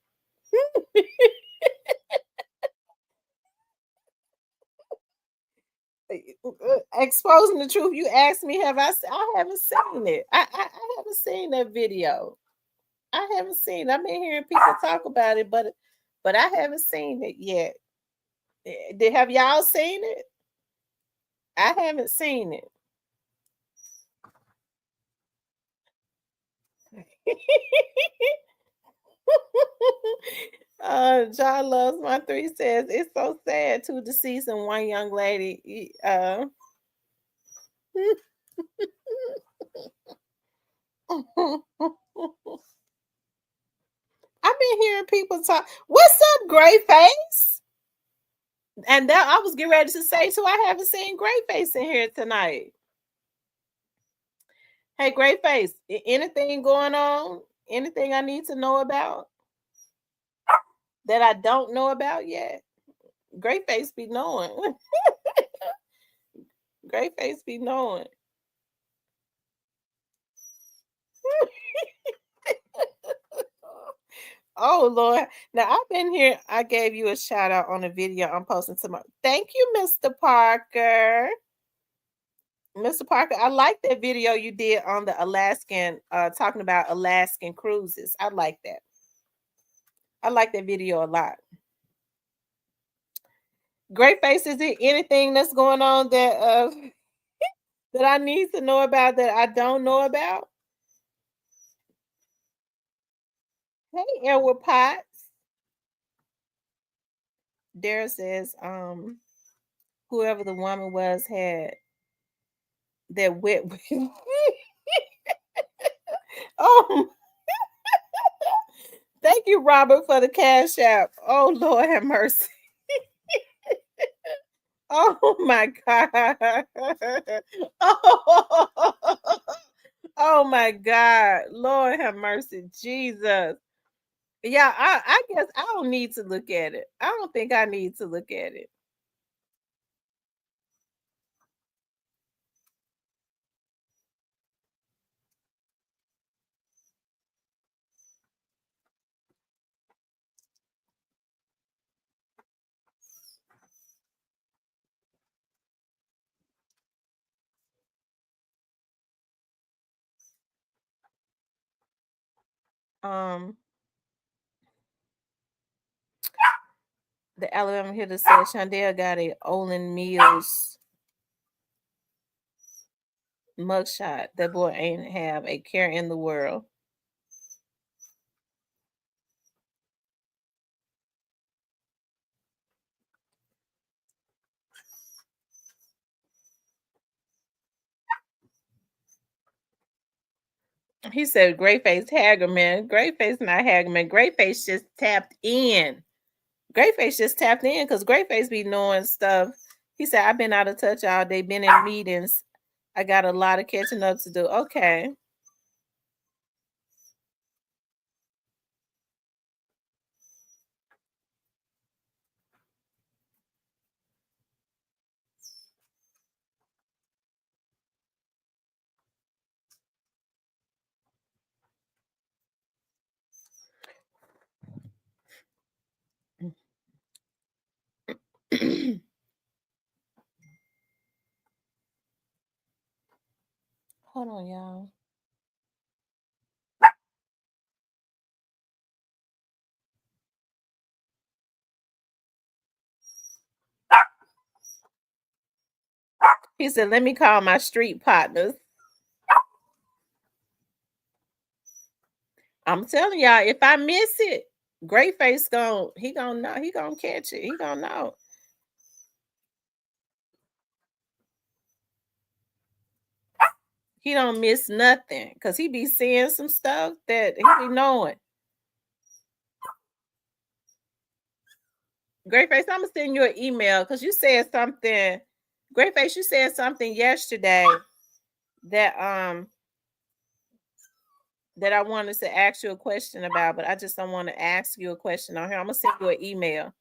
Exposing the Truth. You asked me, have I haven't seen it. I haven't seen that video. I haven't seen it. I've been hearing people talk about it, but I haven't seen it yet. Have y'all seen it? I haven't seen it. John Loves My 3 says it's so sad, 2 deceased and 1 young lady. I've been hearing people talk. What's up, Gray Face? And that I was getting ready to say too. I haven't seen Gray Face in here tonight. Hey, Gray Face, anything going on? Anything I need to know about that I don't know about yet? Gray Face be knowing. Gray Face be knowing. Oh Lord. Now I've been here. I gave you a shout out on a video I'm posting tomorrow. Thank you, Mr. Parker. Mr. Parker, I like that video you did on the Alaskan, talking about Alaskan cruises. I like that. I like that video a lot. Great Face, is there anything that's going on that that I need to know about that I don't know about? Hey, Edward Potts. Dara says, whoever the woman was had that wet. Oh, thank you, Robert, for the cash app. Oh Lord have mercy. Oh my God. Oh, oh my God. Lord have mercy. Jesus. Yeah, I guess I don't need to look at it. I don't think I need to look at it. Um, the Alabama hitter said Shundale got a Olin Mills mugshot. That boy ain't have a care in the world. He said Great Face Hagerman. Great Face not Hagerman. Great Face just tapped in. Great Face just tapped in because Great Face be knowing stuff. He said, I've been out of touch all day, been in meetings. I got a lot of catching up to do. Okay. Hold on, y'all. He said, let me call my street partners. I'm telling y'all, if I miss it, Great Face gonna know. He gonna catch it. He gonna know. He don't miss nothing because he be seeing some stuff that he be knowing. Great Face, I'm gonna send you an email because you said something. Great Face, you said something yesterday that that I wanted to ask you a question about, but I just don't want to ask you a question on here. I'm gonna send you an email.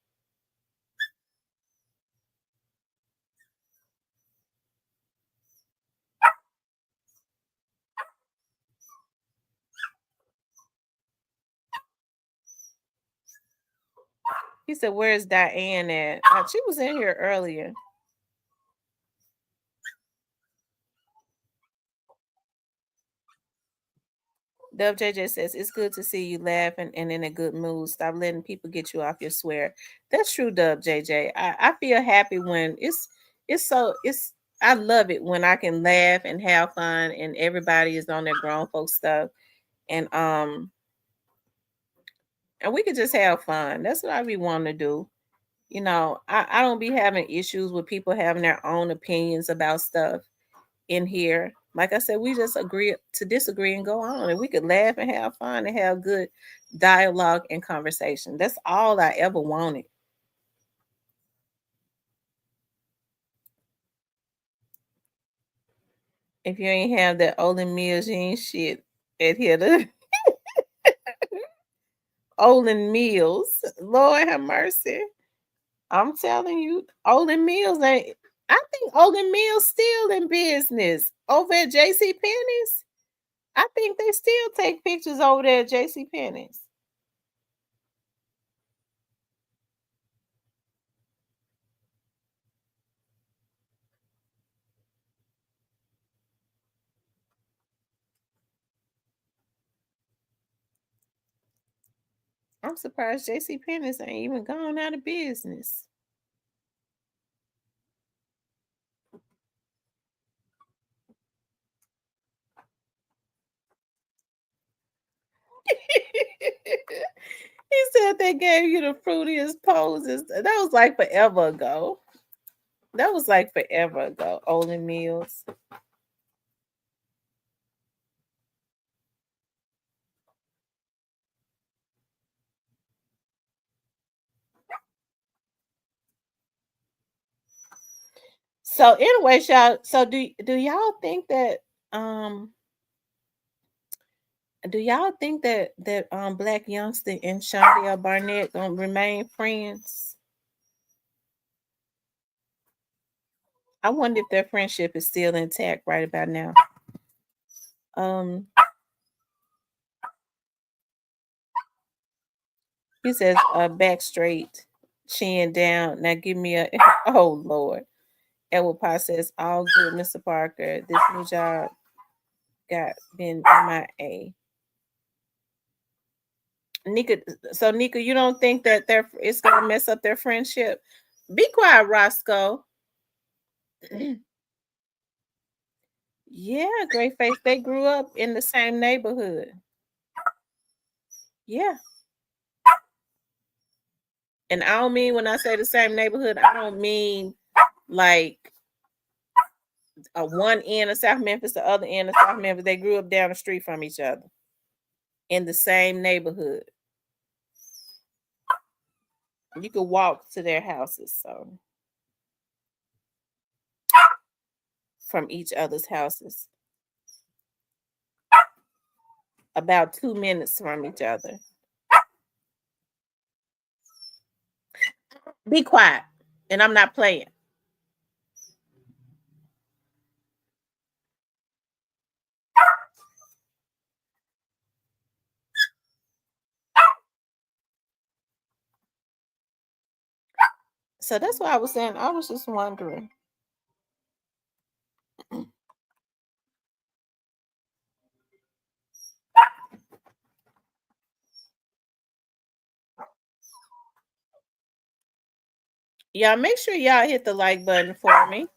He said, "Where's Diane at?" She was in here earlier. Dub JJ says, it's good to see you laughing and in a good mood. Stop letting people get you off your swear. That's true, Dub JJ. I feel happy when it's I love it when I can laugh and have fun and everybody is on their grown folk stuff. And we could just have fun. That's what I be wanting to do. You know, I don't be having issues with people having their own opinions about stuff in here. Like I said, we just agree to disagree and go on, and we could laugh and have fun and have good dialogue and conversation. That's all I ever wanted. If you ain't have that Olin Mills, you ain't shit at here to Olin Mills. Lord have mercy. I'm telling you, Olin Mills ain't. I think Olin Mills still in business over at JC Penney's. I think they still take pictures over there at JC Penney's. I'm surprised J.C. Penney's ain't even gone out of business. He said they gave you the fruitiest poses. That was like forever ago. That was like forever ago. Olin Mills. So anyway, y'all. So do y'all think that Blac Youngsta and Shundale Barnett gonna remain friends? I wonder if their friendship is still intact right about now. He says back straight, chin down. Now give me a oh Lord. Edward Potts says, all good, Mr. Parker. This new job got been MIA. Nika, you don't think that it's gonna mess up their friendship? Be quiet, Roscoe. Yeah, Great Face. They grew up in the same neighborhood. Yeah. And I don't mean when I say the same neighborhood, I don't mean like one end of South Memphis, the other end of South Memphis. They grew up down the street from each other in the same neighborhood. You could walk to their houses, so from each other's houses. About 2 minutes from each other. Be quiet. And I'm not playing. So that's what I was saying. I was just wondering. Y'all make sure y'all hit the like button for me.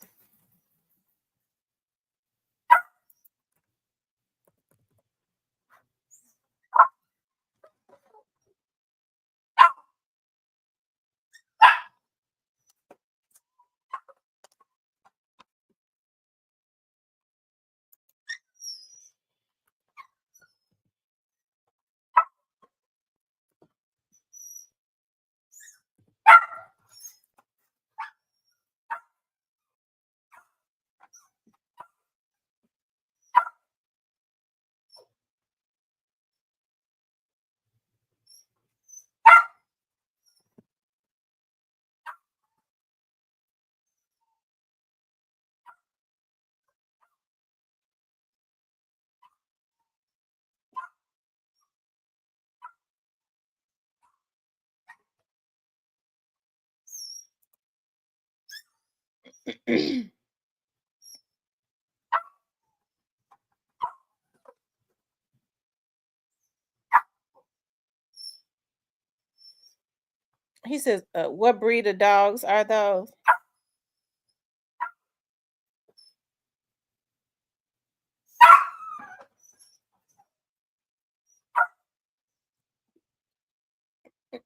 He says, what breed of dogs are those?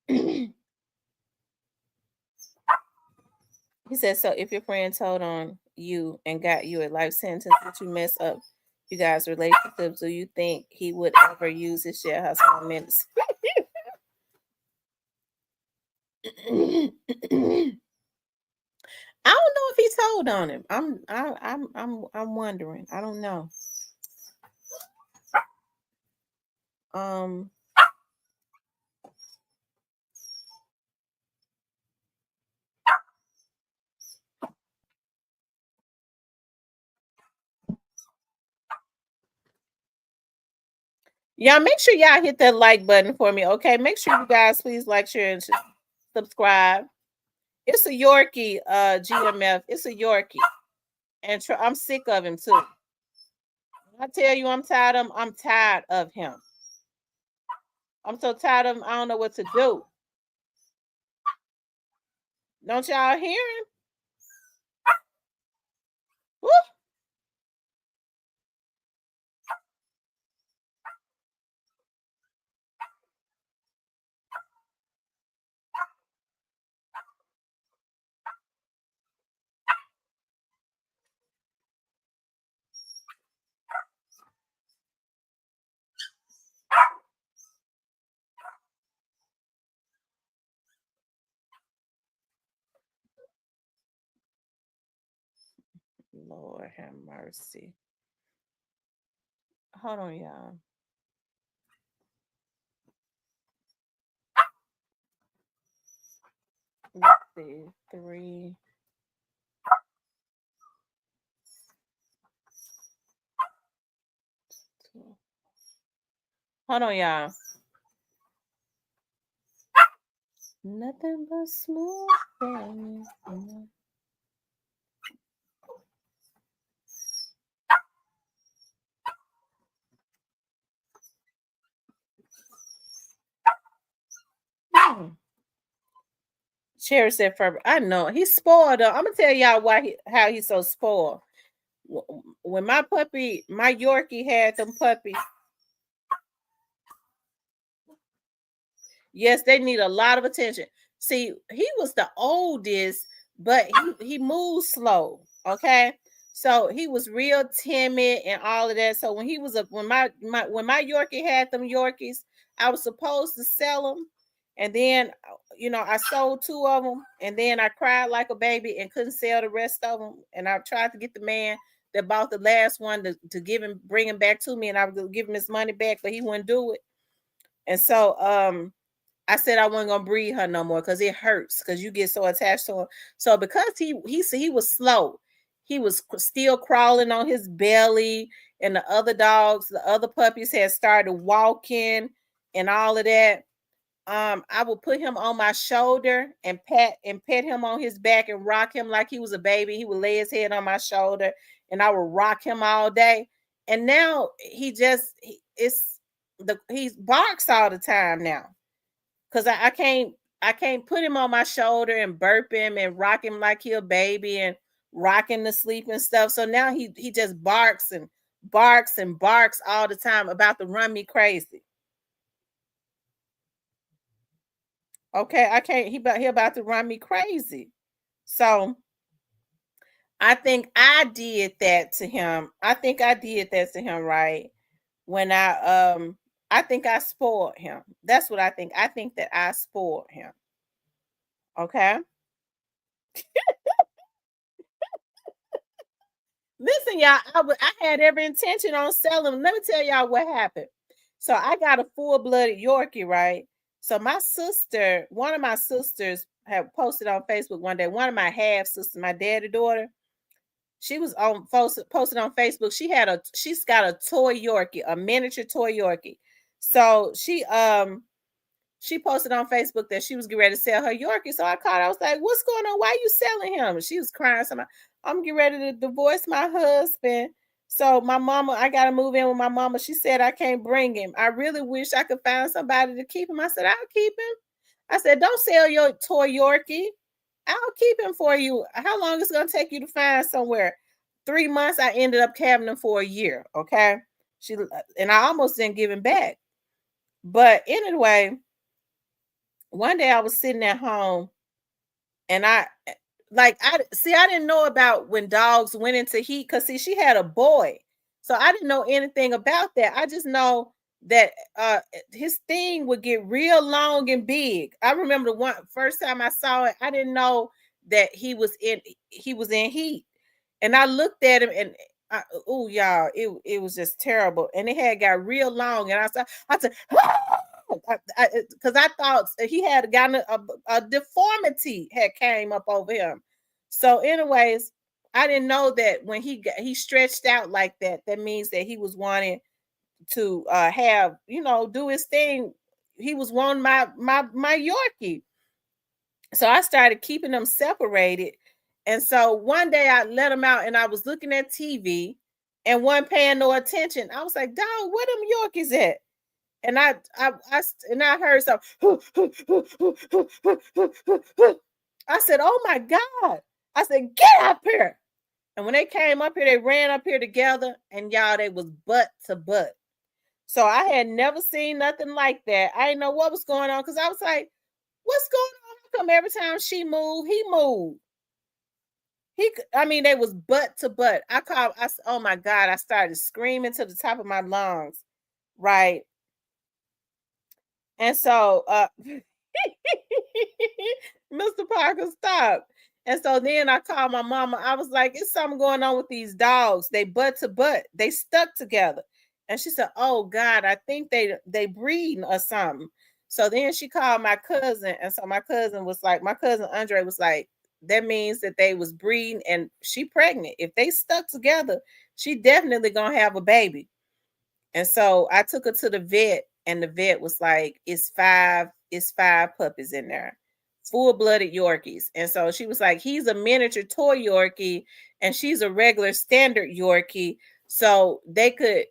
He says, so if your friend told on you and got you a life sentence, would you mess up you guys' relationships? Do you think he would ever use his jailhouse home minutes? I don't know if he told on him. I'm wondering. I don't know. Y'all make sure y'all hit that like button for me, okay? Make sure you guys please like, share, and subscribe. It's a Yorkie, GMF. It's a Yorkie, and I'm sick of him too. I tell you, I'm tired of him. I'm so tired of him. I don't know what to do. Don't y'all hear him? Woo! Lord have mercy. Hold on, y'all. Let's see. 3. Hold on, y'all. Nothing but smooth sailing. Cherry said, "Forever." I know he's spoiled. Though. I'm gonna tell y'all how he's so spoiled. When my Yorkie had them puppies. Yes, they need a lot of attention. See, he was the oldest, but he moved slow. Okay, so he was real timid and all of that. So when he was when my Yorkie had them Yorkies, I was supposed to sell them, and then I sold 2 of them, and then I cried like a baby and couldn't sell the rest of them. And I tried to get the man that bought the last one to bring him back to me, and I would give him his money back, but he wouldn't do it. And so I said I wasn't gonna breed her no more because it hurts because you get so attached to him. So because he was slow, he was still crawling on his belly, and the other puppies had started walking and all of that. I would put him on my shoulder and pet him on his back and rock him like he was a baby. He would lay his head on my shoulder and I would rock him all day. And now he barks all the time now. Cause I can't put him on my shoulder and burp him and rock him like he a baby and rock him to sleep and stuff. So now he just barks and barks and barks all the time about to run me crazy. Okay, I can't. He about to run me crazy. So I think I did that to him. Right when I think I spoiled him. That's what I think. I think that I spoiled him. Okay. Listen, y'all, I had every intention on selling them. Let me tell y'all what happened. So I got a full-blooded Yorkie, right? So one of my sisters had posted on Facebook one day, one of my half sisters, my daddy daughter, she was posted on Facebook. She's got a toy Yorkie, a miniature toy Yorkie. So she posted on Facebook that she was getting ready to sell her Yorkie. So I called her. I was like, "What's going on? Why are you selling him?" And she was crying. So I'm getting ready to divorce my husband. So my mama, I got to move in with my mama. She said I can't bring him. I really wish I could find somebody to keep him. I said, I'll keep him. I said, don't sell your toy Yorkie. I'll keep him for you. How long is it going to take you to find somewhere? 3 months. I ended up having him for a year. Okay. And I almost didn't give him back. But anyway, one day I was sitting at home and I didn't know about when dogs went into heat because she had a boy. So I didn't know anything about that. I just know that his thing would get real long and big. I remember the first time I saw it, I didn't know that he was in heat. And I looked at him and y'all, it was just terrible. And it had got real long. And I said, because I thought he had gotten a deformity had came up over him. So, anyways, I didn't know that when he stretched out like that, that means that he was wanting to have do his thing. He was wanting my Yorkie. So I started keeping them separated. And so one day I let him out and I was looking at TV and wasn't paying no attention. I was like, dog, where them Yorkies at? and I heard some. I said, "Oh my God!" I said, "Get up here!" And when they came up here, they ran up here together, and y'all, they was butt to butt. So I had never seen nothing like that. I didn't know what was going on because I was like, "What's going on?" How come every time she moved, he moved? They was butt to butt. Oh my God, I started screaming to the top of my lungs, right? And so, Mr. Parker, stop. And so then I called my mama. I was like, "It's something going on with these dogs. They butt to butt. They stuck together." And she said, "Oh God, I think they breeding or something." So then she called my cousin, and so my cousin Andre was like, "That means that they was breeding, and she pregnant. If they stuck together, she definitely gonna have a baby." And so I took her to the vet, and the vet was like, it's five puppies in there, full-blooded Yorkies. And so she was like, he's a miniature toy Yorkie, and she's a regular standard Yorkie. So they could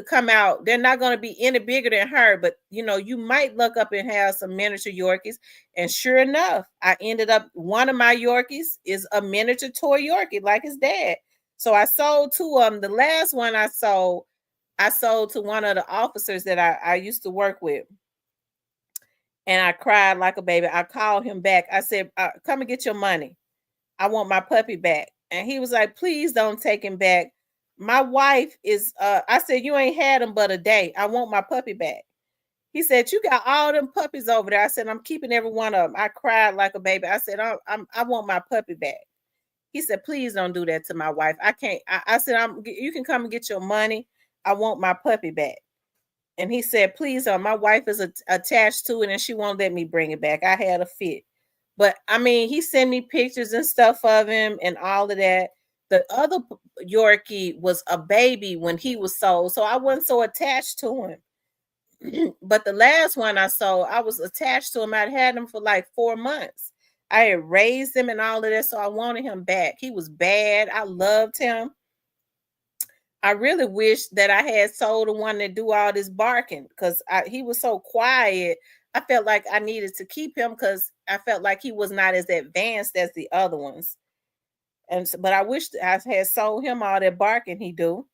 come out. They're not going to be any bigger than her, but you might look up and have some miniature Yorkies. And sure enough, I ended up, one of my Yorkies is a miniature toy Yorkie, like his dad. So I sold two of them. The last one I sold to one of the officers that I used to work with. And I cried like a baby. I called him back. I said, "Come and get your money. I want my puppy back." And he was like, "Please don't take him back. My wife is," I said, "You ain't had him but a day. I want my puppy back." He said, "You got all them puppies over there." I said, "I'm keeping every one of them." I cried like a baby. I said, I want my puppy back." He said, "Please don't do that to my wife. I can't." I said, "You can come and get your money. I want my puppy back." And he said, "Please, my wife is attached to it and she won't let me bring it back." I had a fit. But he sent me pictures and stuff of him and all of that. The other Yorkie was a baby when he was sold, so I wasn't so attached to him. But the last one I sold, I was attached to him. I'd had him for like 4 months. I had raised him and all of that, so I wanted him back. He was bad. I loved him. I really wish that I had sold the one that do all this barking because he was so quiet. I felt like I needed to keep him because I felt like he was not as advanced as the other ones. But I wish I had sold him all that barking he do.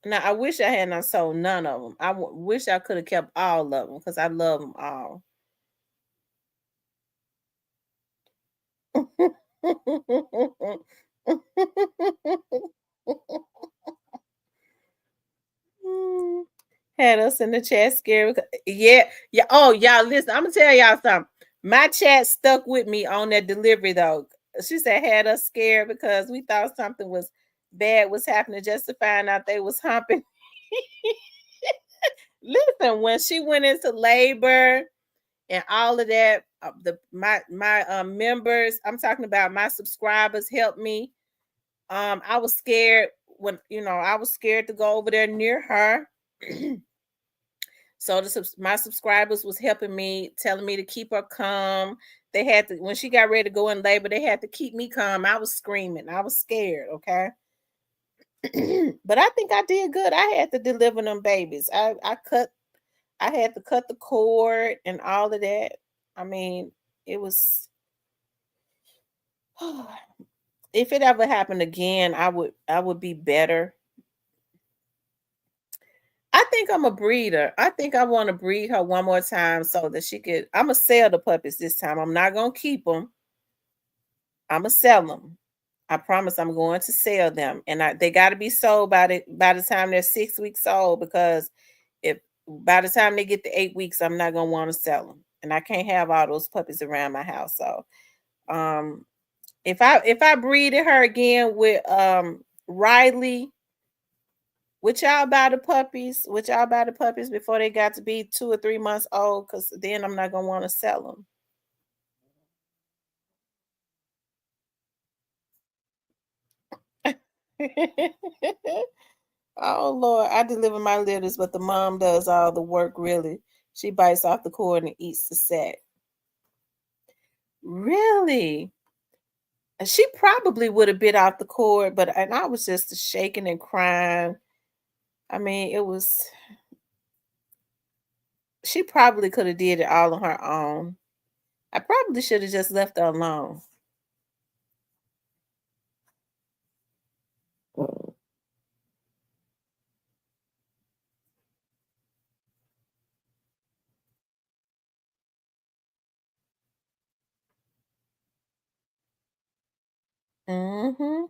Now I wish I had not sold none of them. I wish I could have kept all of them because I love them all. Had us in the chat scared. Yeah. Oh, y'all listen. I'm gonna tell y'all something. My chat stuck with me on that delivery though. She said had us scared because we thought something was bad was happening just to find out they was humping. Listen, when she went into labor and all of that, my members, I'm talking about my subscribers, helped me. I was scared when I was scared to go over there near her. So my subscribers was helping me, telling me to keep her calm. They had to, when she got ready to go in labor, they had to keep me calm. I was screaming. I was scared. Okay. But I think I did good. I had to deliver them babies. I had to cut the cord and all of that. It was, if it ever happened again, I would be better. I think I'm a breeder. I think I want to breed her one more time so that I'm going to sell the puppies this time. I'm not going to keep them. I'm going to sell them. I promise I'm going to sell them. And they got to be sold by the time they're 6 weeks old, because if by the time they get to 8 weeks, I'm not going to want to sell them. And I can't have all those puppies around my house. So if I breeded her again with Riley, would y'all buy the puppies? Would y'all buy the puppies before they got to be 2 or 3 months old? Because then I'm not gonna want to sell them. Oh Lord, I deliver my litters, but the mom does all the work. Really, she bites off the cord and eats the sack. Really? She probably would have bit off the cord, but and I was just shaking and crying. I mean, it was. She probably could have did it all on her own. I probably should have just left her alone. Mm-hmm.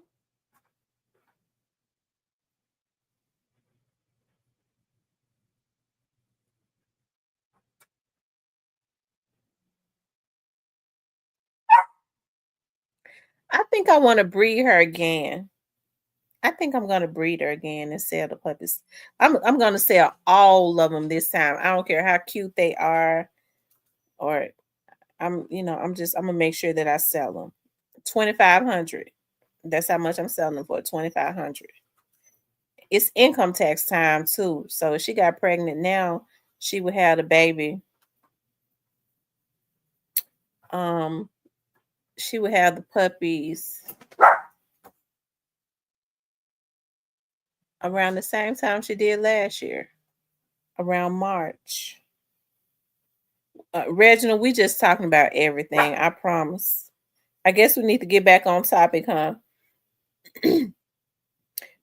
I think I want to breed her again. I think I'm gonna breed her again and sell the puppies. I'm gonna sell all of them this time. I don't care how cute they are, or I'm gonna make sure that I sell them. 2,500. That's how much I'm selling them for. 2,500. It's income tax time too. So if she got pregnant now, she would have the baby. Um, she would have the puppies around the same time she did last year, around March. Reginald, we just talking about everything. I promise. I guess we need to get back on topic, huh?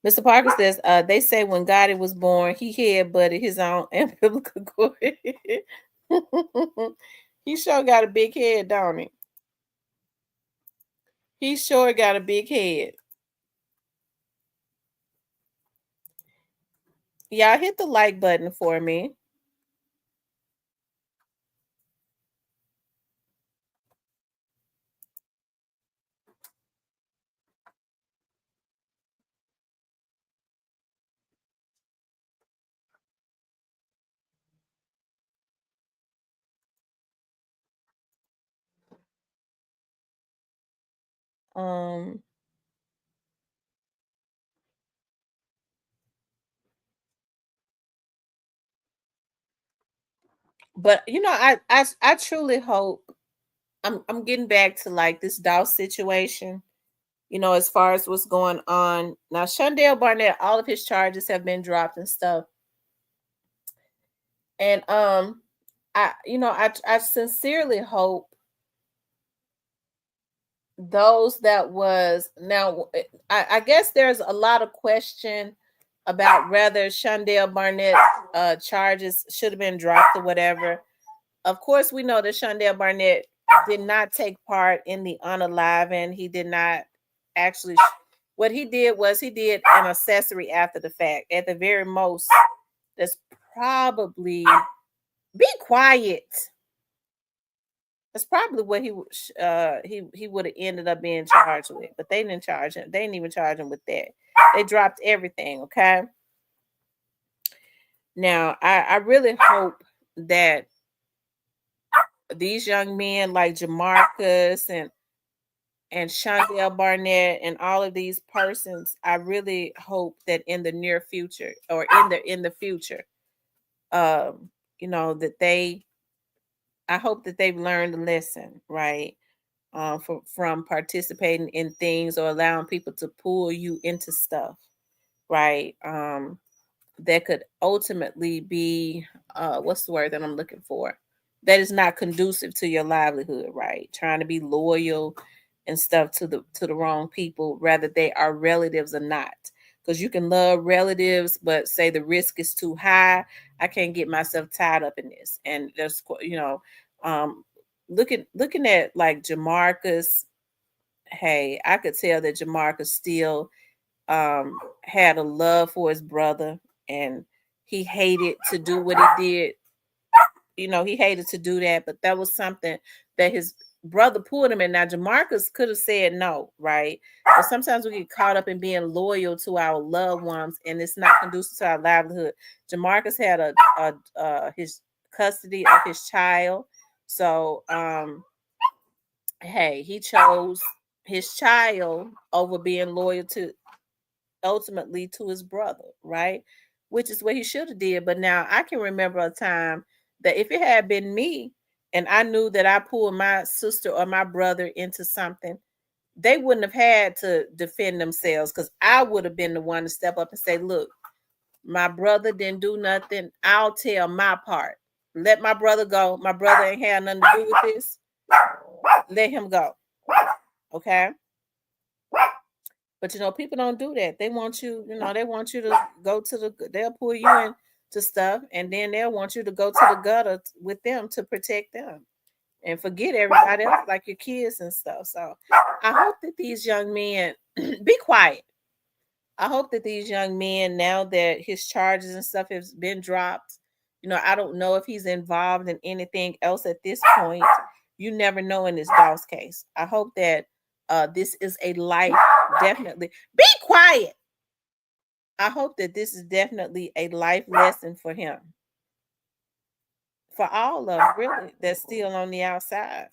Mr. Parker says, they say when Gotti was born, he headbutted his own umbilical cord. He sure got a big head, don't he? He sure got a big head. Y'all hit the like button for me. Um, but I truly hope I'm getting back to like this Dow situation. As far as what's going on now, Shundale Barnett, all of his charges have been dropped and stuff. And I sincerely hope those that was now. I guess there's a lot of question about whether Shundale Barnett's charges should have been dropped or whatever. Of course, we know that Shundale Barnett did not take part in the unaliving. He did not actually. What he did was he did an accessory after the fact. At the very most, that's probably be quiet. That's probably what he would have ended up being charged with, but they didn't charge him. They didn't even charge him with that. They dropped everything. Okay. Now I really hope that these young men like Jamarcus and Shundale Barnett and all of these persons, I really hope that in the near future or in the future, um, that I hope that they've learned a lesson, right? From participating in things or allowing people to pull you into stuff, right? That could ultimately be what's the word that I'm looking for? That is not conducive to your livelihood, right? Trying to be loyal and stuff to the wrong people, whether they are relatives or not. Because you can love relatives, but say the risk is too high. I can't get myself tied up in this. And there's um, looking at like Jamarcus. Hey, I could tell that Jamarcus still had a love for his brother, and he hated to do what he did. He hated to do that, but that was something that his brother pulled him in. Now, Jamarcus could have said no, right? But sometimes we get caught up in being loyal to our loved ones, and it's not conducive to our livelihood. Jamarcus had his custody of his child, so hey, he chose his child over being loyal to ultimately to his brother, right? Which is what he should have did. But now I can remember a time that if it had been me and I knew that I pulled my sister or my brother into something, they wouldn't have had to defend themselves, because I would have been the one to step up and say, look, my brother didn't do nothing. I'll tell my part. Let my brother go. My brother ain't had nothing to do with this. Let him go. Okay? But, people don't do that. They want you, they want you to go to they'll pull you into stuff, and then they'll want you to go to the gutter with them to protect them and forget everybody else, like your kids and stuff. So I hope that these young men be quiet. I hope that these young men, now that his charges and stuff has been dropped, I don't know if he's involved in anything else at this point. You never know in this Doss case. I hope that this is a life, definitely. Be quiet. I hope that this is definitely a life lesson for him. For all of them, really, that's still on the outside.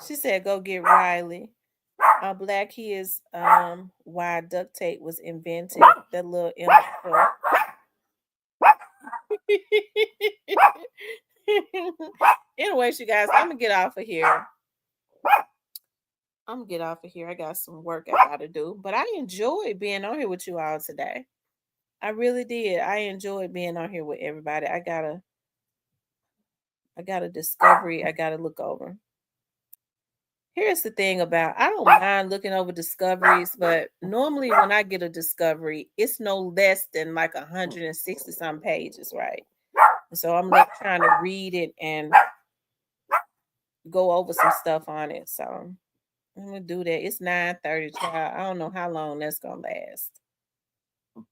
She said, go get Riley. Black, he is why duct tape was invented. That little Anyways, you guys, I'm gonna get off of here. I got some work I gotta do, but I enjoyed being on here with you all today. I really did. I enjoyed being on here with everybody. I got a discovery I gotta look over. Here's the thing about, I don't mind looking over discoveries, but normally when I get a discovery, it's no less than like 160 some pages, right? So I'm like trying to read it and go over some stuff on it. So I'm gonna do that. It's 9:30, child. I don't know how long that's gonna last.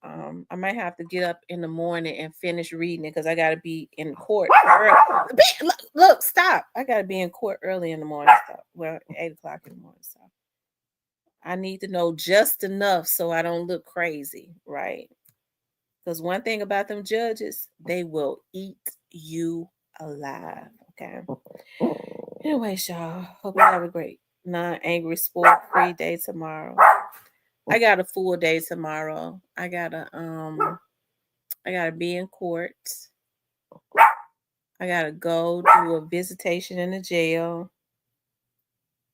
I might have to get up in the morning and finish reading it, because I gotta be in court early. Look, stop. I gotta be in court early in the morning. So, well, 8:00 in the morning. So I need to know just enough so I don't look crazy, right? Because one thing about them judges, they will eat you alive. Okay. Anyway, y'all, hope you have a great non-angry sport-free day tomorrow. I got a full day tomorrow. I gotta be in court. I gotta go do a visitation in the jail,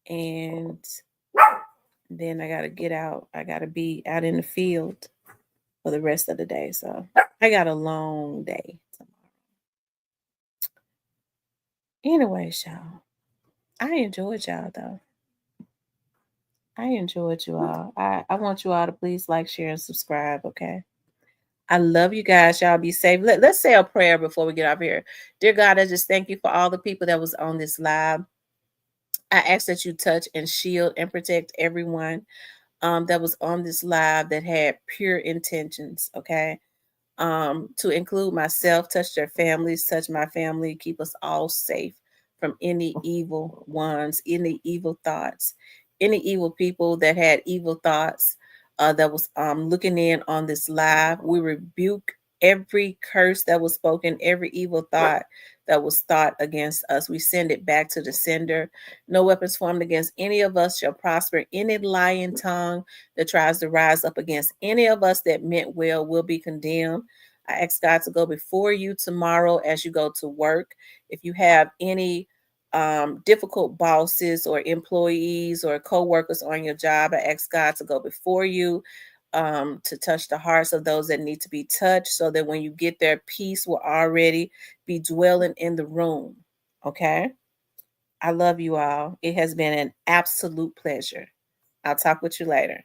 and then I gotta get out. I gotta be out in the field for the rest of the day. So I got a long day tomorrow. Anyway, y'all, I enjoyed y'all though. I enjoyed you all. I want you all to please like, share, and subscribe. Okay. I love you guys. Y'all be safe. Let's say a prayer before we get off here. Dear God, I just thank you for all the people that was on this live. I ask that you touch and shield and protect everyone that was on this live that had pure intentions. Okay. To include myself, touch their families, touch my family, keep us all safe from any evil ones, any evil thoughts, any evil people that had evil thoughts that was looking in on this live. We rebuke every curse that was spoken, every evil thought that was thought against us. We send it back to the sender. No weapons formed against any of us shall prosper. Any lying tongue that tries to rise up against any of us that meant well will be condemned. I ask God to go before you tomorrow as you go to work. If you have any difficult bosses or employees or co-workers on your job, I ask God to go before you to touch the hearts of those that need to be touched, so that when you get there, peace will already be dwelling in the room. Okay? I love you all. It has been an absolute pleasure. I'll talk with you later.